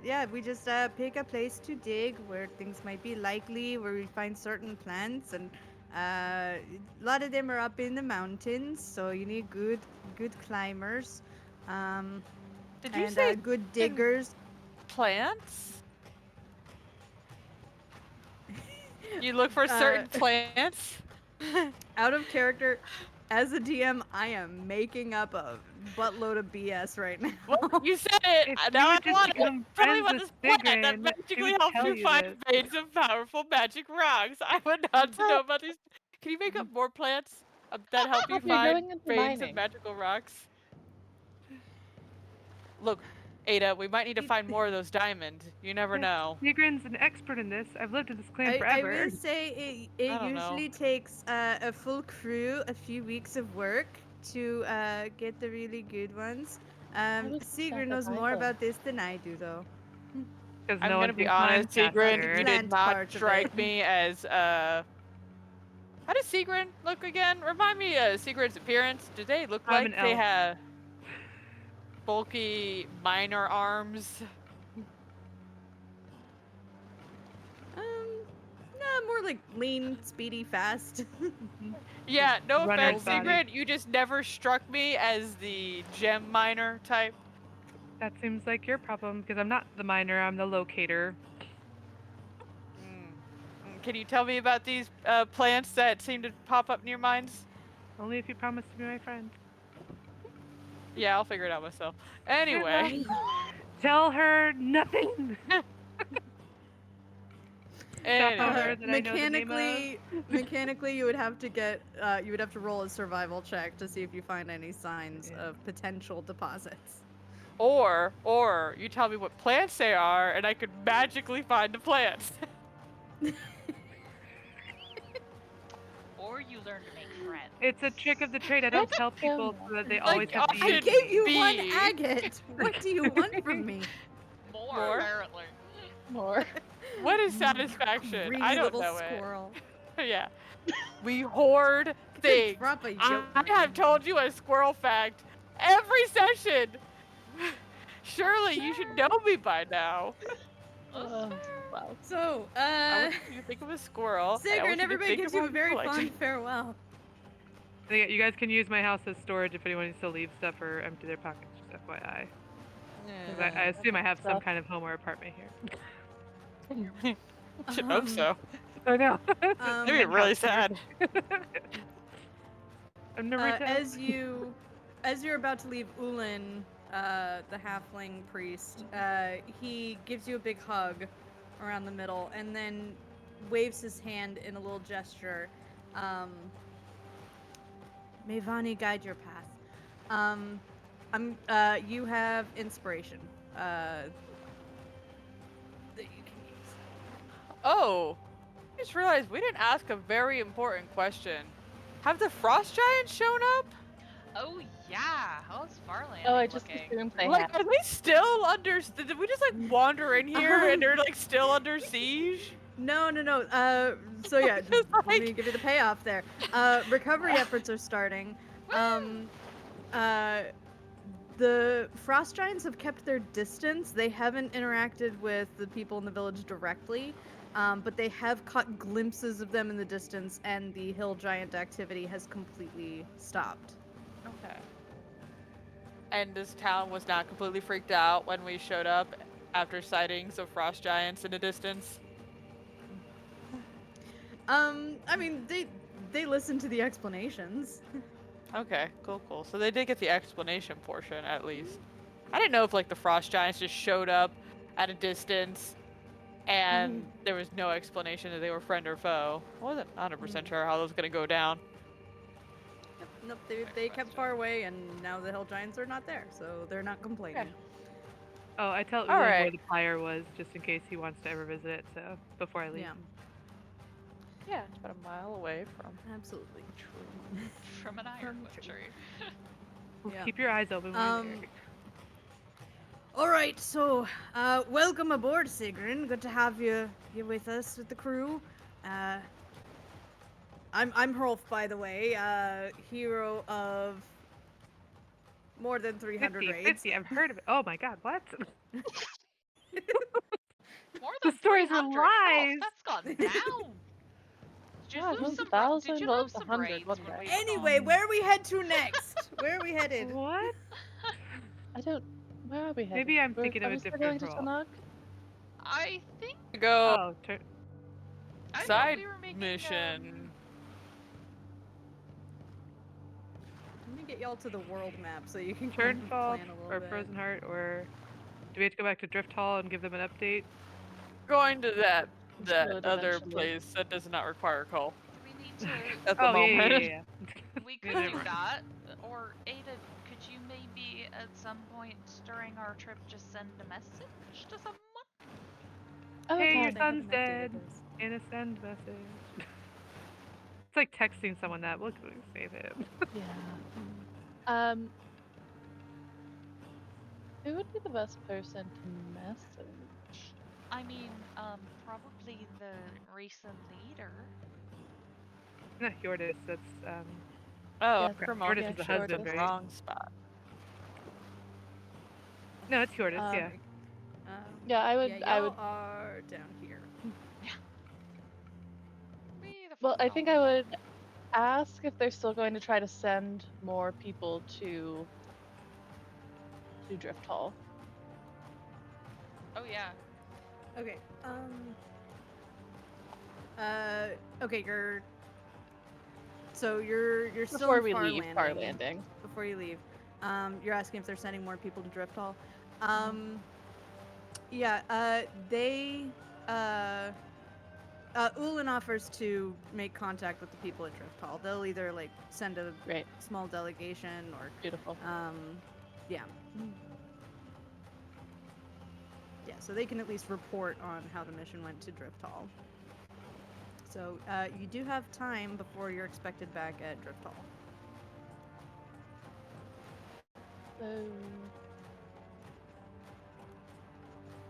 Speaker 1: yeah, we just pick a place to dig where things might be likely, where we find certain plants, and a lot of them are up in the mountains, so you need good climbers.
Speaker 5: Did you
Speaker 1: and
Speaker 5: say
Speaker 1: good diggers?
Speaker 5: plants? You look for certain plants?
Speaker 1: Out of character, as a DM, I am making up a buttload of BS right now.
Speaker 5: Well, you said it.
Speaker 4: If
Speaker 5: Now
Speaker 4: you
Speaker 5: I
Speaker 4: would just
Speaker 5: want it.
Speaker 4: become
Speaker 5: Tell me
Speaker 4: friends
Speaker 5: about
Speaker 4: with
Speaker 5: this plant that
Speaker 4: Sigrun, she
Speaker 5: magically
Speaker 4: would
Speaker 5: helps
Speaker 4: tell
Speaker 5: you
Speaker 4: you
Speaker 5: find
Speaker 4: this.
Speaker 5: veins of powerful magic rocks. I would not to know about these. Can you make up more plants that help you
Speaker 3: You're
Speaker 5: find
Speaker 3: going into
Speaker 5: veins of
Speaker 3: mining.
Speaker 5: magical rocks? Look, Ada, we might need to find more of those diamonds. You never know.
Speaker 4: Sigrun's an expert in this. I've lived in this clan
Speaker 1: I
Speaker 4: forever.
Speaker 1: will say it
Speaker 5: I don't
Speaker 1: usually
Speaker 5: know.
Speaker 1: takes a full crew a few weeks of work to get the really good ones.
Speaker 3: was
Speaker 1: Sigrid
Speaker 3: stuck
Speaker 1: knows
Speaker 3: at
Speaker 1: more
Speaker 3: Bible.
Speaker 1: about this than I do, though.
Speaker 4: Because
Speaker 5: I'm
Speaker 4: no
Speaker 5: gonna
Speaker 4: one
Speaker 5: be
Speaker 4: can climb
Speaker 5: honest, Sigrid,
Speaker 4: faster.
Speaker 5: you
Speaker 1: Plant
Speaker 5: did not
Speaker 1: part of
Speaker 5: strike
Speaker 1: it.
Speaker 5: me as How does Sigrid look again? Remind me of Sigrid's appearance. Do they look
Speaker 4: I'm
Speaker 5: like
Speaker 4: an
Speaker 5: they
Speaker 4: elf.
Speaker 5: have? bulky minor arms?
Speaker 1: Nah, more like lean, speedy, fast.
Speaker 5: Yeah, no
Speaker 4: Runner's
Speaker 5: offense,
Speaker 4: body.
Speaker 5: Sigrid, you just never struck me as the gem miner type.
Speaker 4: That seems like your problem because I'm not the miner, I'm the locator.
Speaker 5: Can you tell me about these plants that seem to pop up in your minds?
Speaker 4: Only if you promise to be my friend.
Speaker 5: Yeah, I'll figure it out myself. Anyway.
Speaker 4: Tell her nothing.
Speaker 5: Anyway.
Speaker 4: her that I know the name of.
Speaker 1: Mechanically, you would have to roll a survival check to see if you find any signs of potential deposits.
Speaker 5: Or you tell me what plants they are, and I could magically find the plants.
Speaker 2: Or you learn to make friends.
Speaker 4: It's a trick of the trade. I don't tell people so that they always have to
Speaker 5: I
Speaker 1: I
Speaker 4: use
Speaker 1: gave
Speaker 4: me.
Speaker 1: you
Speaker 5: be.
Speaker 1: one agate. What do you want from me?
Speaker 2: More, apparently.
Speaker 3: More.
Speaker 5: What is satisfaction?
Speaker 1: Greedy
Speaker 5: I don't
Speaker 1: little
Speaker 5: know
Speaker 1: squirrel.
Speaker 5: it. Yeah. We hoard things.
Speaker 1: Drop a
Speaker 5: I
Speaker 1: yoke.
Speaker 5: have told you a squirrel fact every session. Surely you should know me by now.
Speaker 3: Wow.
Speaker 1: So,
Speaker 5: I want you to think of a squirrel. and I want
Speaker 1: Sigrid,
Speaker 5: you to
Speaker 1: everybody
Speaker 5: think
Speaker 1: gives
Speaker 5: of
Speaker 1: you
Speaker 5: how
Speaker 1: a very
Speaker 5: collect
Speaker 1: fond
Speaker 5: it.
Speaker 1: farewell.
Speaker 4: You guys can use my house as storage if anyone needs to leave stuff or empty their pockets, just FYI. 'Cause I assume I have some kind of home or apartment here.
Speaker 5: Should hope so.
Speaker 4: I know.
Speaker 5: That'd be really sad.
Speaker 4: I've never
Speaker 1: As you're about to leave Ulin, the halfling priest, he gives you a big hug around the middle and then waves his hand in a little gesture. May Vani guide your path. You have inspiration that you can use.
Speaker 5: Oh, I just realized we didn't ask a very important question. Have the frost giants shown up?
Speaker 2: Oh yeah, how's Farlanding
Speaker 3: Oh, I just
Speaker 2: looking?
Speaker 3: assumed they
Speaker 5: Like,
Speaker 3: had.
Speaker 5: are they still under? Did we just like wander in here and they're like still under siege?
Speaker 1: No. So yeah, just let me
Speaker 5: like-
Speaker 1: give you the payoff there. Recovery efforts are starting. The frost giants have kept their distance. They haven't interacted with the people in the village directly, but they have caught glimpses of them in the distance, and the hill giant activity has completely stopped.
Speaker 5: Okay. And this town was not completely freaked out when we showed up after sightings of frost giants in the distance.
Speaker 1: I mean, they listened to the explanations.
Speaker 5: Okay, cool. So they did get the explanation portion at least. I didn't know if like the frost giants just showed up at a distance and there was no explanation that they were friend or foe. I wasn't 100% sure how that was gonna go down.
Speaker 1: Nope, they kept far away, and now the hill giants are not there, so they're not complaining.
Speaker 4: Oh, I tell Ulan
Speaker 5: Alright.
Speaker 4: where the pyre was just in case he wants to ever visit it. So before I leave.
Speaker 1: Yeah.
Speaker 5: Yeah, it's about a mile away from.
Speaker 1: Absolutely.
Speaker 2: From an ironwood
Speaker 1: tree.
Speaker 2: tree.
Speaker 1: Yeah.
Speaker 4: Keep your eyes open. When you're there.
Speaker 1: All right, so welcome aboard, Sigrun. Good to have you with us with the crew. I'm Hrolf, by the way, hero of more than 300
Speaker 4: 50,
Speaker 1: raids.
Speaker 4: 50. I've heard of it. Oh my god, what?
Speaker 2: More
Speaker 4: The
Speaker 2: than
Speaker 4: stories are
Speaker 2: 300.
Speaker 4: lies.
Speaker 2: That's gone down. Did you
Speaker 3: Yeah,
Speaker 2: lose
Speaker 3: it was
Speaker 2: some?
Speaker 3: 1,000,
Speaker 2: Did you
Speaker 3: well, it
Speaker 2: lose
Speaker 3: was
Speaker 2: some
Speaker 3: 100,
Speaker 2: raids
Speaker 3: wasn't
Speaker 2: when
Speaker 3: it?
Speaker 2: we?
Speaker 1: Anyway, where we head to next? Where are we headed?
Speaker 4: What?
Speaker 3: I don't. Where are we headed?
Speaker 4: Maybe I'm thinking of
Speaker 3: are
Speaker 4: a
Speaker 3: we still
Speaker 4: different
Speaker 3: going to
Speaker 4: role.
Speaker 3: Tanakh?
Speaker 2: I think
Speaker 5: Go
Speaker 4: Oh,
Speaker 2: I thought
Speaker 5: side
Speaker 2: we were making,
Speaker 5: mission.
Speaker 1: Let me get y'all to the world map so you can
Speaker 4: Turnfall
Speaker 1: plan a little
Speaker 4: or
Speaker 1: bit.
Speaker 4: Frozen Heart, or do we have to go back to Drift Hall and give them an update?
Speaker 5: Going to that
Speaker 3: Explode
Speaker 5: other
Speaker 3: eventually.
Speaker 5: place that does not require call
Speaker 2: Do we need to?
Speaker 5: at the
Speaker 4: Oh
Speaker 5: moment.
Speaker 4: yeah.
Speaker 2: We
Speaker 4: Yeah,
Speaker 2: could
Speaker 4: never
Speaker 2: do
Speaker 4: mind.
Speaker 2: that. Or Ada, could you maybe at some point during our trip just send a message to someone?
Speaker 3: Oh,
Speaker 4: Hey,
Speaker 3: God.
Speaker 4: your
Speaker 1: They
Speaker 4: son's
Speaker 1: haven't updated
Speaker 4: dead.
Speaker 1: this.
Speaker 4: In a send message. It's like texting someone that. Look, we save him.
Speaker 3: Yeah. Who would be the best person to message?
Speaker 2: I mean, probably the recent leader.
Speaker 4: Not Yordis. That's
Speaker 5: Oh,
Speaker 3: Yeah,
Speaker 5: promoted
Speaker 4: Yordis is the
Speaker 3: sure,
Speaker 4: husband,
Speaker 3: just-
Speaker 4: right?
Speaker 5: wrong spot.
Speaker 4: No, it's Jordan.
Speaker 3: Um,
Speaker 4: Yeah.
Speaker 3: Yeah, I would.
Speaker 1: Yeah,
Speaker 3: I
Speaker 1: y'all
Speaker 3: would.
Speaker 1: are down here.
Speaker 2: Me the
Speaker 3: Well,
Speaker 2: fuck
Speaker 3: I think I
Speaker 2: alone.
Speaker 3: would ask if they're still going to try to send more people to Drift Hall.
Speaker 2: Oh yeah.
Speaker 1: Okay. Okay, you're still
Speaker 3: Before
Speaker 1: in
Speaker 3: we leave
Speaker 1: Farlanding.
Speaker 3: Farlanding.
Speaker 1: Before you leave, you're asking if they're sending more people to Drift Hall. Yeah. Ulan offers to make contact with the people at Drift Hall. They'll either like send a
Speaker 3: Great.
Speaker 1: small delegation or
Speaker 3: Beautiful.
Speaker 1: yeah. Yeah, so they can at least report on how the mission went to Drift Hall. So you do have time before you're expected back at Drift Hall.
Speaker 3: So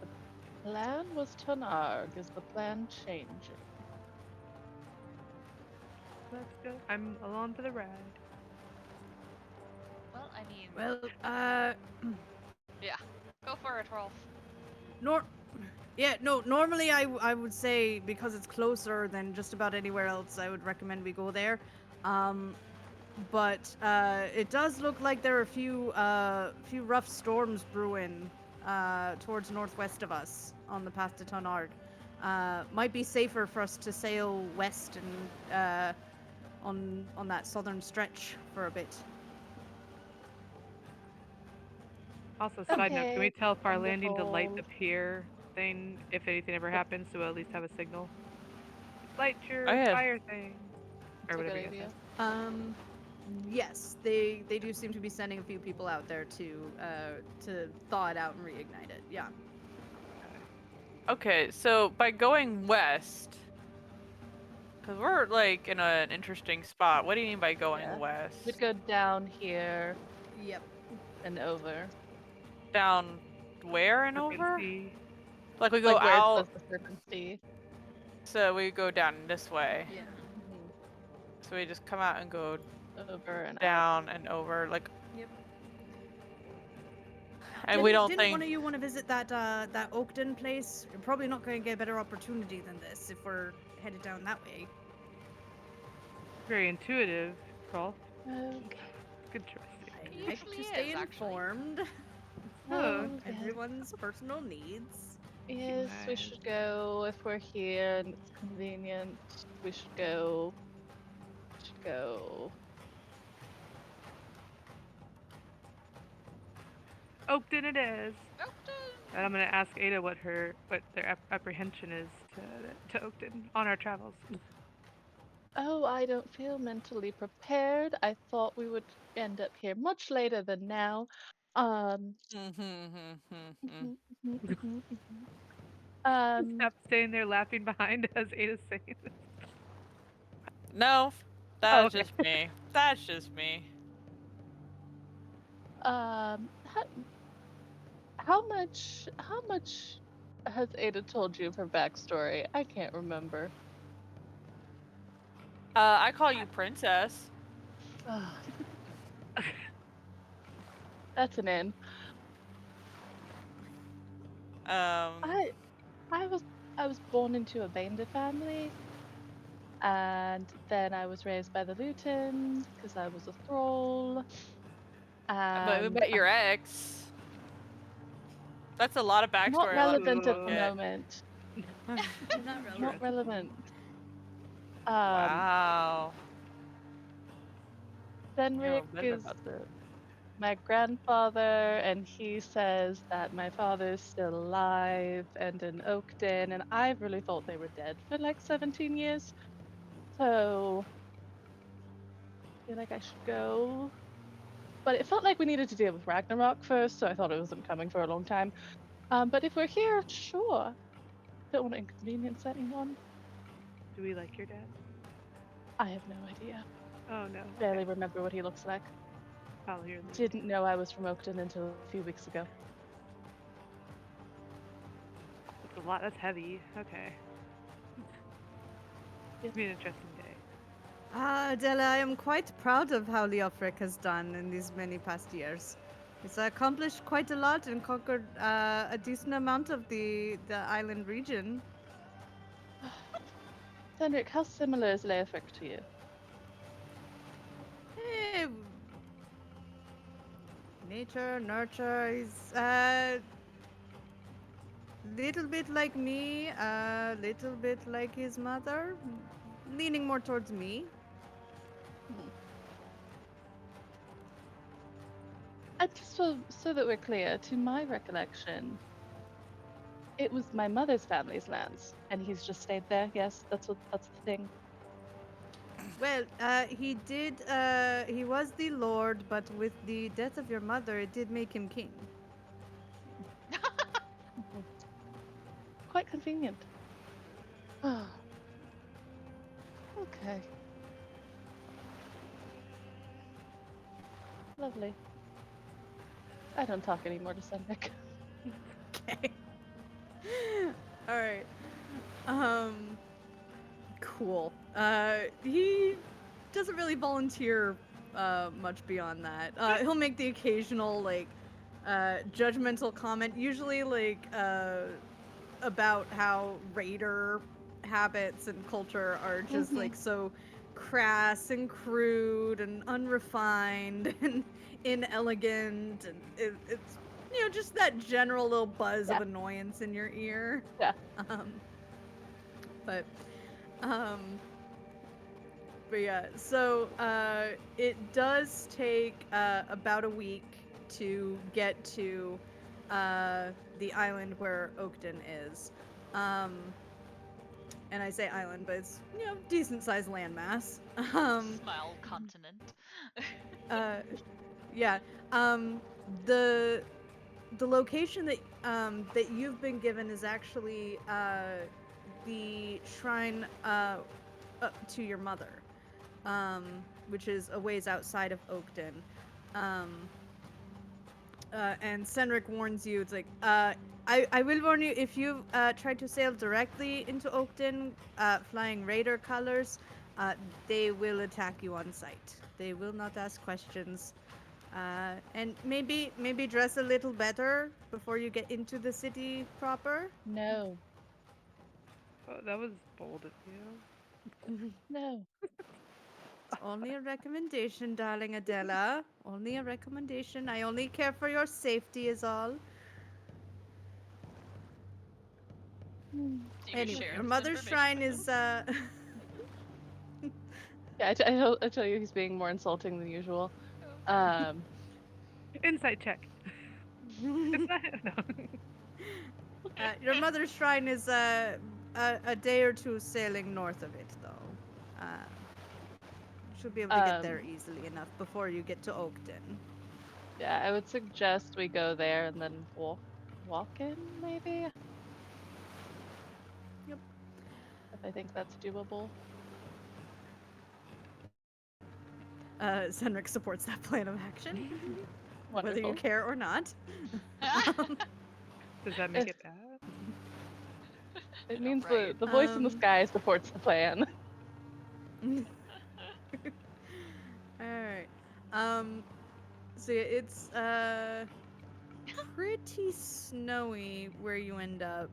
Speaker 3: the plan was Tunarg. Is the plan changing?
Speaker 4: Let's go. I'm along for the ride.
Speaker 2: Well, I mean,
Speaker 1: Well,
Speaker 2: yeah. Go for it, Rolf.
Speaker 1: normally I would say because it's closer than just about anywhere else, I would recommend we go there. But it does look like there are a few rough storms brewing towards northwest of us on the path to Tunarg. Might be safer for us to sail west and on that southern stretch for a bit.
Speaker 4: Also, side note, can we
Speaker 3: Okay,
Speaker 4: tell Farlanding to light the
Speaker 3: wonderful.
Speaker 4: pier thing if anything ever happens, so we'll at least have a signal? Light your
Speaker 5: Oh, yeah.
Speaker 4: fire thing.
Speaker 3: That's
Speaker 4: Or
Speaker 3: a good
Speaker 4: whatever you
Speaker 3: idea.
Speaker 4: said.
Speaker 1: Yes, they do seem to be sending a few people out there to thaw it out and reignite it. Yeah.
Speaker 5: Okay, so by going west, because we're like in an interesting spot. What do you mean by going
Speaker 3: Yeah.
Speaker 5: west?
Speaker 3: We'd go down here
Speaker 1: Yep.
Speaker 3: and over.
Speaker 5: Down where and
Speaker 4: Serpent
Speaker 5: over?
Speaker 4: Sea.
Speaker 5: Like we go
Speaker 3: Like where it
Speaker 5: out,
Speaker 3: says the Serpent Sea.
Speaker 5: so we go down this way.
Speaker 1: Yeah.
Speaker 5: So we just come out and go
Speaker 3: Over and out.
Speaker 5: down and over, like.
Speaker 1: Yep.
Speaker 5: And we don't
Speaker 1: Didn't
Speaker 5: think.
Speaker 1: one of you want to visit that Oakden place? You're probably not going to get a better opportunity than this if we're headed down that way.
Speaker 4: Very intuitive, Rolf.
Speaker 3: Okay.
Speaker 4: Good choice.
Speaker 1: I
Speaker 2: It
Speaker 1: like
Speaker 2: usually
Speaker 1: to stay
Speaker 2: is, actually.
Speaker 1: informed
Speaker 4: Oh,
Speaker 3: Oh,
Speaker 1: of everyone's personal needs.
Speaker 3: yes, we
Speaker 4: Nice.
Speaker 3: should go if we're here and it's convenient. We should go. We should go.
Speaker 4: Oakden it is.
Speaker 2: Oakden.
Speaker 4: And I'm gonna ask Ada what their apprehension is to Oakden on our travels.
Speaker 3: Oh, I don't feel mentally prepared. I thought we would end up here much later than now. Um,
Speaker 4: Stop staying there laughing behind as Ada's saying this.
Speaker 5: No, that's
Speaker 4: okay.
Speaker 5: just me. That's just me.
Speaker 3: how much has Ada told you of her backstory? I can't remember.
Speaker 5: I call you princess.
Speaker 3: That's an in. I was born into a Baendur family, and then I was raised by the Lutins because I was a thrall.
Speaker 5: But we
Speaker 3: And
Speaker 5: met your ex. That's a lot of backstory.
Speaker 3: not
Speaker 5: a lot of
Speaker 3: relevant
Speaker 5: people
Speaker 3: at the
Speaker 5: forget.
Speaker 3: moment.
Speaker 1: Not relevant.
Speaker 3: Not relevant.
Speaker 5: Wow.
Speaker 3: Senric
Speaker 5: better
Speaker 3: is
Speaker 5: about that.
Speaker 3: my grandfather, and he says that my father's still alive and in Oakden, and I really thought they were dead for like 17 years. So I feel like I should go. But it felt like we needed to deal with Ragnarok first, so I thought it wasn't coming for a long time. But if we're here, sure. Don't want to inconvenience anyone.
Speaker 4: Do we like your dad?
Speaker 3: I have no idea.
Speaker 4: Oh no.
Speaker 3: Barely remember what he looks like.
Speaker 4: Follow your lead.
Speaker 3: Didn't know I was from Oakden until a few weeks ago.
Speaker 4: That's a lot. That's heavy. Okay. It's been an interesting day.
Speaker 1: Adela, I am quite proud of how Leofric has done in these many past years. He's accomplished quite a lot and conquered a decent amount of the island region.
Speaker 3: Cedric, how similar is Leofric to you?
Speaker 1: Eh, nature, nurture. He's little bit like me, a little bit like his mother, leaning more towards me.
Speaker 3: And just so that we're clear, to my recollection, it was my mother's family's lands, and he's just stayed there. Yes, that's the thing.
Speaker 1: Well, he did. He was the lord, but with the death of your mother, it did make him king.
Speaker 3: Quite convenient. Okay. Lovely. I don't talk anymore to Cedric.
Speaker 1: Okay. All right. Cool. He doesn't really volunteer much beyond that. He'll make the occasional like judgmental comment, usually like about how raider habits and culture are just like so crass and crude and unrefined and inelegant, and it's just that general little buzz of annoyance in your ear.
Speaker 3: Yeah.
Speaker 1: Um, but um, but yeah, so it does take about a week to get to the island where Oakden is. And I say island, but it's decent sized landmass.
Speaker 2: Smile continent.
Speaker 1: Yeah. The location that you've been given is actually the shrine up to your mother, which is a ways outside of Oakden. And Senric warns you, it's like, I will warn you, if you try to sail directly into Oakden, flying raider colors, they will attack you on sight. They will not ask questions. And maybe dress a little better before you get into the city proper.
Speaker 3: No.
Speaker 4: Oh, that was bold of you.
Speaker 3: No.
Speaker 1: It's only a recommendation, darling Adela. Only a recommendation. I only care for your safety is all. Anyway,
Speaker 2: Share
Speaker 1: your
Speaker 2: this
Speaker 1: mother's
Speaker 2: information
Speaker 1: shrine
Speaker 2: with
Speaker 1: is
Speaker 3: Yeah, I tell you he's being more insulting than usual.
Speaker 4: Insight check. It's not, no.
Speaker 1: your mother's shrine is a day or two sailing north of it, though. You should be able to get there easily enough before you get to Oakden.
Speaker 3: Yeah, I would suggest we go there and then walk in, maybe?
Speaker 1: Yep.
Speaker 3: If I think that's doable.
Speaker 1: Senric supports that plan of action, whether you
Speaker 3: Wonderful.
Speaker 1: care or not.
Speaker 4: Does that make it bad?
Speaker 3: It means
Speaker 2: Right.
Speaker 3: the voice in the sky supports the plan.
Speaker 1: Alright. So yeah, it's pretty snowy where you end up.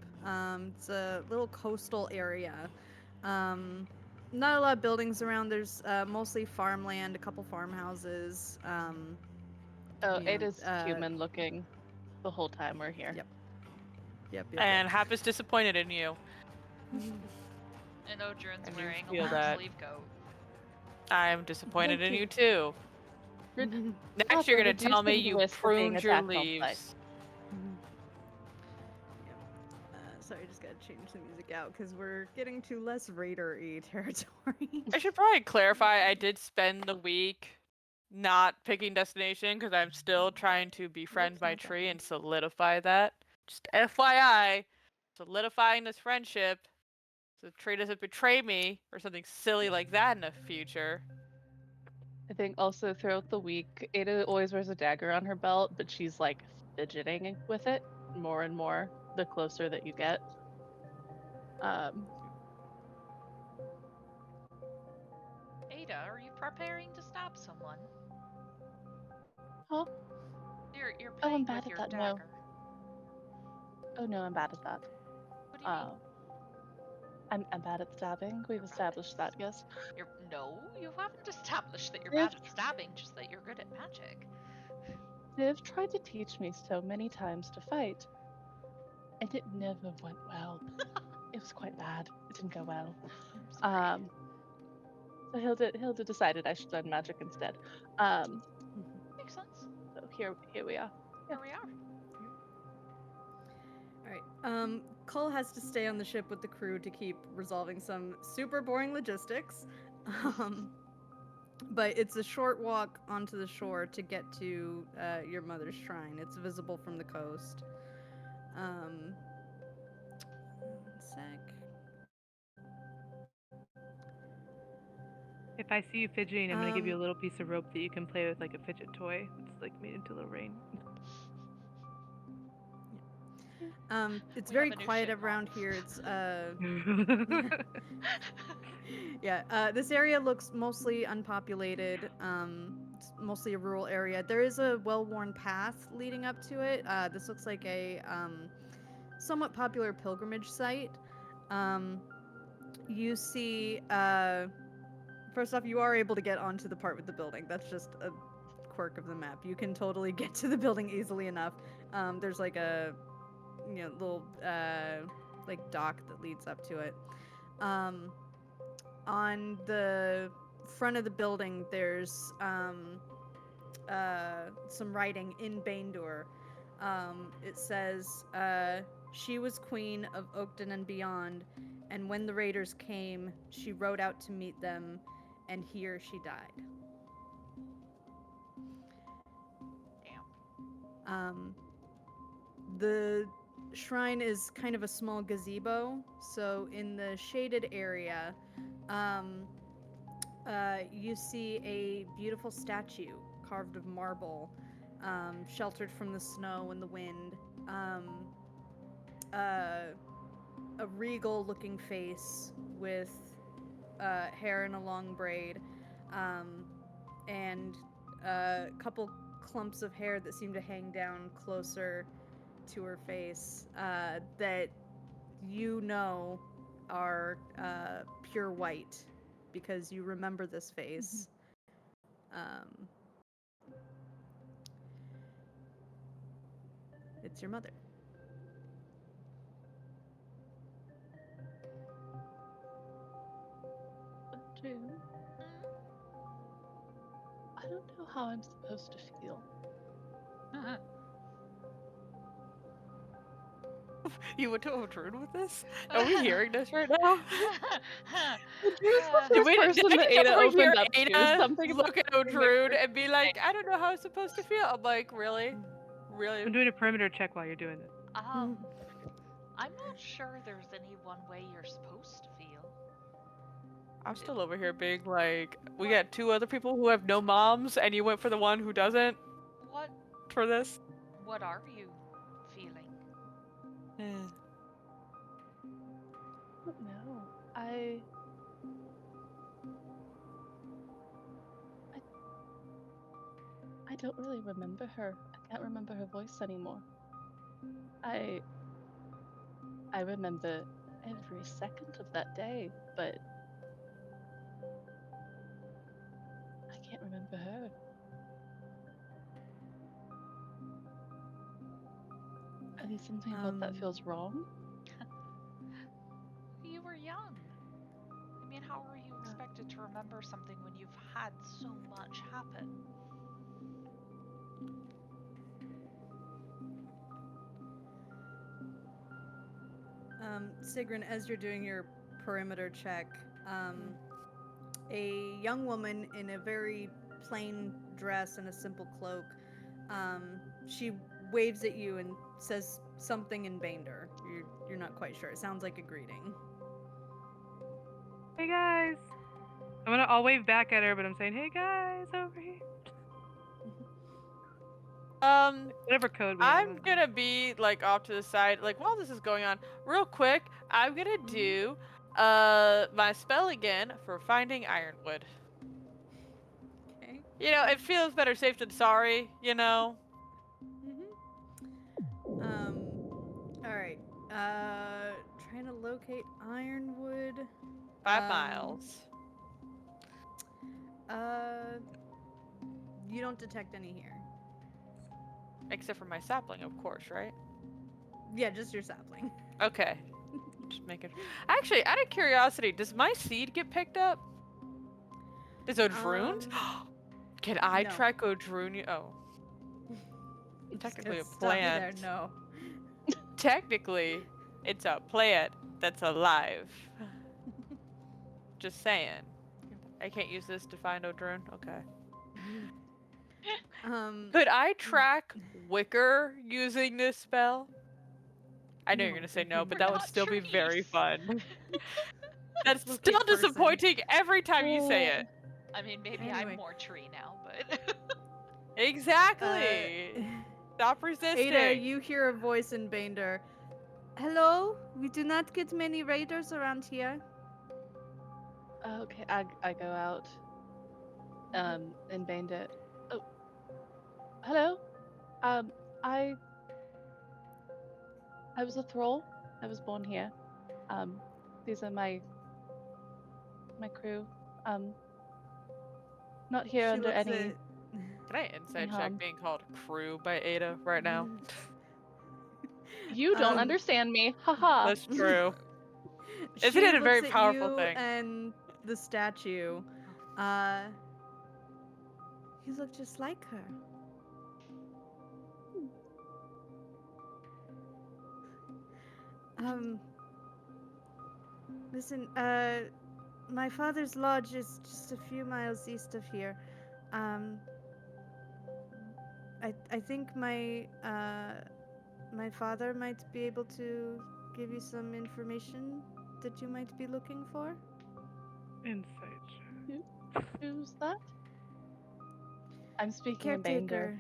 Speaker 1: It's a little coastal area. Not a lot of buildings around. There's mostly farmland, a couple farmhouses.
Speaker 3: It is human looking the whole time we're here.
Speaker 1: Yep.
Speaker 5: And Hap is disappointed in you.
Speaker 2: And Odrin's
Speaker 5: I do
Speaker 2: wearing a
Speaker 5: feel
Speaker 2: long
Speaker 5: that.
Speaker 2: sleeve coat.
Speaker 5: I'm disappointed
Speaker 3: Thank
Speaker 5: in
Speaker 3: you.
Speaker 5: you too. Next, you're gonna tell me
Speaker 3: reducing the
Speaker 5: you
Speaker 3: risk of being
Speaker 5: pruned your
Speaker 3: attacked on sight.
Speaker 5: leaves.
Speaker 1: Sorry, just gotta change the music out because we're getting to less raider-y territory.
Speaker 5: I should probably clarify. I did spend the week not picking destination because I'm still trying to befriend my tree and solidify that. Just FYI, solidifying this friendship so the tree doesn't betray me or something silly like that in the future.
Speaker 3: I think also throughout the week, Ada always wears a dagger on her belt, but she's like fidgeting with it more and more the closer that you get.
Speaker 2: Ada, are you preparing to stab someone?
Speaker 3: Huh?
Speaker 2: You're
Speaker 3: Oh, I'm
Speaker 2: playing
Speaker 3: bad
Speaker 2: with
Speaker 3: at
Speaker 2: your
Speaker 3: that, no.
Speaker 2: dagger.
Speaker 3: Oh no, I'm bad at that.
Speaker 2: What do you mean?
Speaker 3: I'm bad at stabbing. We've
Speaker 2: You're bad
Speaker 3: established
Speaker 2: at
Speaker 3: that, yes.
Speaker 2: No, you haven't established that you're
Speaker 3: They've,
Speaker 2: bad at stabbing, just that you're good at magic.
Speaker 3: they've tried to teach me so many times to fight, and it never went well. It was quite bad. It didn't go well.
Speaker 2: I'm sorry.
Speaker 3: So Hilda decided I should learn magic instead.
Speaker 2: Makes sense.
Speaker 3: So here we are.
Speaker 2: Here we are.
Speaker 1: All right. Cole has to stay on the ship with the crew to keep resolving some super boring logistics. But it's a short walk onto the shore to get to your mother's shrine. It's visible from the coast. One sec.
Speaker 4: If I see you fidgeting, I'm gonna give you a
Speaker 1: Um,
Speaker 4: little piece of rope that you can play with like a fidget toy. It's like made into a little rain.
Speaker 1: It's
Speaker 2: We
Speaker 1: very
Speaker 2: have a new
Speaker 1: quiet
Speaker 2: ship
Speaker 1: around
Speaker 2: now.
Speaker 1: here. It's yeah. This area looks mostly unpopulated. It's mostly a rural area. There is a well-worn path leading up to it. This looks like a somewhat popular pilgrimage site. You see, first off, you are able to get onto the part with the building. That's just a quirk of the map. You can totally get to the building easily enough. There's like a little like dock that leads up to it. On the front of the building, there's some writing in Baendur. It says, "She was queen of Oakden and beyond, and when the raiders came, she rode out to meet them, and here she died."
Speaker 2: Damn.
Speaker 1: The shrine is kind of a small gazebo, so in the shaded area, you see a beautiful statue carved of marble, sheltered from the snow and the wind. A regal-looking face with hair in a long braid, and a couple clumps of hair that seem to hang down closer to her face, that you know are pure white because you remember this face. It's your mother.
Speaker 3: June, I don't know how I'm supposed to feel.
Speaker 5: You went to Odur with this? Are we hearing this right now?
Speaker 3: The
Speaker 5: Did
Speaker 3: first person
Speaker 5: I
Speaker 3: that
Speaker 5: just
Speaker 3: Ada
Speaker 5: overhear
Speaker 3: opened up to,
Speaker 5: Ada
Speaker 3: something about
Speaker 5: look at
Speaker 3: being
Speaker 5: Odur
Speaker 3: there
Speaker 5: and be like, I don't know how I'm supposed to feel. I'm like, really? Really?
Speaker 4: I'm doing a perimeter check while you're doing this.
Speaker 2: I'm not sure there's any one way you're supposed to feel.
Speaker 5: I'm still over here being like, we got two other people who have no moms, and you went for the one who doesn't
Speaker 2: What
Speaker 5: for this?
Speaker 2: what are you feeling?
Speaker 3: No, I don't really remember her. I can't remember her voice anymore. I remember every second of that day, but I can't remember her. Are there something about that feels wrong?
Speaker 2: You were young. I mean, how are you expected to remember something when you've had so much happen?
Speaker 1: Sigrun, as you're doing your perimeter check, a young woman in a very plain dress and a simple cloak, she waves at you and says something in Baendur. You're not quite sure. It sounds like a greeting.
Speaker 4: Hey guys! I'll wave back at her, but I'm saying, hey guys, over here. Whatever code we have.
Speaker 5: I'm gonna be like off to the side, like while this is going on, real quick. I'm gonna do my spell again for finding ironwood.
Speaker 1: Okay.
Speaker 5: You know, it feels better safe than sorry. You know.
Speaker 1: Trying to locate Ironwood.
Speaker 5: 5 miles.
Speaker 1: You don't detect any here.
Speaker 5: Except for my sapling, of course, right?
Speaker 1: Yeah, just your sapling.
Speaker 5: Okay. Just making. Actually, out of curiosity, does my seed get picked up? Is Odrune's? Can I
Speaker 1: no.
Speaker 5: track Odrune? Oh.
Speaker 1: Just
Speaker 5: Technically
Speaker 1: gonna
Speaker 5: a
Speaker 1: stop you there.
Speaker 5: plant.
Speaker 1: No.
Speaker 5: Technically, it's a plant that's alive. Just saying. I can't use this to find Odrune? Okay. Could I track Wicker using this spell? I know
Speaker 1: No,
Speaker 5: you're gonna say
Speaker 1: you
Speaker 5: no, but
Speaker 1: cannot.
Speaker 5: that would
Speaker 2: Not
Speaker 5: still be very
Speaker 2: trees.
Speaker 5: fun. That's
Speaker 1: Locate
Speaker 5: still
Speaker 1: person.
Speaker 5: disappointing every time you say it.
Speaker 2: I mean, maybe
Speaker 1: Anyway.
Speaker 2: I'm more tree now, but
Speaker 5: Exactly. Stop resisting.
Speaker 1: Ada, you hear a voice in Baendur. Hello? We do not get many raiders around here.
Speaker 3: Okay, I go out. And Baendur. Oh, hello. I was a thrall. I was born here. These are my crew. Not here
Speaker 1: She
Speaker 3: under
Speaker 1: looks
Speaker 3: any.
Speaker 5: Can I insight check
Speaker 3: harm.
Speaker 5: being called crew by Ada right now?
Speaker 3: You don't
Speaker 1: Um,
Speaker 3: understand me. Haha.
Speaker 5: That's true.
Speaker 1: She
Speaker 5: Isn't it a very
Speaker 1: looks at
Speaker 5: powerful
Speaker 1: you
Speaker 5: thing?
Speaker 1: and the statue. You look just like her. Listen, my father's lodge is just a few miles east of here. I think my father might be able to give you some information that you might be looking for.
Speaker 4: Insight check.
Speaker 3: Who's that? I'm speaking in Baendur.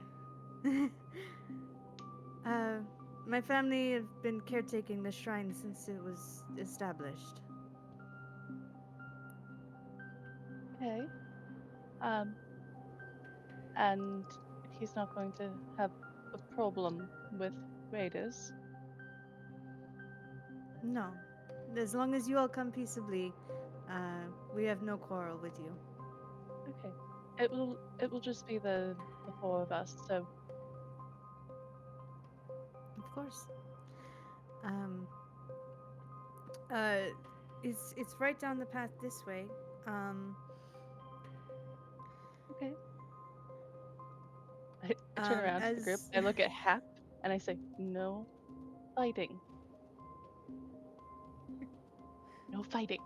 Speaker 1: Caretaker. My family have been caretaking the shrine since it was established.
Speaker 3: Okay. And he's not going to have a problem with raiders.
Speaker 1: No. As long as you all come peaceably, we have no quarrel with you.
Speaker 3: Okay. It will just be the 4 of us. So
Speaker 1: Of course. It's right down the path this way.
Speaker 3: okay. I turn around to the group. I look at Hap and I say, "No fighting. No fighting."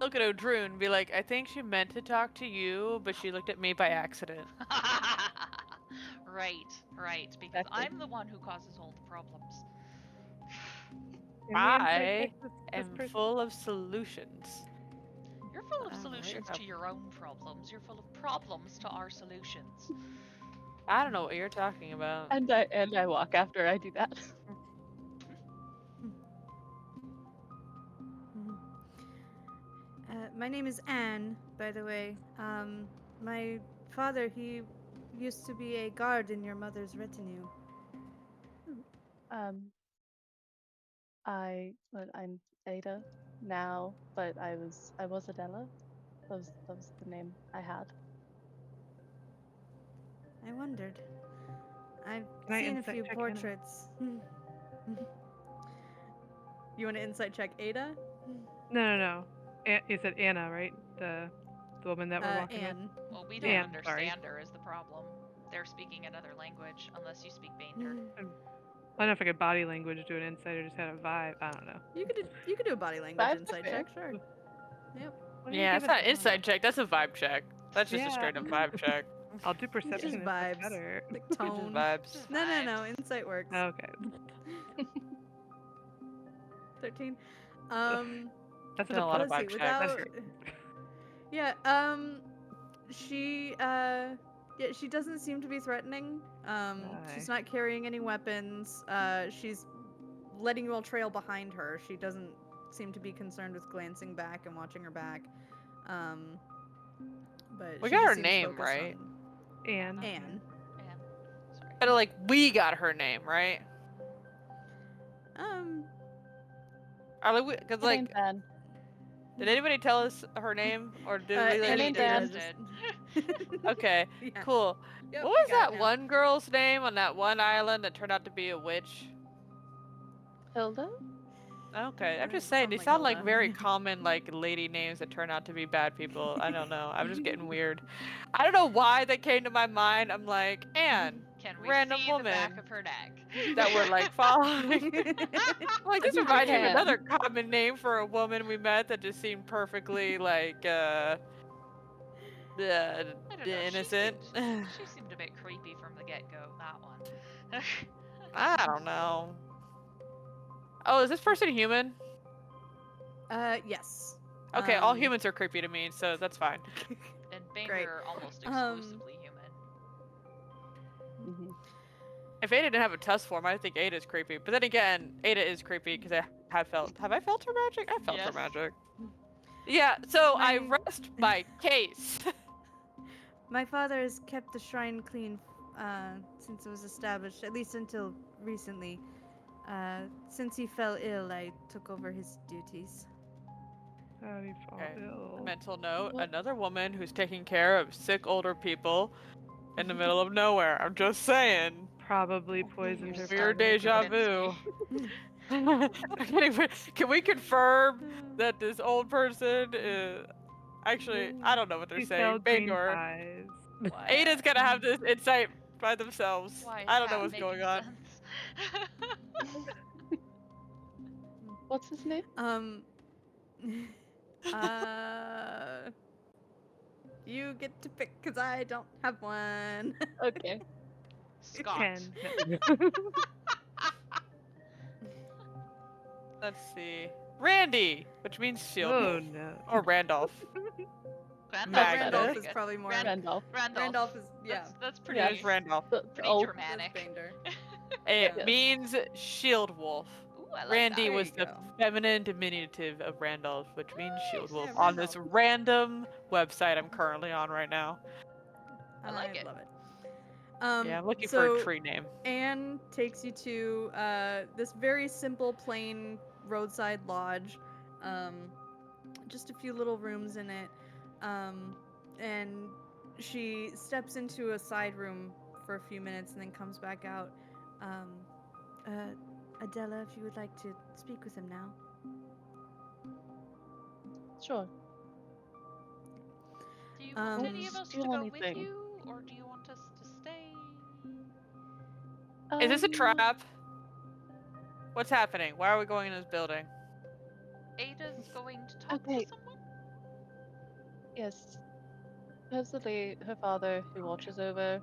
Speaker 5: Look at Odrune and be like, I think she meant to talk to you, but she looked at me by accident.
Speaker 2: right, because
Speaker 3: Exactly.
Speaker 2: I'm the one who causes all the problems.
Speaker 4: Can we
Speaker 5: I
Speaker 4: insight check this
Speaker 5: am
Speaker 4: person?
Speaker 5: full of solutions.
Speaker 2: You're full of
Speaker 1: Alright.
Speaker 2: solutions to your own problems. You're full of problems to our solutions.
Speaker 5: I don't know what you're talking about.
Speaker 3: And I walk after I do that.
Speaker 1: My name is Anne, by the way. My father, he used to be a guard in your mother's retinue.
Speaker 3: I'm Ada now, but I was Adela. That was the name I had.
Speaker 1: I wondered. I've
Speaker 4: Can I
Speaker 1: seen a
Speaker 4: insight
Speaker 1: few
Speaker 4: check Anna?
Speaker 1: portraits. You want to insight check Ada?
Speaker 4: No. You said Anna, right? The woman that we're walking
Speaker 1: Anne.
Speaker 2: Well, we don't
Speaker 4: Anne,
Speaker 2: understand her is the problem. They're speaking another language, unless you speak Baendur.
Speaker 4: with. I don't know if I could body language do an insight or just had a vibe. I don't know.
Speaker 1: You could do a body language
Speaker 3: That's
Speaker 1: insight
Speaker 3: fair.
Speaker 1: check, sure. Yep.
Speaker 4: What do you
Speaker 5: Yeah,
Speaker 4: give
Speaker 5: it's not
Speaker 4: it?
Speaker 5: an insight check, that's a vibe check. That's just a
Speaker 4: Yeah.
Speaker 5: straight up vibe check.
Speaker 4: I'll do perception if
Speaker 1: vibes.
Speaker 4: that's better.
Speaker 1: Like
Speaker 5: Just
Speaker 1: tone.
Speaker 5: vibes.
Speaker 1: No. Insight works.
Speaker 4: Okay.
Speaker 1: 13.
Speaker 4: That's
Speaker 5: Done a lot of
Speaker 1: let's see,
Speaker 5: vibe checks.
Speaker 1: without. Yeah. She. She doesn't seem to be threatening. She's not carrying any weapons. She's letting you all trail behind her. She doesn't seem to be concerned with glancing back and watching her back. But
Speaker 5: We
Speaker 1: she
Speaker 5: got
Speaker 1: just
Speaker 5: her
Speaker 1: seems
Speaker 5: name,
Speaker 1: focused
Speaker 5: right?
Speaker 1: on
Speaker 4: Anne.
Speaker 1: Anne.
Speaker 2: Sorry.
Speaker 5: But like, we got her name, right? Because
Speaker 3: Her
Speaker 5: like,
Speaker 3: name's Anne.
Speaker 5: did anybody tell us her name, or did we?
Speaker 3: Her
Speaker 5: Like,
Speaker 3: name's
Speaker 2: Ada
Speaker 3: Anne.
Speaker 2: just
Speaker 5: Okay,
Speaker 1: Yeah.
Speaker 5: cool.
Speaker 1: Yep,
Speaker 5: What
Speaker 1: you
Speaker 5: was
Speaker 1: got it
Speaker 5: that
Speaker 1: now.
Speaker 5: one girl's name on that one island that turned out to be a witch?
Speaker 3: Hilda?
Speaker 5: Okay, I'm just
Speaker 1: Something
Speaker 5: saying, they
Speaker 1: like
Speaker 5: sound like
Speaker 1: Hilda.
Speaker 5: very common, like, lady names that turn out to be bad people. I don't know. I'm just getting weird. I don't know why that came to my mind. I'm like, Anne,
Speaker 2: can we
Speaker 5: random
Speaker 2: see the back
Speaker 5: woman
Speaker 2: of her neck?
Speaker 5: that we're like following. Like, this
Speaker 3: You
Speaker 5: reminds me of
Speaker 3: can.
Speaker 5: another common name for a woman we met that just seemed perfectly, like,
Speaker 2: I don't know.
Speaker 5: innocent.
Speaker 2: She seemed a bit creepy from the get-go. That one.
Speaker 5: I don't know. Oh, is this person human?
Speaker 1: Yes.
Speaker 5: Okay, all humans are creepy to me, so that's fine.
Speaker 2: And Baendur
Speaker 1: Great.
Speaker 2: are almost exclusively human.
Speaker 3: Mhm.
Speaker 5: If Ada didn't have a tusk form, I think Ada's creepy. But then again, Ada is creepy because have I felt her magic? I felt her
Speaker 2: Yes.
Speaker 5: magic. Yeah, so I
Speaker 1: My-
Speaker 5: rest my case.
Speaker 6: My father has kept the shrine clean since it was established, at least until recently. Since he fell ill, I took over his duties.
Speaker 4: How do you fall
Speaker 5: Okay.
Speaker 4: ill?
Speaker 5: Mental note,
Speaker 3: What?
Speaker 5: another woman who's taking care of sick older people in the middle of nowhere. I'm just saying.
Speaker 4: Probably poisoned her.
Speaker 5: Weird
Speaker 4: family.
Speaker 5: deja
Speaker 2: Kavinsky.
Speaker 5: vu. Can we confirm that this old person is... Actually, I don't know what they're
Speaker 4: She
Speaker 5: saying.
Speaker 4: sell green
Speaker 5: Baendur.
Speaker 4: pies.
Speaker 2: Why?
Speaker 5: Ada's gonna have this insight by themselves.
Speaker 2: Why is
Speaker 5: I don't know
Speaker 2: that
Speaker 5: what's going
Speaker 2: making
Speaker 5: on.
Speaker 2: sense?
Speaker 3: What's his name?
Speaker 1: You get to pick because I don't have one.
Speaker 3: Okay.
Speaker 2: Scott.
Speaker 4: Ken.
Speaker 5: Let's see. Randy, which means shield
Speaker 4: Oh
Speaker 5: wolf.
Speaker 4: no.
Speaker 5: Or Randolph.
Speaker 2: Randolph's
Speaker 5: Magnus.
Speaker 1: Randolph
Speaker 2: pretty
Speaker 1: is
Speaker 2: good.
Speaker 1: probably more.
Speaker 3: Randolph.
Speaker 1: Randolph is
Speaker 2: That's pretty.
Speaker 3: Yes.
Speaker 5: It's Randolph.
Speaker 3: The
Speaker 2: Pretty
Speaker 3: old-
Speaker 2: dramatic.
Speaker 1: Baendur.
Speaker 5: It
Speaker 3: Yes.
Speaker 5: means shield wolf.
Speaker 2: Ooh, I like
Speaker 5: Randy
Speaker 1: There
Speaker 5: was
Speaker 1: you
Speaker 5: the
Speaker 1: go.
Speaker 5: feminine diminutive of Randolph, which means shield wolf,
Speaker 1: Yeah,
Speaker 5: on this
Speaker 1: Randolph.
Speaker 5: random website I'm currently on right now.
Speaker 2: I like it.
Speaker 1: love it.
Speaker 5: Yeah, I'm looking
Speaker 1: so
Speaker 5: for a tree name.
Speaker 1: Anne takes you to this very simple, plain roadside lodge. Just a few little rooms in it. And she steps into a side room for a few minutes and then comes back out.
Speaker 6: Adela, if you would like to speak with him now.
Speaker 3: Sure.
Speaker 2: Do you want any of
Speaker 3: Won't
Speaker 2: us to
Speaker 3: steal
Speaker 2: go
Speaker 3: anything.
Speaker 2: with you, or do you want us to stay?
Speaker 5: Is this a
Speaker 3: Um,
Speaker 5: trap? What's happening? Why are we going in this building?
Speaker 2: Ada's going to talk
Speaker 3: Okay.
Speaker 2: to someone?
Speaker 3: Yes. Supposedly, her father, who watches over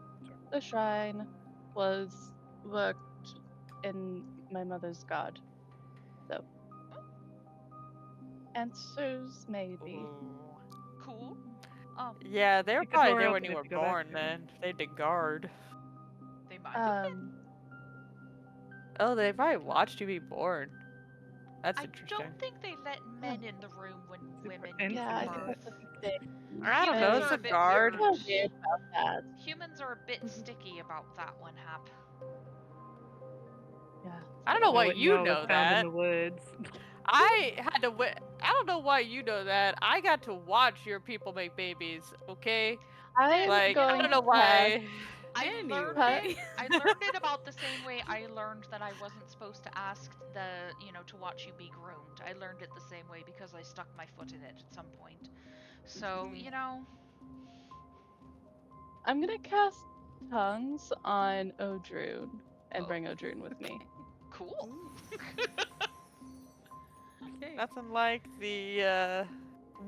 Speaker 3: the shrine, worked in my mother's guard. So, answers maybe.
Speaker 2: Cool.
Speaker 5: Yeah, they were
Speaker 4: Keep the
Speaker 5: probably
Speaker 4: door
Speaker 5: there when
Speaker 4: open
Speaker 5: you
Speaker 4: if
Speaker 5: were
Speaker 4: you go back
Speaker 5: born
Speaker 4: there.
Speaker 5: then. They did guard.
Speaker 2: They might have been.
Speaker 5: Oh, they probably watched you be born. That's
Speaker 2: I
Speaker 5: interesting.
Speaker 2: don't think they let men in the room when
Speaker 4: Super
Speaker 2: women
Speaker 4: instant.
Speaker 2: give
Speaker 3: Yeah, I think
Speaker 2: birth.
Speaker 3: that's a big thing.
Speaker 5: I don't know,
Speaker 2: Humans
Speaker 5: it's
Speaker 2: are
Speaker 5: a
Speaker 2: bit
Speaker 5: guard.
Speaker 2: weird.
Speaker 3: How weird about that.
Speaker 2: Humans are a bit sticky about that one, Hap.
Speaker 3: Yeah.
Speaker 5: I don't know why
Speaker 4: what
Speaker 5: you
Speaker 4: was
Speaker 5: know
Speaker 4: found in
Speaker 5: that.
Speaker 4: the woods.
Speaker 5: I had to I don't know why you know that. I got to watch your people make babies, okay?
Speaker 3: I'm
Speaker 5: Like, I
Speaker 3: going
Speaker 5: don't know
Speaker 3: to
Speaker 5: why.
Speaker 2: I
Speaker 1: Anyway.
Speaker 2: learned it. I learned it about the same way I learned that I wasn't supposed to ask to watch you be groomed. I learned it the same way because I stuck my foot in it at some point. So,
Speaker 3: I'm gonna cast tongues on Odur and bring Odur with me.
Speaker 2: Cool.
Speaker 1: Okay.
Speaker 5: Nothing like the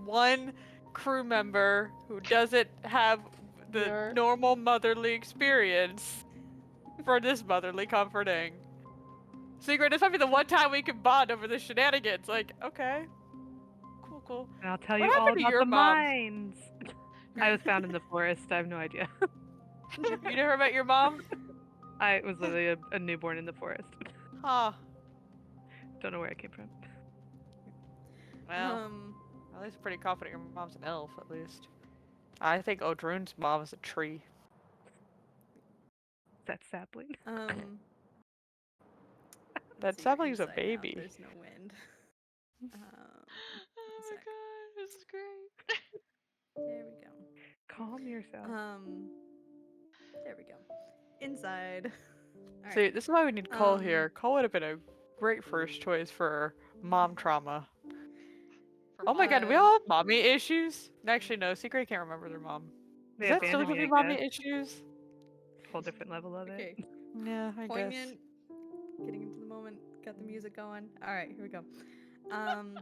Speaker 5: one crew member who doesn't have the
Speaker 3: You're-
Speaker 5: normal motherly experience for this motherly comforting. Secret, this might be the one time we can bond over the shenanigans. Like, okay. Cool.
Speaker 4: And I'll tell
Speaker 5: What
Speaker 4: you all
Speaker 5: happened to
Speaker 4: about
Speaker 5: your
Speaker 4: the
Speaker 5: mom?
Speaker 4: mines. I was found in the forest. I have no idea.
Speaker 5: You never met your mom?
Speaker 4: I was literally a newborn in the forest.
Speaker 5: Huh.
Speaker 4: Don't know where it came from.
Speaker 5: Well, at least pretty confident your mom's an elf, at least. I think Odrun's mom is a tree.
Speaker 4: That sapling.
Speaker 1: Let's
Speaker 5: That
Speaker 1: see, you're
Speaker 5: sapling's a
Speaker 1: inside now.
Speaker 5: baby.
Speaker 1: There's no wind. One
Speaker 2: Oh my
Speaker 1: sec.
Speaker 2: god, this is great.
Speaker 1: There we go.
Speaker 4: Calm yourself.
Speaker 1: There we go. Inside. All right.
Speaker 5: See, this is why we need Cole
Speaker 1: Um,
Speaker 5: here. Cole would have been a great first choice for mom trauma.
Speaker 2: For
Speaker 5: Oh my
Speaker 2: mom
Speaker 5: god, do we
Speaker 1: Uh,
Speaker 5: all
Speaker 2: trauma.
Speaker 5: have mommy issues? Actually, no. Secret can't remember their mom.
Speaker 4: They
Speaker 5: Is that still
Speaker 4: abandoned
Speaker 5: gonna
Speaker 4: me,
Speaker 5: be
Speaker 4: I
Speaker 5: mommy
Speaker 4: guess.
Speaker 5: issues?
Speaker 4: Whole different level of it.
Speaker 1: okay.
Speaker 5: Yeah, I guess.
Speaker 1: Poignant. Getting into the moment. Got the music going. All right, here we go. Um,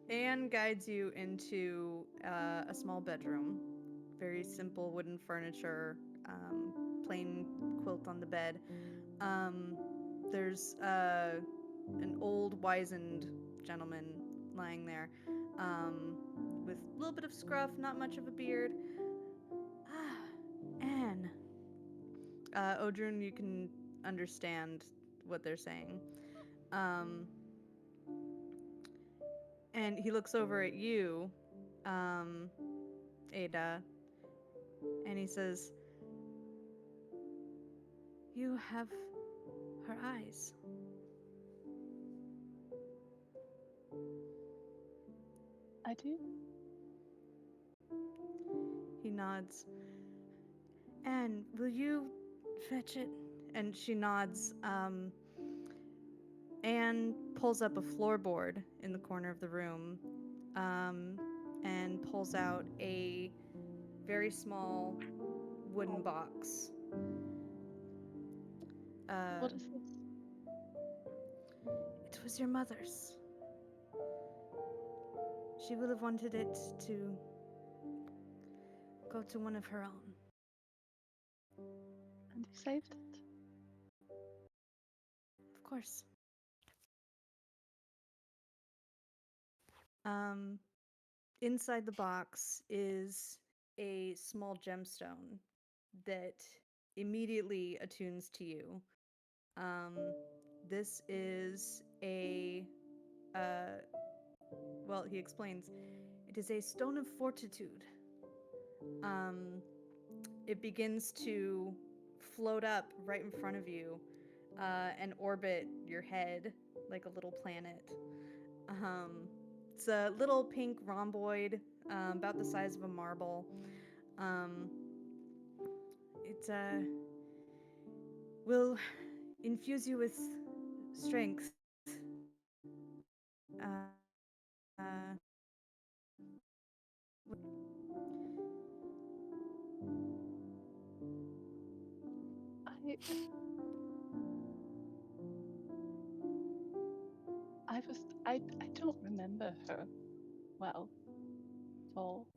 Speaker 1: Anne guides you into a small bedroom. Very simple wooden furniture, plain quilt on the bed. Um, there's an old, wizened gentleman lying there, with a little bit of scruff, not much of a beard. Ah, Anne. Odrun, you can understand what they're saying. Um, and he looks over at you, um, Ada, and he says, "You have her eyes."
Speaker 3: I do.
Speaker 1: He nods. "Anne, will you fetch it?" And she nods. Anne pulls up a floorboard in the corner of the room, um, and pulls out a very small wooden box.
Speaker 3: What is this?
Speaker 1: It was your mother's. She will have wanted it to go to one of her own.
Speaker 3: And you saved it?
Speaker 1: Of course. Um, Inside the box is a small gemstone that immediately attunes to you. Um, this is uh, well, he explains, it is a stone of fortitude. Um, it begins to float up right in front of you, and orbit your head like a little planet. Um, it's a little pink rhomboid, about the size of a marble. Um, it will infuse you with strength. Uh,
Speaker 3: I I don't remember her well at all.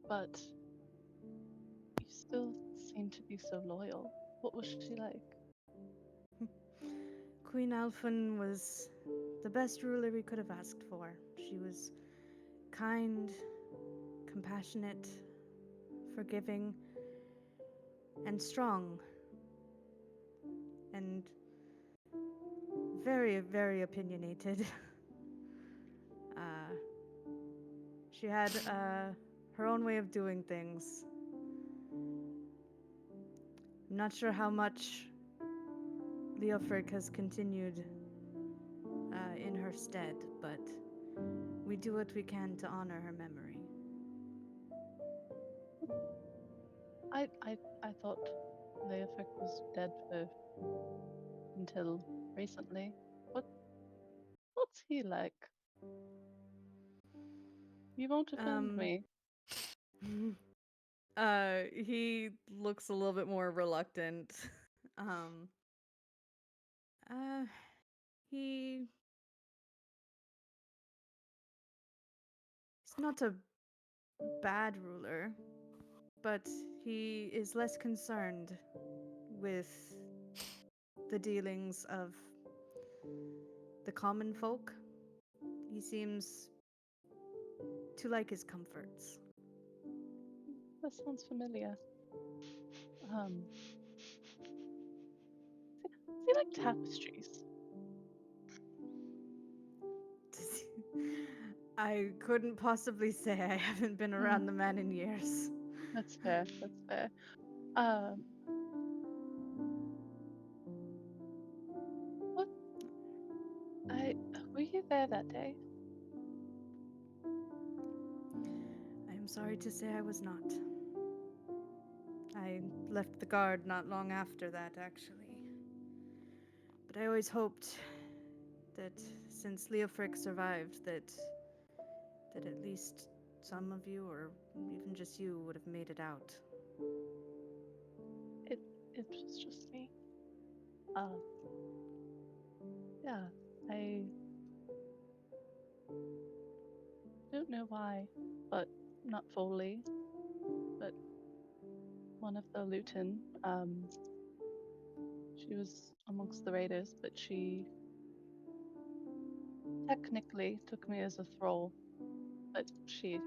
Speaker 3: But you still seem to be so loyal. What was she like?
Speaker 1: Queen Alphen was the best ruler we could have asked for. She was kind, compassionate, forgiving, and strong, and very, very opinionated. uh, she had her own way of doing things. I'm not sure how much Leofric has continued in her stead, but we do what we can to honor her memory.
Speaker 3: I thought Leofric was dead for until recently. What what's he like? You won't offend
Speaker 1: Um,
Speaker 3: me.
Speaker 1: he looks a little bit more reluctant. um, uh, he's not a bad ruler, but he is less concerned with the dealings of the common folk. He seems to like his comforts.
Speaker 3: That sounds familiar. Um, is he like tapestries?
Speaker 1: I couldn't possibly say. I haven't been around the man in years.
Speaker 3: That's fair. That's fair. Um, you there that day?
Speaker 6: I am sorry to say I was not. I left the guard not long after that, actually. But I always hoped that since Leofric survived, that at least some of you, or even just you, would have made it out.
Speaker 3: It was just me. Yeah, I don't know why, but not fully. But one of the Luton, she was amongst the raiders, but she technically took me as a thrall, but she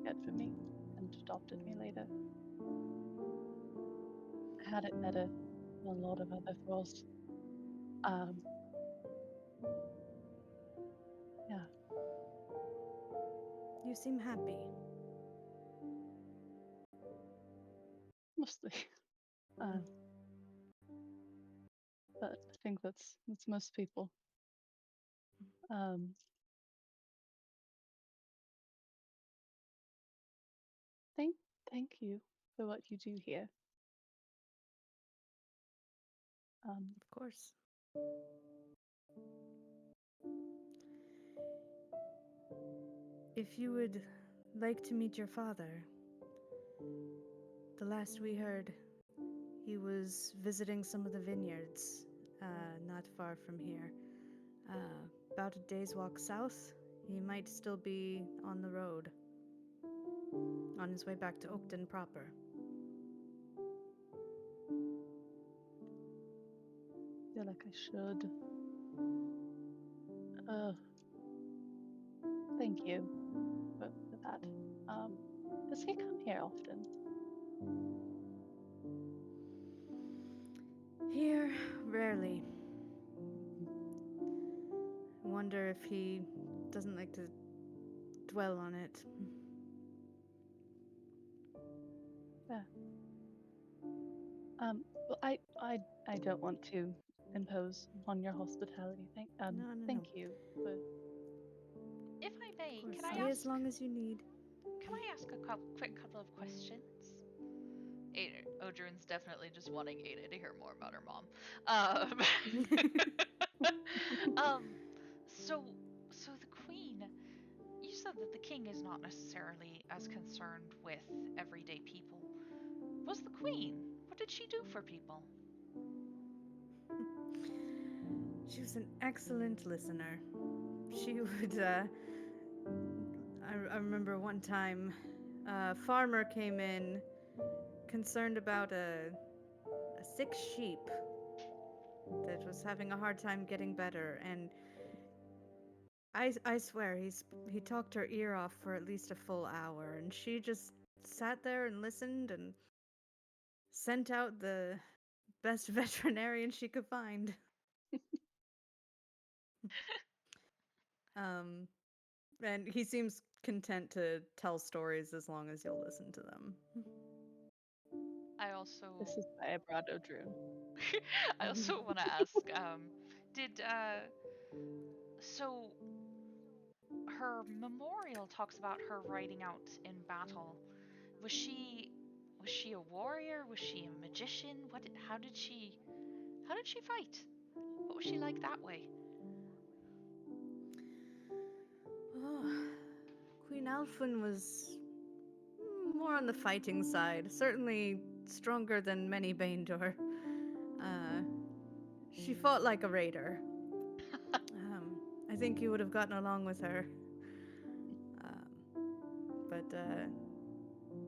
Speaker 3: cared for me and adopted me later. I had it better than a lot of other thralls. Um, yeah,
Speaker 6: You seem happy.
Speaker 3: mostly. Um, but I think that's most people. Um, thank you for what you do here.
Speaker 6: Of course. If you would like to meet your father, the last we heard, he was visiting some of the vineyards not far from here. About a day's walk south, he might still be on the road, on his way back to Oakden proper.
Speaker 3: I feel like I should. Thank you for that. Does he come here often?
Speaker 6: Here, rarely. I wonder if he doesn't like to dwell on it.
Speaker 3: Yeah. Well, I don't want to impose on your hospitality.
Speaker 6: No.
Speaker 3: Thank you. But
Speaker 2: If I may,
Speaker 6: Of course,
Speaker 2: can I
Speaker 6: stay
Speaker 2: ask?
Speaker 6: as long as you need.
Speaker 2: Can I ask a quick couple of questions? Ada, Odrin's definitely just wanting Ada to hear more about her mom. Um, so the queen. You said that the king is not necessarily as concerned with everyday people. Was the queen? What did she do for people?
Speaker 6: She was an excellent listener. She would, I remember one time, a farmer came in concerned about a sick sheep that was having a hard time getting better, and I swear he talked her ear off for at least a full hour, and she just sat there and listened and sent out the best veterinarian she could find. Um, and he seems content to tell stories as long as you'll listen to them.
Speaker 2: I also
Speaker 3: this is why I brought Odrun.
Speaker 2: I also want to ask did so her memorial talks about her riding out in battle. Was she a warrior? Was she a magician? How did she fight? What was she like that way?
Speaker 6: Oh, Queen Alfyn was more on the fighting side, certainly stronger than many Baendur. She fought like a raider. I think you would have gotten along with her. But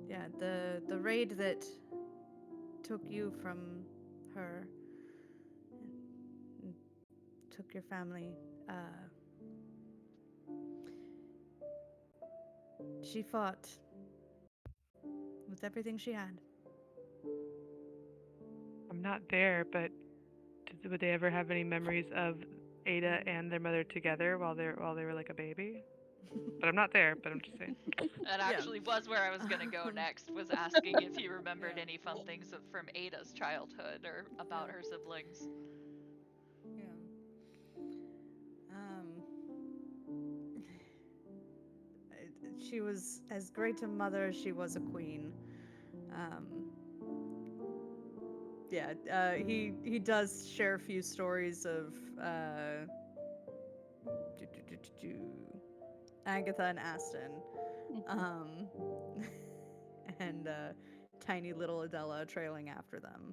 Speaker 6: yeah, the raid that took you from her and took your family, she fought with everything she had.
Speaker 4: I'm not there, but would they ever have any memories of Ada and their mother together while they were like a baby? But I'm not there. But I'm just saying.
Speaker 2: That
Speaker 6: Yeah.
Speaker 2: actually was where I was gonna go next. Was asking if he remembered
Speaker 6: Yeah.
Speaker 2: any fun things from Ada's childhood or about
Speaker 6: Yeah.
Speaker 2: her siblings.
Speaker 6: Yeah. She was as great a mother as she was a queen. He does share a few stories of Agatha and Aston, um, and tiny little Adela trailing after them.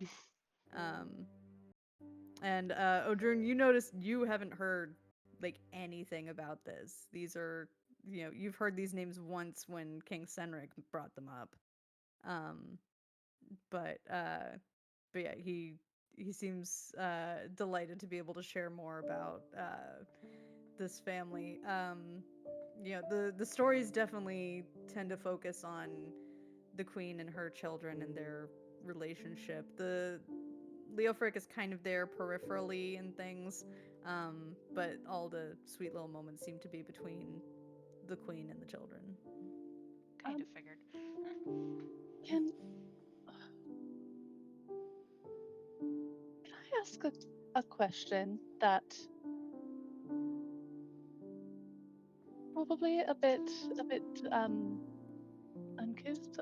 Speaker 6: And Odur, you noticed you haven't heard like anything about this. These are, you've heard these names once when King Senric brought them up. Um, but yeah, he seems delighted to be able to share more about this family. The stories definitely tend to focus on the queen and her children and their relationship. The Leofric is kind of there peripherally and things, but all the sweet little moments seem to be between the queen and the children.
Speaker 2: Kind of figured.
Speaker 3: Can I ask a question that probably a bit uncouth?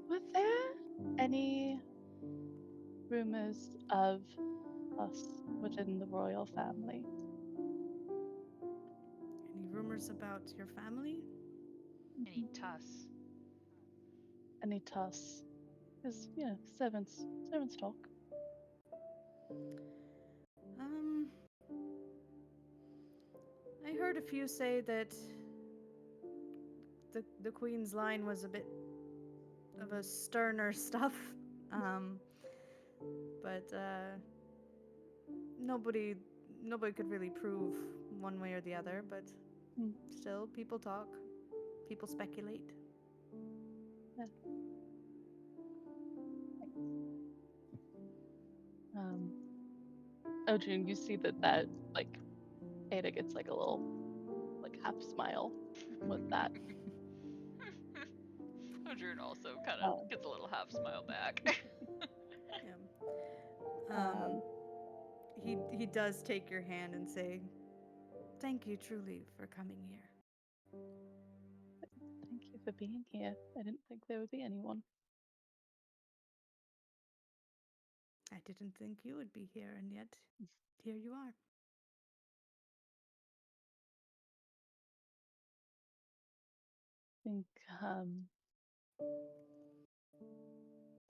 Speaker 3: Were there any rumors of us within the royal family?
Speaker 6: Any rumors about your family?
Speaker 2: Any tuss?
Speaker 3: Any tuss? Because servants talk.
Speaker 6: I heard a few say that the queen's line was a bit of a sterner stuff, but nobody could really prove one way or the other. But still, people talk, people speculate.
Speaker 3: Yeah. June, you see that like Ada gets like a little like half smile with that.
Speaker 2: Odur also kind of gets a little half smile back.
Speaker 6: He does take your hand and say, "Thank you truly for coming here."
Speaker 3: Thank you for being here. I didn't think there would be anyone.
Speaker 6: I didn't think you would be here, and yet here you are.
Speaker 3: I think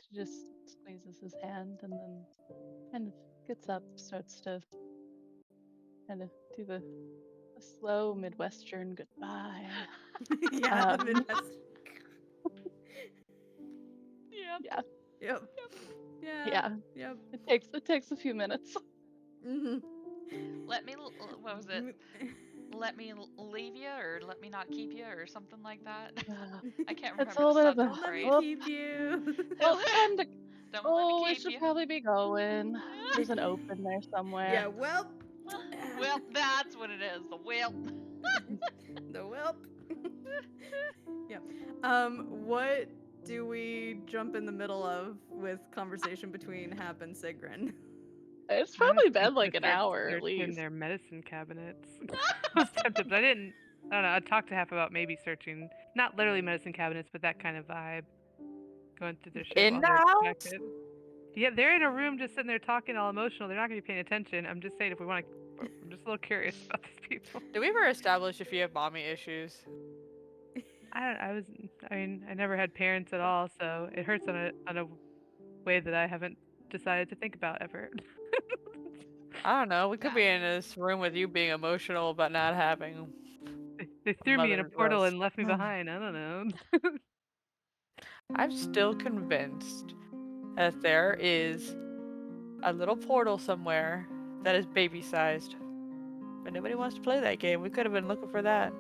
Speaker 3: she just squeezes his hand and then kind of gets up, starts to kind of do the slow Midwestern goodbye.
Speaker 6: Yeah, the Midwest.
Speaker 2: Yeah.
Speaker 6: Yep.
Speaker 3: Yeah.
Speaker 6: Yep.
Speaker 3: It takes a few minutes.
Speaker 6: Mm-hmm.
Speaker 2: Let me, what was it? Let me leave you, or let me not keep you, or something like that. I can't remember.
Speaker 3: It's a little bit of
Speaker 6: Don't let me keep you.
Speaker 3: Well, time to.
Speaker 2: Don't let me
Speaker 3: We
Speaker 2: keep
Speaker 3: should
Speaker 2: you.
Speaker 3: probably be going. There's an open there somewhere.
Speaker 6: Yeah, well.
Speaker 2: Well, that's what it is. The whelp.
Speaker 6: The whelp. Yeah. What do we jump in the middle of with conversation between Hap and Sigrun?
Speaker 3: It's probably
Speaker 4: Honestly,
Speaker 3: been like
Speaker 4: to
Speaker 3: an
Speaker 4: start
Speaker 3: hour at
Speaker 4: searching
Speaker 3: least.
Speaker 4: their medicine cabinets. I was tempted, but I don't know. I talked to Half about maybe searching, not literally medicine cabinets, but that kind of vibe. Going through their shit
Speaker 5: In
Speaker 4: while
Speaker 5: the
Speaker 4: they're
Speaker 5: house?
Speaker 4: distracted. Yeah, they're in a room just sitting there talking all emotional. They're not going to be paying attention. I'm just saying if we want to. I'm just a little curious about these people.
Speaker 5: Did we ever establish if you have mommy issues?
Speaker 4: I mean, I never had parents at all, so it hurts on a way that I haven't decided to think about ever.
Speaker 5: I don't know. We could be in this room with you being emotional but not having.
Speaker 4: They threw me in a
Speaker 5: Mother
Speaker 4: portal
Speaker 5: gross.
Speaker 4: and left me behind. I don't know.
Speaker 5: I'm still convinced that there is a little portal somewhere that is baby sized. But nobody wants to play that game. We could have been looking for that.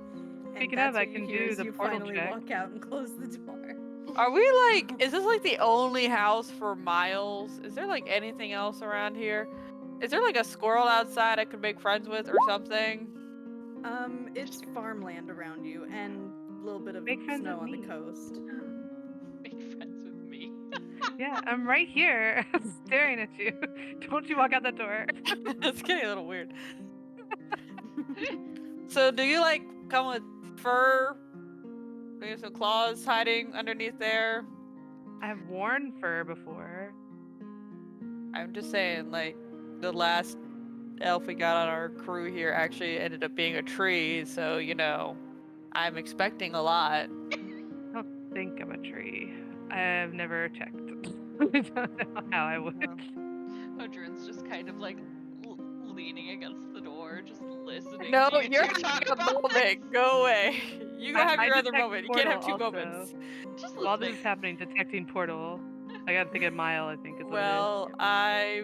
Speaker 4: Speaking
Speaker 6: And
Speaker 4: of,
Speaker 6: that's
Speaker 4: I
Speaker 6: what you
Speaker 4: can
Speaker 6: hear
Speaker 4: do
Speaker 6: as
Speaker 4: the
Speaker 6: you
Speaker 4: portal
Speaker 6: finally
Speaker 4: check.
Speaker 6: walk out and close the door.
Speaker 5: Are we like, is this like the only house for miles? Is there like anything else around here? Is there like a squirrel outside I could make friends with or something?
Speaker 6: It's farmland around you and a little bit of
Speaker 4: Make friends
Speaker 6: snow
Speaker 4: with
Speaker 6: on the
Speaker 4: me.
Speaker 6: coast.
Speaker 2: Make friends with me.
Speaker 4: Yeah, I'm right here, staring at you. Don't you walk out the door.
Speaker 5: It's getting a little weird. So do you like come with fur Maybe some claws hiding underneath there.
Speaker 4: I've worn fur before.
Speaker 5: I'm just saying, like, the last elf we got on our crew here actually ended up being a tree, so, you know, I'm expecting a lot.
Speaker 4: I don't think I'm a tree. I've never checked. I don't know how I would.
Speaker 2: Odrin's just kind of like leaning against the door, just listening
Speaker 5: No,
Speaker 2: to you
Speaker 5: you're
Speaker 2: two talk
Speaker 5: having a
Speaker 2: about
Speaker 5: moment. Go away. You go have
Speaker 4: I
Speaker 5: your other
Speaker 4: detect
Speaker 5: moment. You can't have
Speaker 4: portal
Speaker 5: two
Speaker 4: also.
Speaker 5: moments.
Speaker 2: Just
Speaker 4: While this
Speaker 2: listening.
Speaker 4: is happening, detecting portal. I gotta think a mile, I think, is what
Speaker 5: Well, I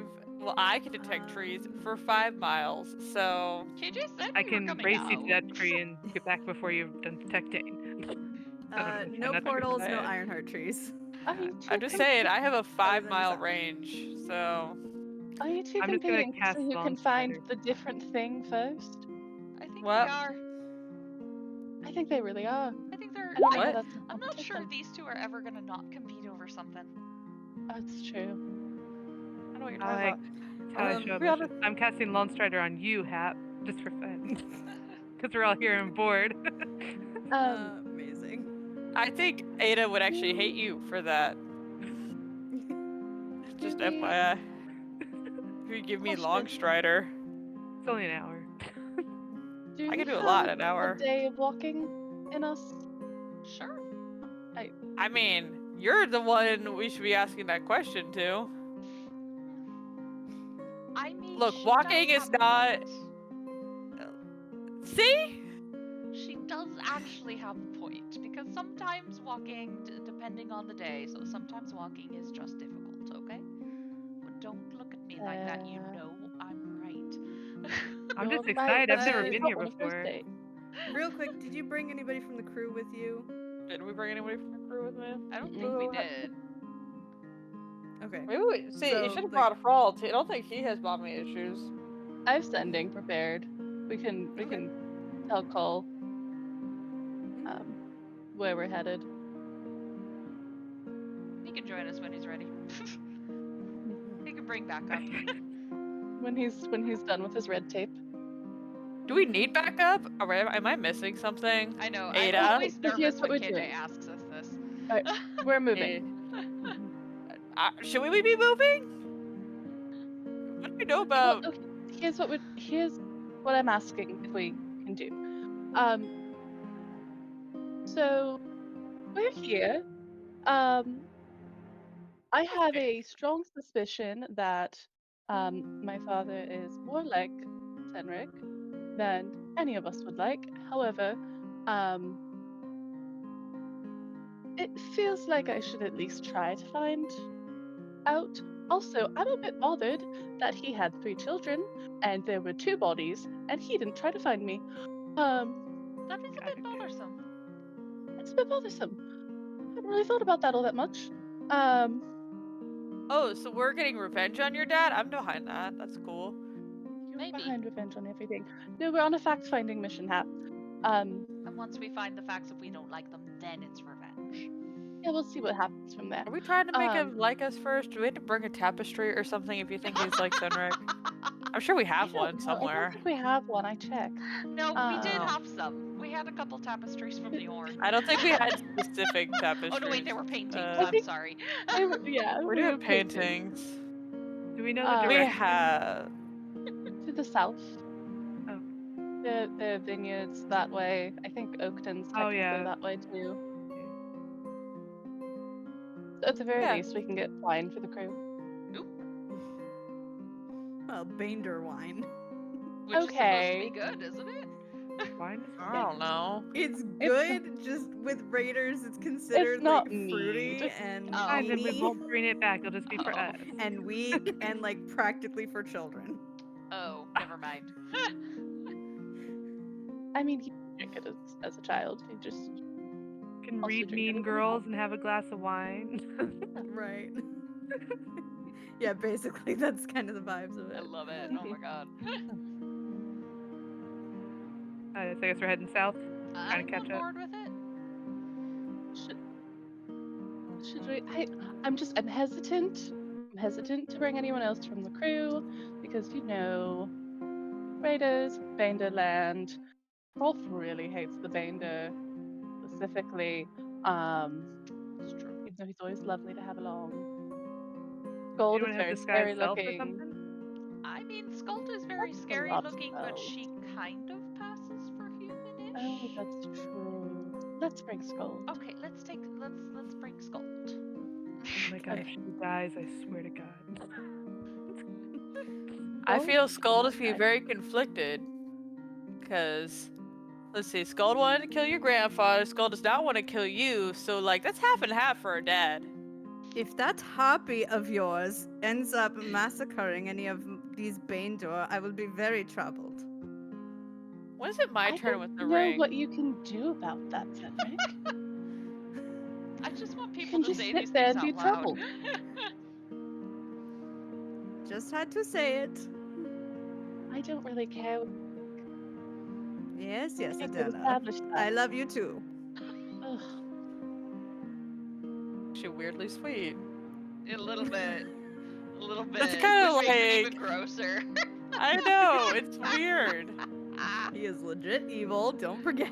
Speaker 5: can detect trees for 5 miles, so
Speaker 2: KJ said
Speaker 4: I
Speaker 2: we were
Speaker 4: can
Speaker 2: coming
Speaker 4: race
Speaker 2: out.
Speaker 4: you to that tree and get back before you've done detecting.
Speaker 1: No
Speaker 4: Not
Speaker 1: portals, no
Speaker 5: saying.
Speaker 1: Ironheart trees.
Speaker 3: Are you
Speaker 5: I'm
Speaker 3: two
Speaker 5: just saying I have a
Speaker 1: Other than
Speaker 5: 5-mile
Speaker 1: yourself.
Speaker 5: range, so
Speaker 3: Are you two
Speaker 4: I'm just gonna
Speaker 3: competing
Speaker 4: cast
Speaker 3: so you can
Speaker 4: Long
Speaker 3: find
Speaker 4: Strider.
Speaker 3: the different thing first?
Speaker 2: I think
Speaker 5: What?
Speaker 2: we are.
Speaker 3: I think they really are.
Speaker 2: I think they're.
Speaker 3: I don't know how
Speaker 5: What?
Speaker 3: that's a
Speaker 2: I'm not sure
Speaker 3: competition.
Speaker 2: these two are ever gonna not compete over something.
Speaker 3: That's true.
Speaker 5: I know what you're
Speaker 4: I
Speaker 5: talking
Speaker 4: like
Speaker 5: about.
Speaker 4: that's how I show
Speaker 5: we
Speaker 4: emotion. I'm casting Lone Strider on you, Hap, just for fun. Because we're all here and bored.
Speaker 1: Amazing.
Speaker 5: I think Ada would actually hate you for that. Just
Speaker 3: Do we-
Speaker 5: FYI. If you give me Long
Speaker 3: Question.
Speaker 5: Strider.
Speaker 4: It's only an hour.
Speaker 3: Do
Speaker 5: I
Speaker 3: we
Speaker 5: can do a
Speaker 3: have
Speaker 5: lot in an hour.
Speaker 3: a day of walking in us?
Speaker 2: Sure.
Speaker 5: I mean, you're the one we should be asking that question to.
Speaker 2: I mean,
Speaker 5: Look,
Speaker 2: she
Speaker 5: walking
Speaker 2: does
Speaker 5: is
Speaker 2: have a
Speaker 5: not.
Speaker 2: point.
Speaker 5: See?
Speaker 2: She does actually have a point because sometimes walking, depending on the day, so sometimes walking is just difficult. Okay, but don't look at me like that. You know I'm right.
Speaker 4: I'm just
Speaker 3: You're right,
Speaker 4: excited. I've
Speaker 3: but
Speaker 4: never
Speaker 1: Uh,
Speaker 3: she's
Speaker 4: been
Speaker 3: not
Speaker 4: here
Speaker 3: on a first
Speaker 4: before.
Speaker 3: date.
Speaker 1: Real quick, did you bring anybody from the crew with you?
Speaker 5: Did we bring anybody from the crew with me?
Speaker 2: I don't think we
Speaker 5: Ooh,
Speaker 2: did.
Speaker 1: Okay.
Speaker 5: Maybe we see. You
Speaker 1: So,
Speaker 5: should have
Speaker 1: like-
Speaker 5: brought Fraud. I don't think he has mommy issues.
Speaker 3: I have sending prepared. We can tell Cole where we're headed.
Speaker 2: He can join us when he's ready. He can bring backup.
Speaker 3: When he's done with his red tape.
Speaker 5: Do we need backup? Am I missing something?
Speaker 2: I know.
Speaker 5: Ada?
Speaker 2: I'm always
Speaker 3: So here's
Speaker 2: nervous
Speaker 3: what
Speaker 2: when
Speaker 3: we're
Speaker 2: KJ
Speaker 3: doing.
Speaker 2: asks us this.
Speaker 3: We're moving.
Speaker 5: Should we be moving? What do we know
Speaker 3: Well,
Speaker 5: about?
Speaker 3: okay. Here's what I'm asking if we can do. So we're here. I have a strong suspicion that my father is more like Tenric than any of us would like. However, it feels like I should at least try to find out. Also, I'm a bit bothered that he had 3 children and there were 2 bodies and he didn't try to find me.
Speaker 2: That is a bit bothersome.
Speaker 3: It's a bit bothersome. I hadn't really thought about that all that much.
Speaker 5: Oh, so we're getting revenge on your dad? I'm behind that. That's cool.
Speaker 3: You're
Speaker 2: Maybe.
Speaker 3: behind revenge on everything. No, we're on a fact-finding mission, Hap.
Speaker 2: And once we find the facts, if we don't like them, then it's revenge.
Speaker 3: Yeah, we'll see what happens from there.
Speaker 5: Are we trying to make him like us first? Do we have to bring a tapestry or something if you think he's like Sunrick? I'm sure we have one
Speaker 3: I
Speaker 5: somewhere.
Speaker 3: don't think we have one. I checked.
Speaker 2: No, we did
Speaker 5: Oh.
Speaker 2: have some. We had a couple tapestries from the Orn.
Speaker 5: I don't think we had specific tapestries.
Speaker 2: Oh no, wait, they were paintings.
Speaker 3: I
Speaker 2: I'm
Speaker 3: think-
Speaker 2: sorry.
Speaker 3: Yeah,
Speaker 5: We're
Speaker 3: we
Speaker 5: doing
Speaker 3: were painting.
Speaker 5: paintings.
Speaker 4: Do we know the
Speaker 5: We
Speaker 4: direction?
Speaker 5: have.
Speaker 3: To the south.
Speaker 4: Oh.
Speaker 3: The vineyards that way. I think Oakden's
Speaker 4: Oh,
Speaker 3: technically
Speaker 4: yeah.
Speaker 3: that way too. So at the very
Speaker 5: Yeah.
Speaker 3: least, we can get wine for the crew.
Speaker 1: Well, Baendur wine.
Speaker 2: Which is supposed to
Speaker 3: Okay.
Speaker 2: be good, isn't it?
Speaker 4: Wine is
Speaker 5: I don't know.
Speaker 1: It's good, just with raiders, it's considered
Speaker 3: not
Speaker 1: like fruity
Speaker 3: mead.
Speaker 1: and
Speaker 2: Oh.
Speaker 4: fine, then we
Speaker 1: meaty
Speaker 4: won't bring it back. It'll just be for
Speaker 2: Oh.
Speaker 4: us.
Speaker 1: and weak and like practically for children.
Speaker 2: Oh, never mind.
Speaker 3: I mean, he drank it as a child. He just
Speaker 4: Can
Speaker 3: Also
Speaker 4: read
Speaker 3: drink
Speaker 4: Mean
Speaker 3: anything
Speaker 4: Girls
Speaker 3: else.
Speaker 4: and have a glass of wine.
Speaker 1: Right. Yeah, basically that's kind of the vibes of
Speaker 2: I
Speaker 1: it.
Speaker 2: love it. Oh my god.
Speaker 4: So I guess we're heading south.
Speaker 2: I'm
Speaker 4: catch
Speaker 2: on
Speaker 4: up.
Speaker 2: board with it.
Speaker 3: should we? I'm hesitant. I'm hesitant to bring anyone else from the crew because raiders, Baendur land. Rolf really hates the Baendur. The specifically, even though he's always lovely to have along. Gold
Speaker 4: Anyone
Speaker 3: is
Speaker 4: have
Speaker 3: very
Speaker 4: disguise
Speaker 3: scary
Speaker 4: self or
Speaker 3: looking.
Speaker 4: something?
Speaker 2: I mean, Skuld is very
Speaker 3: That's a
Speaker 2: scary
Speaker 3: lot of
Speaker 2: looking, but
Speaker 3: spells.
Speaker 2: she kind of passes for humanish.
Speaker 3: Oh, that's true. Let's bring Gold.
Speaker 2: Okay, let's bring Skuld.
Speaker 4: Oh my god, if she dies, I swear to God.
Speaker 5: I
Speaker 3: Gold
Speaker 5: feel
Speaker 3: is
Speaker 5: Skull
Speaker 3: not
Speaker 5: to be
Speaker 3: bad.
Speaker 5: very conflicted. Because, let's see, Skull wanted to kill your grandfather, Skull does not want to kill you, so, like, that's half and half for her dad.
Speaker 1: If that harpy of yours ends up massacring any of these Baendur, I will be very troubled.
Speaker 5: When is it my
Speaker 3: I
Speaker 5: turn
Speaker 3: don't
Speaker 5: with the
Speaker 3: know
Speaker 5: ring?
Speaker 3: what you can do about that, Cedric.
Speaker 2: I just want
Speaker 3: You
Speaker 2: people
Speaker 3: can
Speaker 2: to
Speaker 3: just
Speaker 2: say
Speaker 3: sit
Speaker 2: these
Speaker 3: there
Speaker 2: things
Speaker 3: and be
Speaker 2: out loud.
Speaker 3: troubled.
Speaker 1: Just had to say it.
Speaker 3: I don't really care.
Speaker 1: Yes,
Speaker 3: I
Speaker 1: yes,
Speaker 3: think we've
Speaker 1: Adela.
Speaker 3: established
Speaker 1: I
Speaker 3: that.
Speaker 1: love you too.
Speaker 3: Ugh.
Speaker 5: Actually, weirdly sweet.
Speaker 2: A little bit. A little bit.
Speaker 5: That's kinda
Speaker 2: Which makes it even
Speaker 5: like-
Speaker 2: grosser.
Speaker 5: I know, it's weird.
Speaker 1: He is legit evil, don't forget.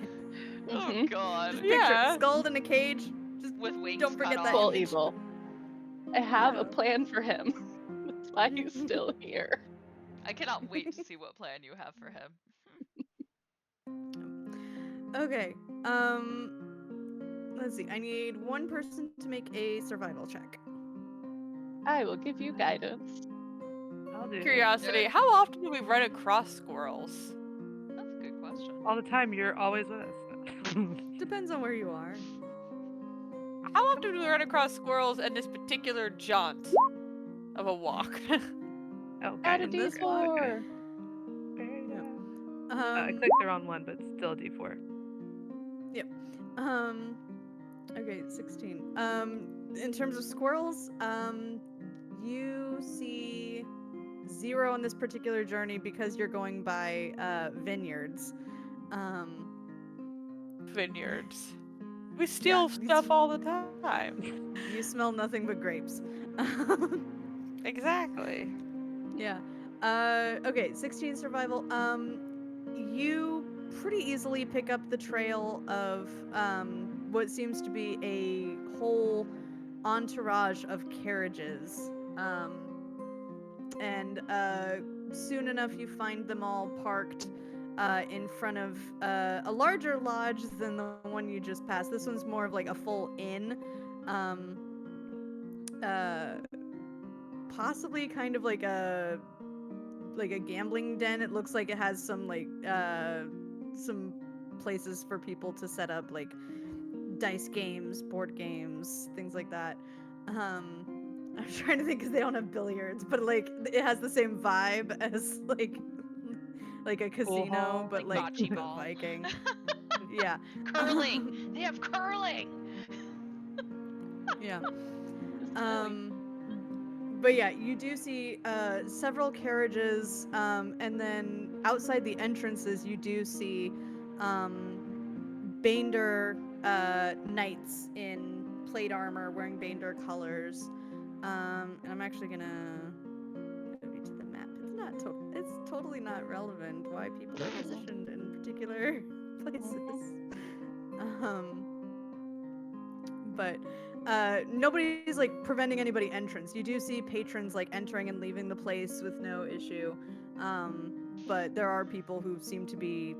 Speaker 2: Oh
Speaker 3: Mhm.
Speaker 2: god.
Speaker 1: Just picture
Speaker 5: Yeah.
Speaker 1: Skull in a cage. Just
Speaker 2: With wings
Speaker 1: don't forget
Speaker 2: cut
Speaker 1: that
Speaker 2: off.
Speaker 3: Full
Speaker 1: image.
Speaker 3: evil. I have
Speaker 1: Yeah.
Speaker 3: a plan for him. That's why he's still here.
Speaker 2: I cannot wait to see what plan you have for him.
Speaker 1: Okay. Let's see. I need one person to make a survival check.
Speaker 3: I will give you guidance.
Speaker 4: I'll do it.
Speaker 5: Curiosity, how often do we run across squirrels?
Speaker 2: That's a good question.
Speaker 4: All the time, you're always with us.
Speaker 1: Depends on where you are.
Speaker 5: How often do we run across squirrels in this particular jaunt of a walk?
Speaker 4: Oh,
Speaker 3: Add a
Speaker 1: in this
Speaker 3: D4.
Speaker 4: Very
Speaker 1: Yep.
Speaker 4: nice. I clicked the wrong one, but still D4.
Speaker 1: Okay, 16. In terms of squirrels, you see 0 on this particular journey because you're going by vineyards.
Speaker 5: Vineyards. We steal
Speaker 1: these-
Speaker 5: stuff all the time.
Speaker 1: You smell nothing but grapes.
Speaker 5: Exactly.
Speaker 1: Yeah. Okay, 16 survival. You pretty easily pick up the trail of what seems to be a whole entourage of carriages. And soon enough you find them all parked in front of a larger lodge than the one you just passed. This one's more of like a full inn. Possibly kind of like a gambling den. It looks like it has some some places for people to set up like dice games, board games, things like that. I'm trying to think because they don't have billiards, but like it has the same vibe as like a casino,
Speaker 3: hall.
Speaker 1: but
Speaker 2: Like
Speaker 1: like
Speaker 2: bocce
Speaker 1: but
Speaker 2: ball.
Speaker 1: Viking. Yeah.
Speaker 2: Curling! They have curling!
Speaker 1: Yeah.
Speaker 3: Just knowing.
Speaker 1: But yeah, you do see several carriages, and then outside the entrances, you do see Baendur knights in plate armor, wearing Baendur colors. And I'm actually gonna move you to the map. It's not it's totally not relevant why people are positioned in particular places. But nobody's like preventing anybody entrance. You do see patrons like entering and leaving the place with no issue, but there are people who seem to be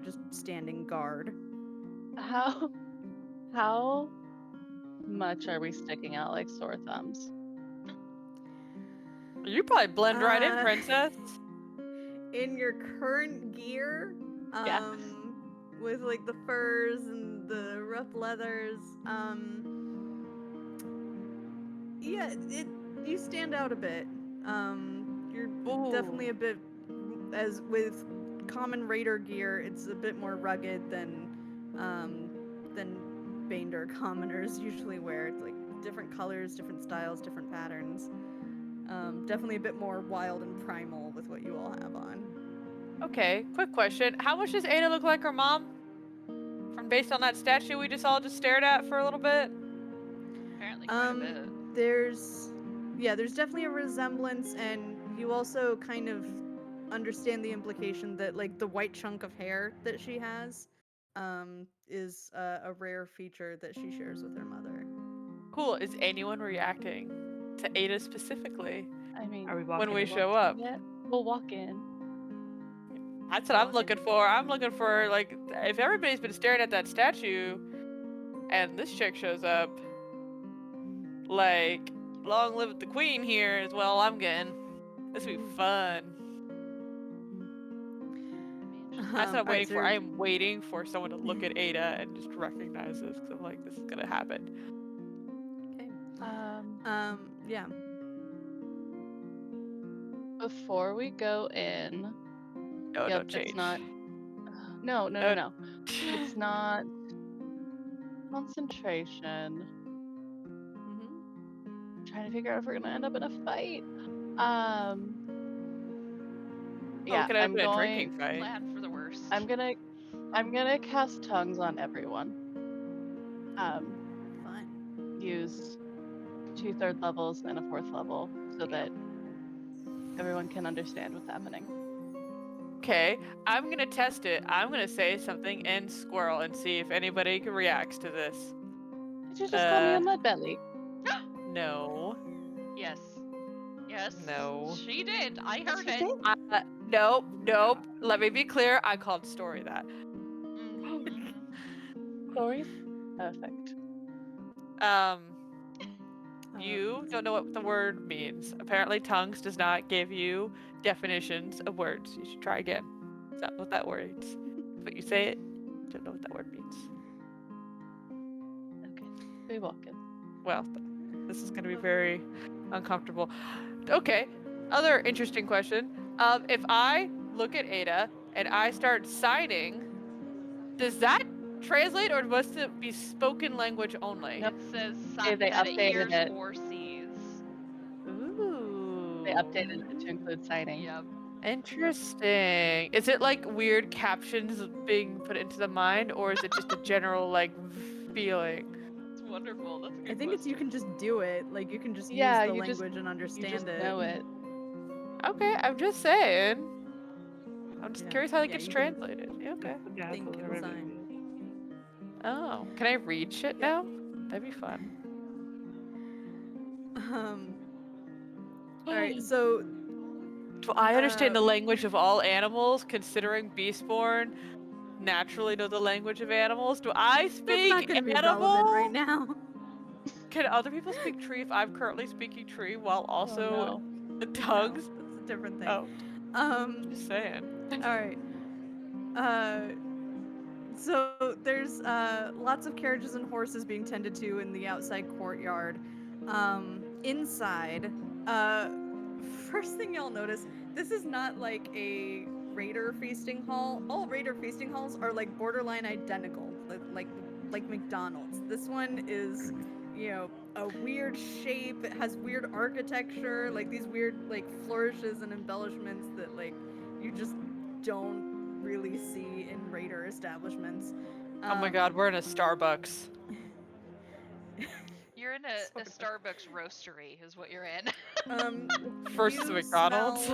Speaker 1: just standing guard.
Speaker 3: How much are we sticking out like sore thumbs?
Speaker 5: You probably blend right in,
Speaker 1: Uh,
Speaker 5: princess.
Speaker 1: In your current gear,
Speaker 3: Yeah.
Speaker 1: with like the furs and the rough leathers, yeah, you stand out a bit. You're definitely a bit, as with common raider gear, it's a bit more rugged than Baendur commoners usually wear. It's like different colors, different styles, different patterns. Definitely a bit more wild and primal with what you all have on.
Speaker 5: Okay, quick question. How much does Ada look like her mom? From based on that statue we just all stared at for a little bit?
Speaker 2: Apparently quite a bit.
Speaker 1: There's definitely a resemblance, and you also kind of understand the implication that like the white chunk of hair that she has is a rare feature that she shares with her mother.
Speaker 5: Cool. Is anyone reacting to Ada specifically
Speaker 3: I mean,
Speaker 4: Are we
Speaker 5: when
Speaker 4: walking
Speaker 5: we
Speaker 4: in?
Speaker 5: show up?
Speaker 3: yeah, we'll walk in.
Speaker 5: That's what I'm
Speaker 1: Walk
Speaker 5: looking
Speaker 1: in.
Speaker 5: for. I'm looking for, like, if everybody's been staring at that statue and this chick shows up, like, long live the queen here is well I'm getting. This will be fun. That's what I'm
Speaker 1: Alright,
Speaker 5: waiting
Speaker 1: so
Speaker 5: for. I am waiting for someone to look at Ada and just recognize this because I'm like, this is gonna happen.
Speaker 1: okay. Yeah.
Speaker 3: Before we go in,
Speaker 5: No,
Speaker 3: yep,
Speaker 5: don't change.
Speaker 3: it's not. No. It's not concentration.
Speaker 1: Mm-hmm.
Speaker 3: Trying to figure out if we're gonna end up in a fight.
Speaker 5: Oh, we
Speaker 3: Yeah,
Speaker 5: could end
Speaker 3: I'm
Speaker 5: up in a
Speaker 3: going.
Speaker 5: drinking fight.
Speaker 2: Plan for the worst.
Speaker 3: I'm gonna cast tongues on everyone.
Speaker 1: Fine.
Speaker 3: Use 2 third levels and a 4th level so that everyone can understand what's happening.
Speaker 5: Okay, I'm gonna test it. I'm gonna say something in squirrel and see if anybody reacts to this.
Speaker 3: Did you just call me a mud belly?
Speaker 5: No.
Speaker 2: Yes. Yes.
Speaker 5: No.
Speaker 2: She did. I
Speaker 3: Yes,
Speaker 2: heard
Speaker 3: you
Speaker 2: it.
Speaker 3: did?
Speaker 5: Nope. Let me be clear. I called Story that.
Speaker 2: Mhm.
Speaker 3: Stories? Perfect.
Speaker 5: You don't know what the word means. Apparently, tongues does not give you definitions of words. You should try again. It's not what that word means. But you say it, you don't know what that word means.
Speaker 3: Okay, we walk in.
Speaker 5: Well, this is going to be very uncomfortable. Okay, other interesting question. If I look at Ada and I start signing, does that translate or must it be spoken language only?
Speaker 3: Nope.
Speaker 2: It says
Speaker 3: They
Speaker 2: that it
Speaker 3: updated
Speaker 2: hears
Speaker 3: it.
Speaker 2: or sees.
Speaker 5: Ooh.
Speaker 3: They updated it to include signing.
Speaker 2: Yep.
Speaker 5: Interesting. Is it like weird captions being put into the mind, or is it just a general like feeling?
Speaker 2: It's wonderful. That's a good
Speaker 1: I think it's you can
Speaker 2: question.
Speaker 1: just do it. Like you can just
Speaker 3: Yeah,
Speaker 1: use the
Speaker 3: you just-
Speaker 1: language and
Speaker 3: You
Speaker 1: understand
Speaker 3: just
Speaker 1: it.
Speaker 3: know it.
Speaker 5: Okay, I'm just saying. I'm just
Speaker 1: Yeah.
Speaker 5: curious how it
Speaker 1: Yeah,
Speaker 5: gets
Speaker 1: you can
Speaker 5: translated. Yeah, okay.
Speaker 4: Yeah,
Speaker 1: think
Speaker 4: that's
Speaker 1: and
Speaker 4: what I
Speaker 1: sign.
Speaker 5: Oh, can I read shit
Speaker 1: Yeah.
Speaker 5: now? That'd be fun.
Speaker 1: All right. So
Speaker 5: Do I understand the language of all animals, considering Beastborn naturally know the language of animals? Do I
Speaker 1: that's
Speaker 5: speak
Speaker 1: not going to be
Speaker 5: animal?
Speaker 1: relevant right now.
Speaker 5: Can other people speak tree if I'm currently speaking tree while also
Speaker 3: Oh,
Speaker 5: tongues?
Speaker 1: No, that's a different thing.
Speaker 5: Oh, just saying.
Speaker 1: All right. So there's lots of carriages and horses being tended to in the outside courtyard. Inside, first thing y'all notice, this is not like a raider feasting hall. All raider feasting halls are like borderline identical, like McDonald's. This one is, a weird shape. It has weird architecture, like these weird like flourishes and embellishments that like you just don't really see in raider establishments.
Speaker 5: Oh my god, we're in a Starbucks.
Speaker 2: You're in a Starbucks roastery, is what you're in.
Speaker 5: Versus
Speaker 1: you
Speaker 5: McDonald's.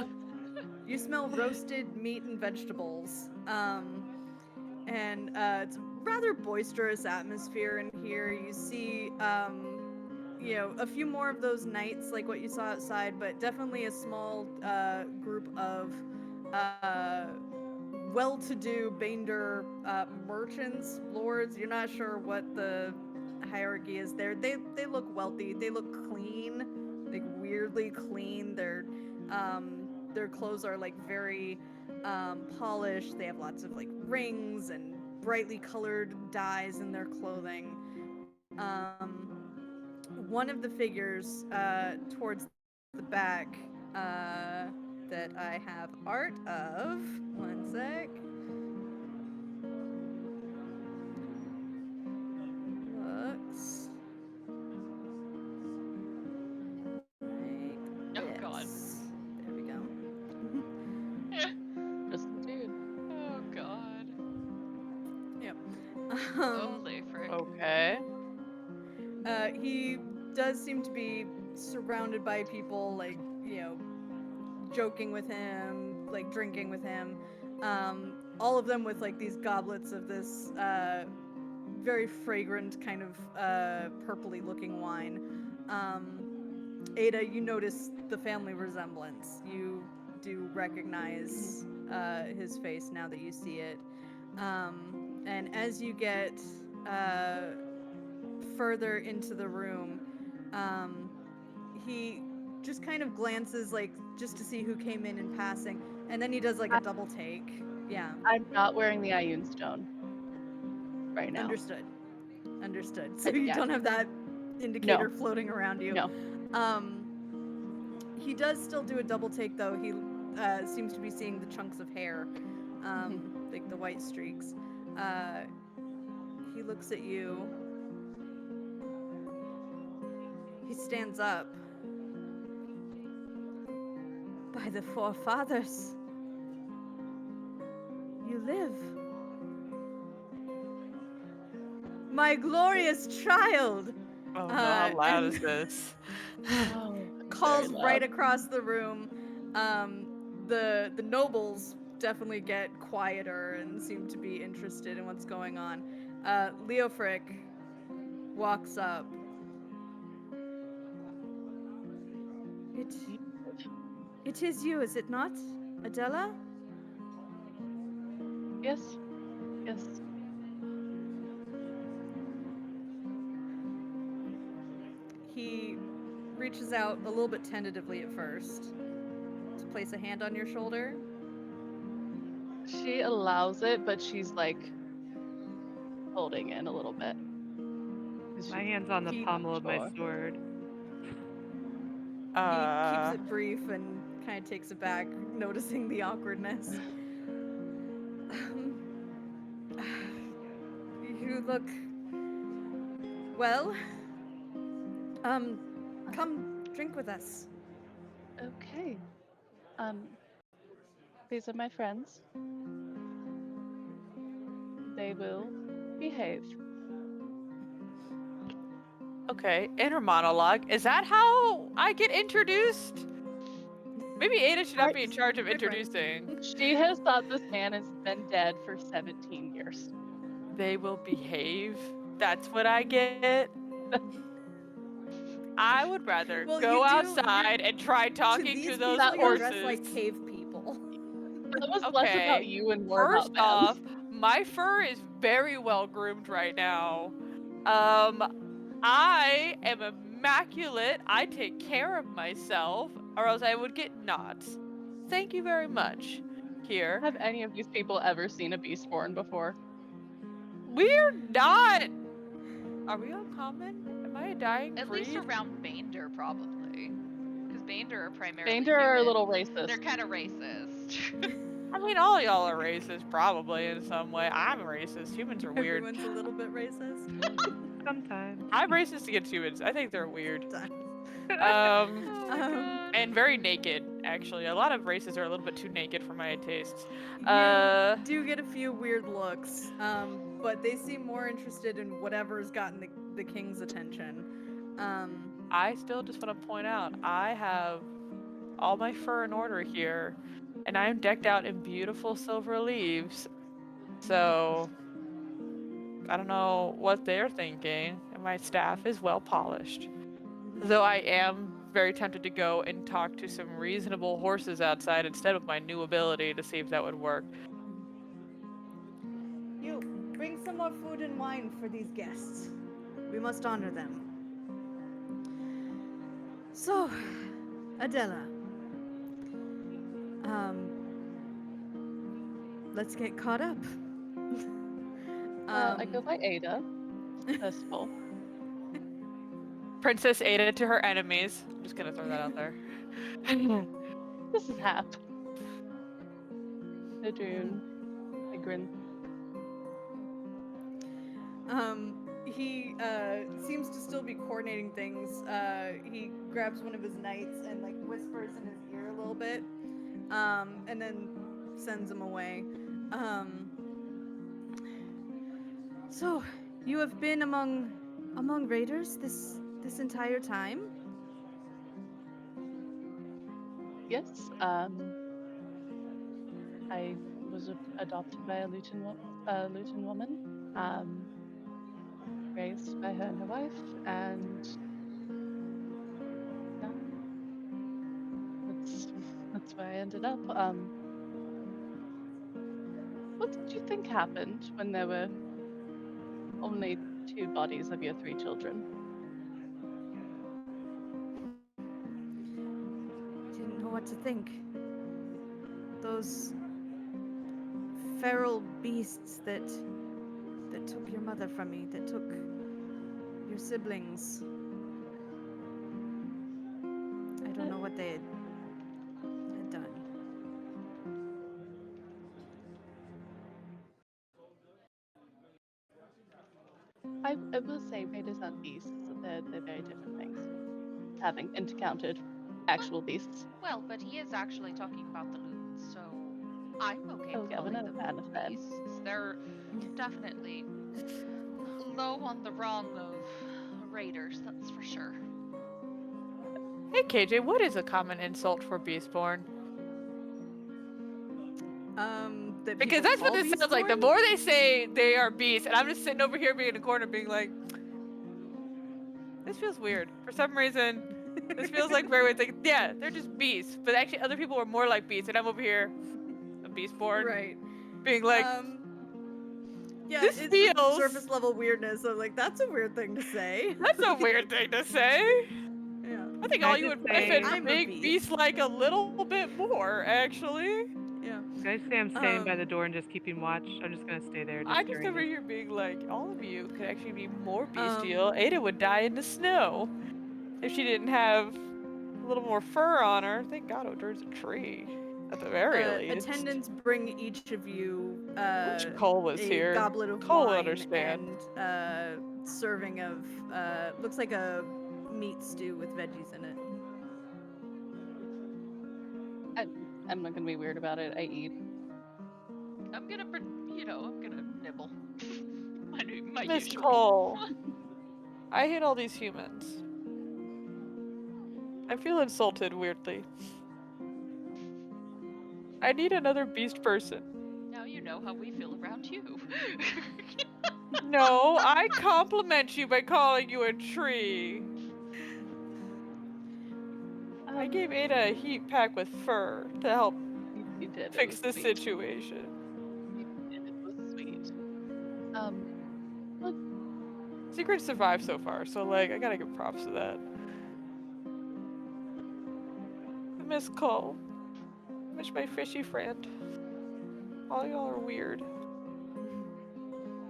Speaker 1: You smell roasted meat and vegetables. And it's a rather boisterous atmosphere in here. You see, a few more of those knights like what you saw outside, but definitely a small group of well-to-do Baendur merchants, lords. You're not sure what the hierarchy is there. They look wealthy. They look clean, like weirdly clean. Their clothes are like very polished. They have lots of like rings and brightly colored dyes in their clothing. One of the figures towards the back that I have art of. One sec. Looks like
Speaker 2: Oh, God.
Speaker 1: this. There we go.
Speaker 3: just the dude.
Speaker 2: Oh god.
Speaker 1: Yep.
Speaker 2: Holy frick.
Speaker 5: Okay.
Speaker 1: He does seem to be surrounded by people, like, joking with him, like drinking with him. All of them with like these goblets of this very fragrant kind of purpley looking wine. Ada, you notice the family resemblance. You do recognize his face now that you see it. And as you get further into the room, he just kind of glances like just to see who came in passing, and then he does like a double take. Yeah.
Speaker 3: I'm not wearing the Ioun stone right now.
Speaker 1: Understood. So you
Speaker 3: Yeah.
Speaker 1: don't have that indicator floating around you.
Speaker 3: No.
Speaker 1: He does still do a double take though. He seems to be seeing the chunks of hair, like the white streaks. He looks at you. He stands up. By the forefathers, you live. My glorious child!
Speaker 5: Oh no, how loud
Speaker 1: and-
Speaker 5: is this?
Speaker 3: Oh,
Speaker 1: Calls
Speaker 3: very
Speaker 1: right
Speaker 3: loud.
Speaker 1: across the room. The nobles definitely get quieter and seem to be interested in what's going on. Leofric walks up. It is you, is it not, Adela?
Speaker 3: Yes. Yes.
Speaker 1: He reaches out a little bit tentatively at first to place a hand on your shoulder.
Speaker 3: She allows it, but she's like holding in a little bit. 'Cause
Speaker 4: My
Speaker 3: she-
Speaker 4: hand's on the
Speaker 1: He-
Speaker 4: pommel of my
Speaker 3: Sure.
Speaker 4: sword.
Speaker 1: He keeps it brief and kind of takes it back, noticing the awkwardness. You look well. Come drink with us.
Speaker 3: Okay. These are my friends. They will behave.
Speaker 5: Okay, inner monologue. Is that how I get introduced? Maybe Ada should not be in charge of
Speaker 1: Different.
Speaker 5: introducing.
Speaker 3: She has thought this man has been dead for 17 years.
Speaker 5: They will behave. That's what I get. I would rather
Speaker 1: Well,
Speaker 5: go
Speaker 1: you do-
Speaker 5: outside and try talking
Speaker 1: to these
Speaker 5: to those
Speaker 1: people, you're
Speaker 5: horses.
Speaker 1: dressed like cave people.
Speaker 3: That was less
Speaker 5: Okay.
Speaker 3: about you and more
Speaker 5: First
Speaker 3: about them.
Speaker 5: off, my fur is very well groomed right now. I am immaculate. I take care of myself, or else I would get knots. Thank you very much. Here.
Speaker 3: Have any of these people ever seen a Beastborn before?
Speaker 5: We're not. Are we uncommon? Am I a dying
Speaker 2: At
Speaker 5: breed?
Speaker 2: least around Baendur, probably. Because Baendur are primarily
Speaker 3: Baendur are a
Speaker 2: human.
Speaker 3: little racist.
Speaker 2: They're kind of racist.
Speaker 5: I mean, all y'all are racist, probably in some way. I'm racist. Humans are weird.
Speaker 1: Everyone's a little bit racist.
Speaker 4: Sometimes.
Speaker 5: I'm racist against humans. I think they're weird.
Speaker 1: Um,
Speaker 5: And very naked, actually. A lot of races are a little bit too naked for my tastes.
Speaker 1: You do get a few weird looks, but they seem more interested in whatever's gotten the king's attention.
Speaker 5: I still just want to point out, I have all my fur in order here, and I am decked out in beautiful silver leaves. So, I don't know what they're thinking, and my staff is well polished. Though I am very tempted to go and talk to some reasonable horses outside instead of my new ability to see if that would work.
Speaker 1: You bring some more food and wine for these guests. We must honor them. So, Adela, let's get caught up.
Speaker 3: I go by Ada. That's cool.
Speaker 5: Princess Ada to her enemies. I'm just gonna throw that out there.
Speaker 3: This is Hap. Idrun. Igrin.
Speaker 1: He seems to still be coordinating things. He grabs one of his knights and like whispers in his ear a little bit, and then sends him away. So, you have been among raiders this entire time?
Speaker 3: Yes. I was was adopted by a Luton woman, raised by her and her wife, and yeah, that's where I ended up. What did you think happened when there were only 2 bodies of your 3 children?
Speaker 6: Didn't know what to think. Those feral beasts that took your mother from me, that took your siblings. I don't know what they had done.
Speaker 3: I will say raiders aren't beasts. They're very different things. Having encountered actual beasts.
Speaker 2: Well, but he is actually talking about the loons, so I'm okay
Speaker 3: Oh, yeah, we're
Speaker 2: calling
Speaker 3: not a
Speaker 2: them
Speaker 3: fan of them.
Speaker 2: beasts. They're definitely low on the rung of raiders, that's for sure.
Speaker 5: Hey KJ, what is a common insult for Beastborn?
Speaker 1: That
Speaker 5: Because
Speaker 1: people
Speaker 5: that's what
Speaker 1: call
Speaker 5: this sounds like. The
Speaker 1: Beastborn?
Speaker 5: more they say they are beasts, and I'm just sitting over here being in a corner being like, this feels weird. For some reason, this feels like very weird. Like, yeah, they're just beasts. But actually, other people are more like beasts, and I'm over here, a Beastborn,
Speaker 1: Right.
Speaker 5: being like,
Speaker 1: Yeah,
Speaker 5: this
Speaker 1: it's just
Speaker 5: feels.
Speaker 1: surface level weirdness. I'm like, that's a weird thing to say.
Speaker 5: That's a weird thing to say.
Speaker 1: Yeah.
Speaker 5: I think
Speaker 4: Can I
Speaker 5: all you
Speaker 4: just
Speaker 5: would
Speaker 4: say-
Speaker 5: benefit
Speaker 1: I'm
Speaker 5: from
Speaker 1: a
Speaker 5: being
Speaker 1: beast.
Speaker 5: beast-like a little bit more, actually.
Speaker 1: Yeah.
Speaker 4: Can I say I'm staying by the
Speaker 1: Um,
Speaker 4: door and just keeping watch? I'm just gonna stay there.
Speaker 5: I'm just
Speaker 4: hearing
Speaker 5: over
Speaker 4: it.
Speaker 5: here being like, all of you could actually be more
Speaker 1: Um,
Speaker 5: bestial. Ada would die in the snow if she didn't have a little more fur on her. Thank God Odur's a tree, at the very least.
Speaker 1: Attendants bring each of you
Speaker 5: Wish Cole was
Speaker 1: a
Speaker 5: here.
Speaker 1: goblet of
Speaker 5: Cole would
Speaker 1: wine
Speaker 5: understand.
Speaker 1: and serving of looks like a meat stew with veggies in it.
Speaker 3: I'm not gonna be weird about it. I eat.
Speaker 2: I'm gonna nibble. my
Speaker 5: Miss
Speaker 2: usual.
Speaker 5: Cole. I hate all these humans. I feel insulted, weirdly. I need another beast person.
Speaker 2: Now you know how we feel around you.
Speaker 5: No, I compliment you by calling you a tree. I gave Ada a heat pack with fur to help
Speaker 3: You did. It
Speaker 5: fix
Speaker 3: was
Speaker 5: the
Speaker 3: sweet.
Speaker 5: situation.
Speaker 3: You did. It was sweet.
Speaker 5: Secret survived so far, so like I gotta give props to that. I miss Cole. I miss my fishy friend. All y'all are weird.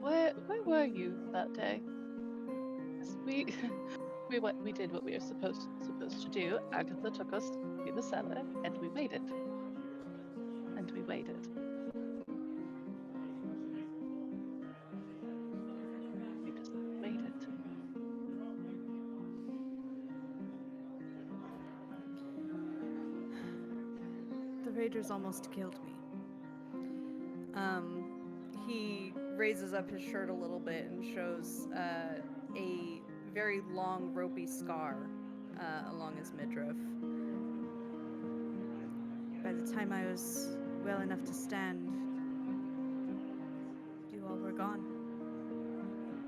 Speaker 3: Where were you that day? 'Cause we we did what we were supposed to do. Agatha took us to the cellar, and we waited. And we waited. We just waited.
Speaker 1: The raiders almost killed me. He raises up his shirt a little bit and shows a very long, ropey scar along his midriff. By the time I was well enough to stand, you all were gone.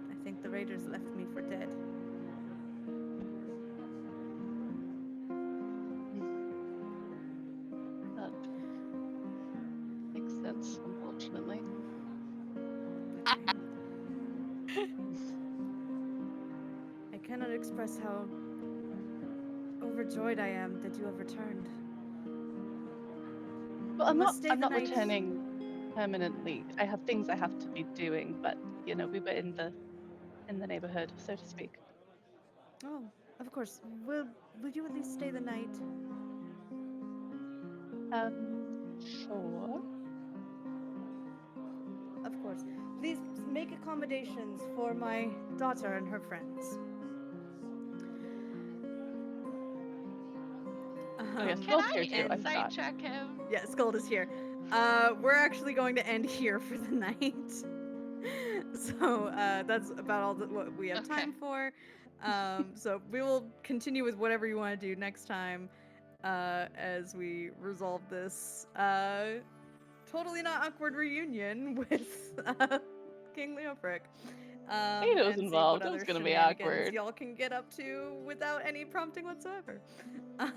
Speaker 1: I think the raiders left me for dead.
Speaker 3: That makes sense, unfortunately.
Speaker 1: I cannot express how overjoyed I am that you have returned.
Speaker 3: Well, I'm
Speaker 1: Must stay the
Speaker 3: not
Speaker 1: night.
Speaker 3: returning permanently. I have things I have to be doing, but we were in the neighborhood, so to speak.
Speaker 1: Oh, of course. Will you at least stay the night?
Speaker 3: Sure.
Speaker 1: Of course. Please make accommodations for my daughter and her friends.
Speaker 3: Oh, yes,
Speaker 1: Um,
Speaker 2: Can
Speaker 3: Skull's
Speaker 2: I
Speaker 3: here too. I
Speaker 2: insight
Speaker 3: forgot.
Speaker 2: check him?
Speaker 1: Yeah, Skuld is here. We're actually going to end here for the night. So that's about all what we have
Speaker 2: Okay.
Speaker 1: time for. So we will continue with whatever you want to do next time as we resolve this totally not awkward reunion with King Leofric.
Speaker 3: Kato's
Speaker 1: And see
Speaker 3: involved,
Speaker 1: what
Speaker 3: it was
Speaker 1: other
Speaker 3: gonna be
Speaker 1: shenanigans
Speaker 3: awkward.
Speaker 1: y'all can get up to without any prompting whatsoever. All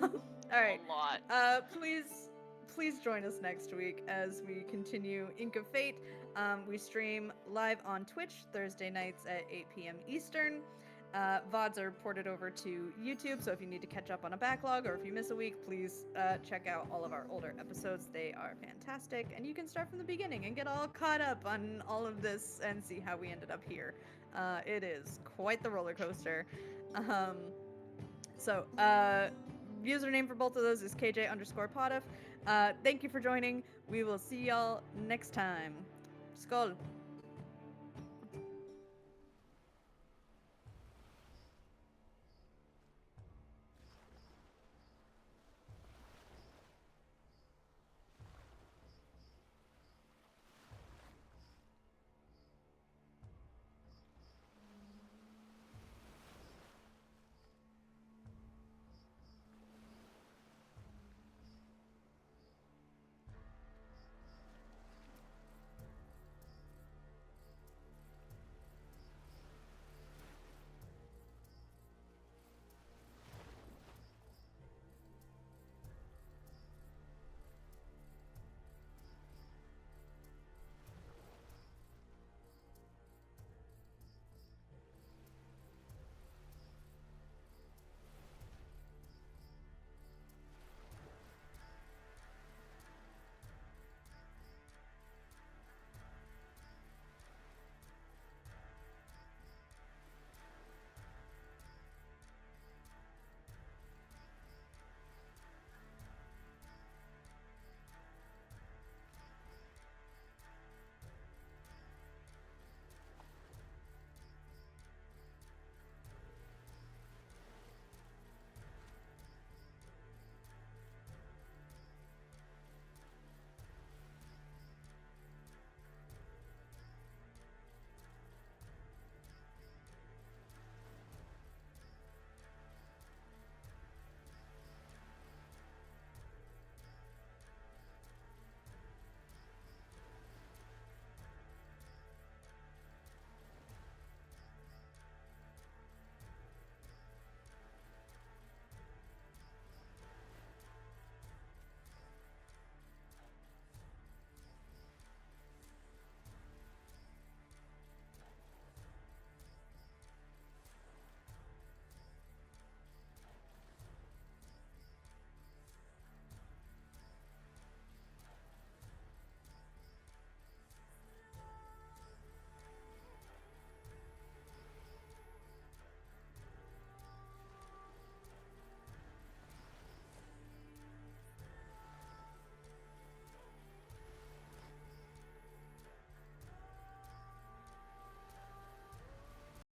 Speaker 1: right.
Speaker 2: A lot.
Speaker 1: Please join us next week as we continue Ink of Fate. We stream live on Twitch Thursday nights at 8 p.m. Eastern. VODs are ported over to YouTube, so if you need to catch up on a backlog or if you miss a week, please check out all of our older episodes. They are fantastic, and you can start from the beginning and get all caught up on all of this and see how we ended up here. It is quite the roller coaster. Username for both of those is KJ_Podif. Thank you for joining. We will see y'all next time. Skål!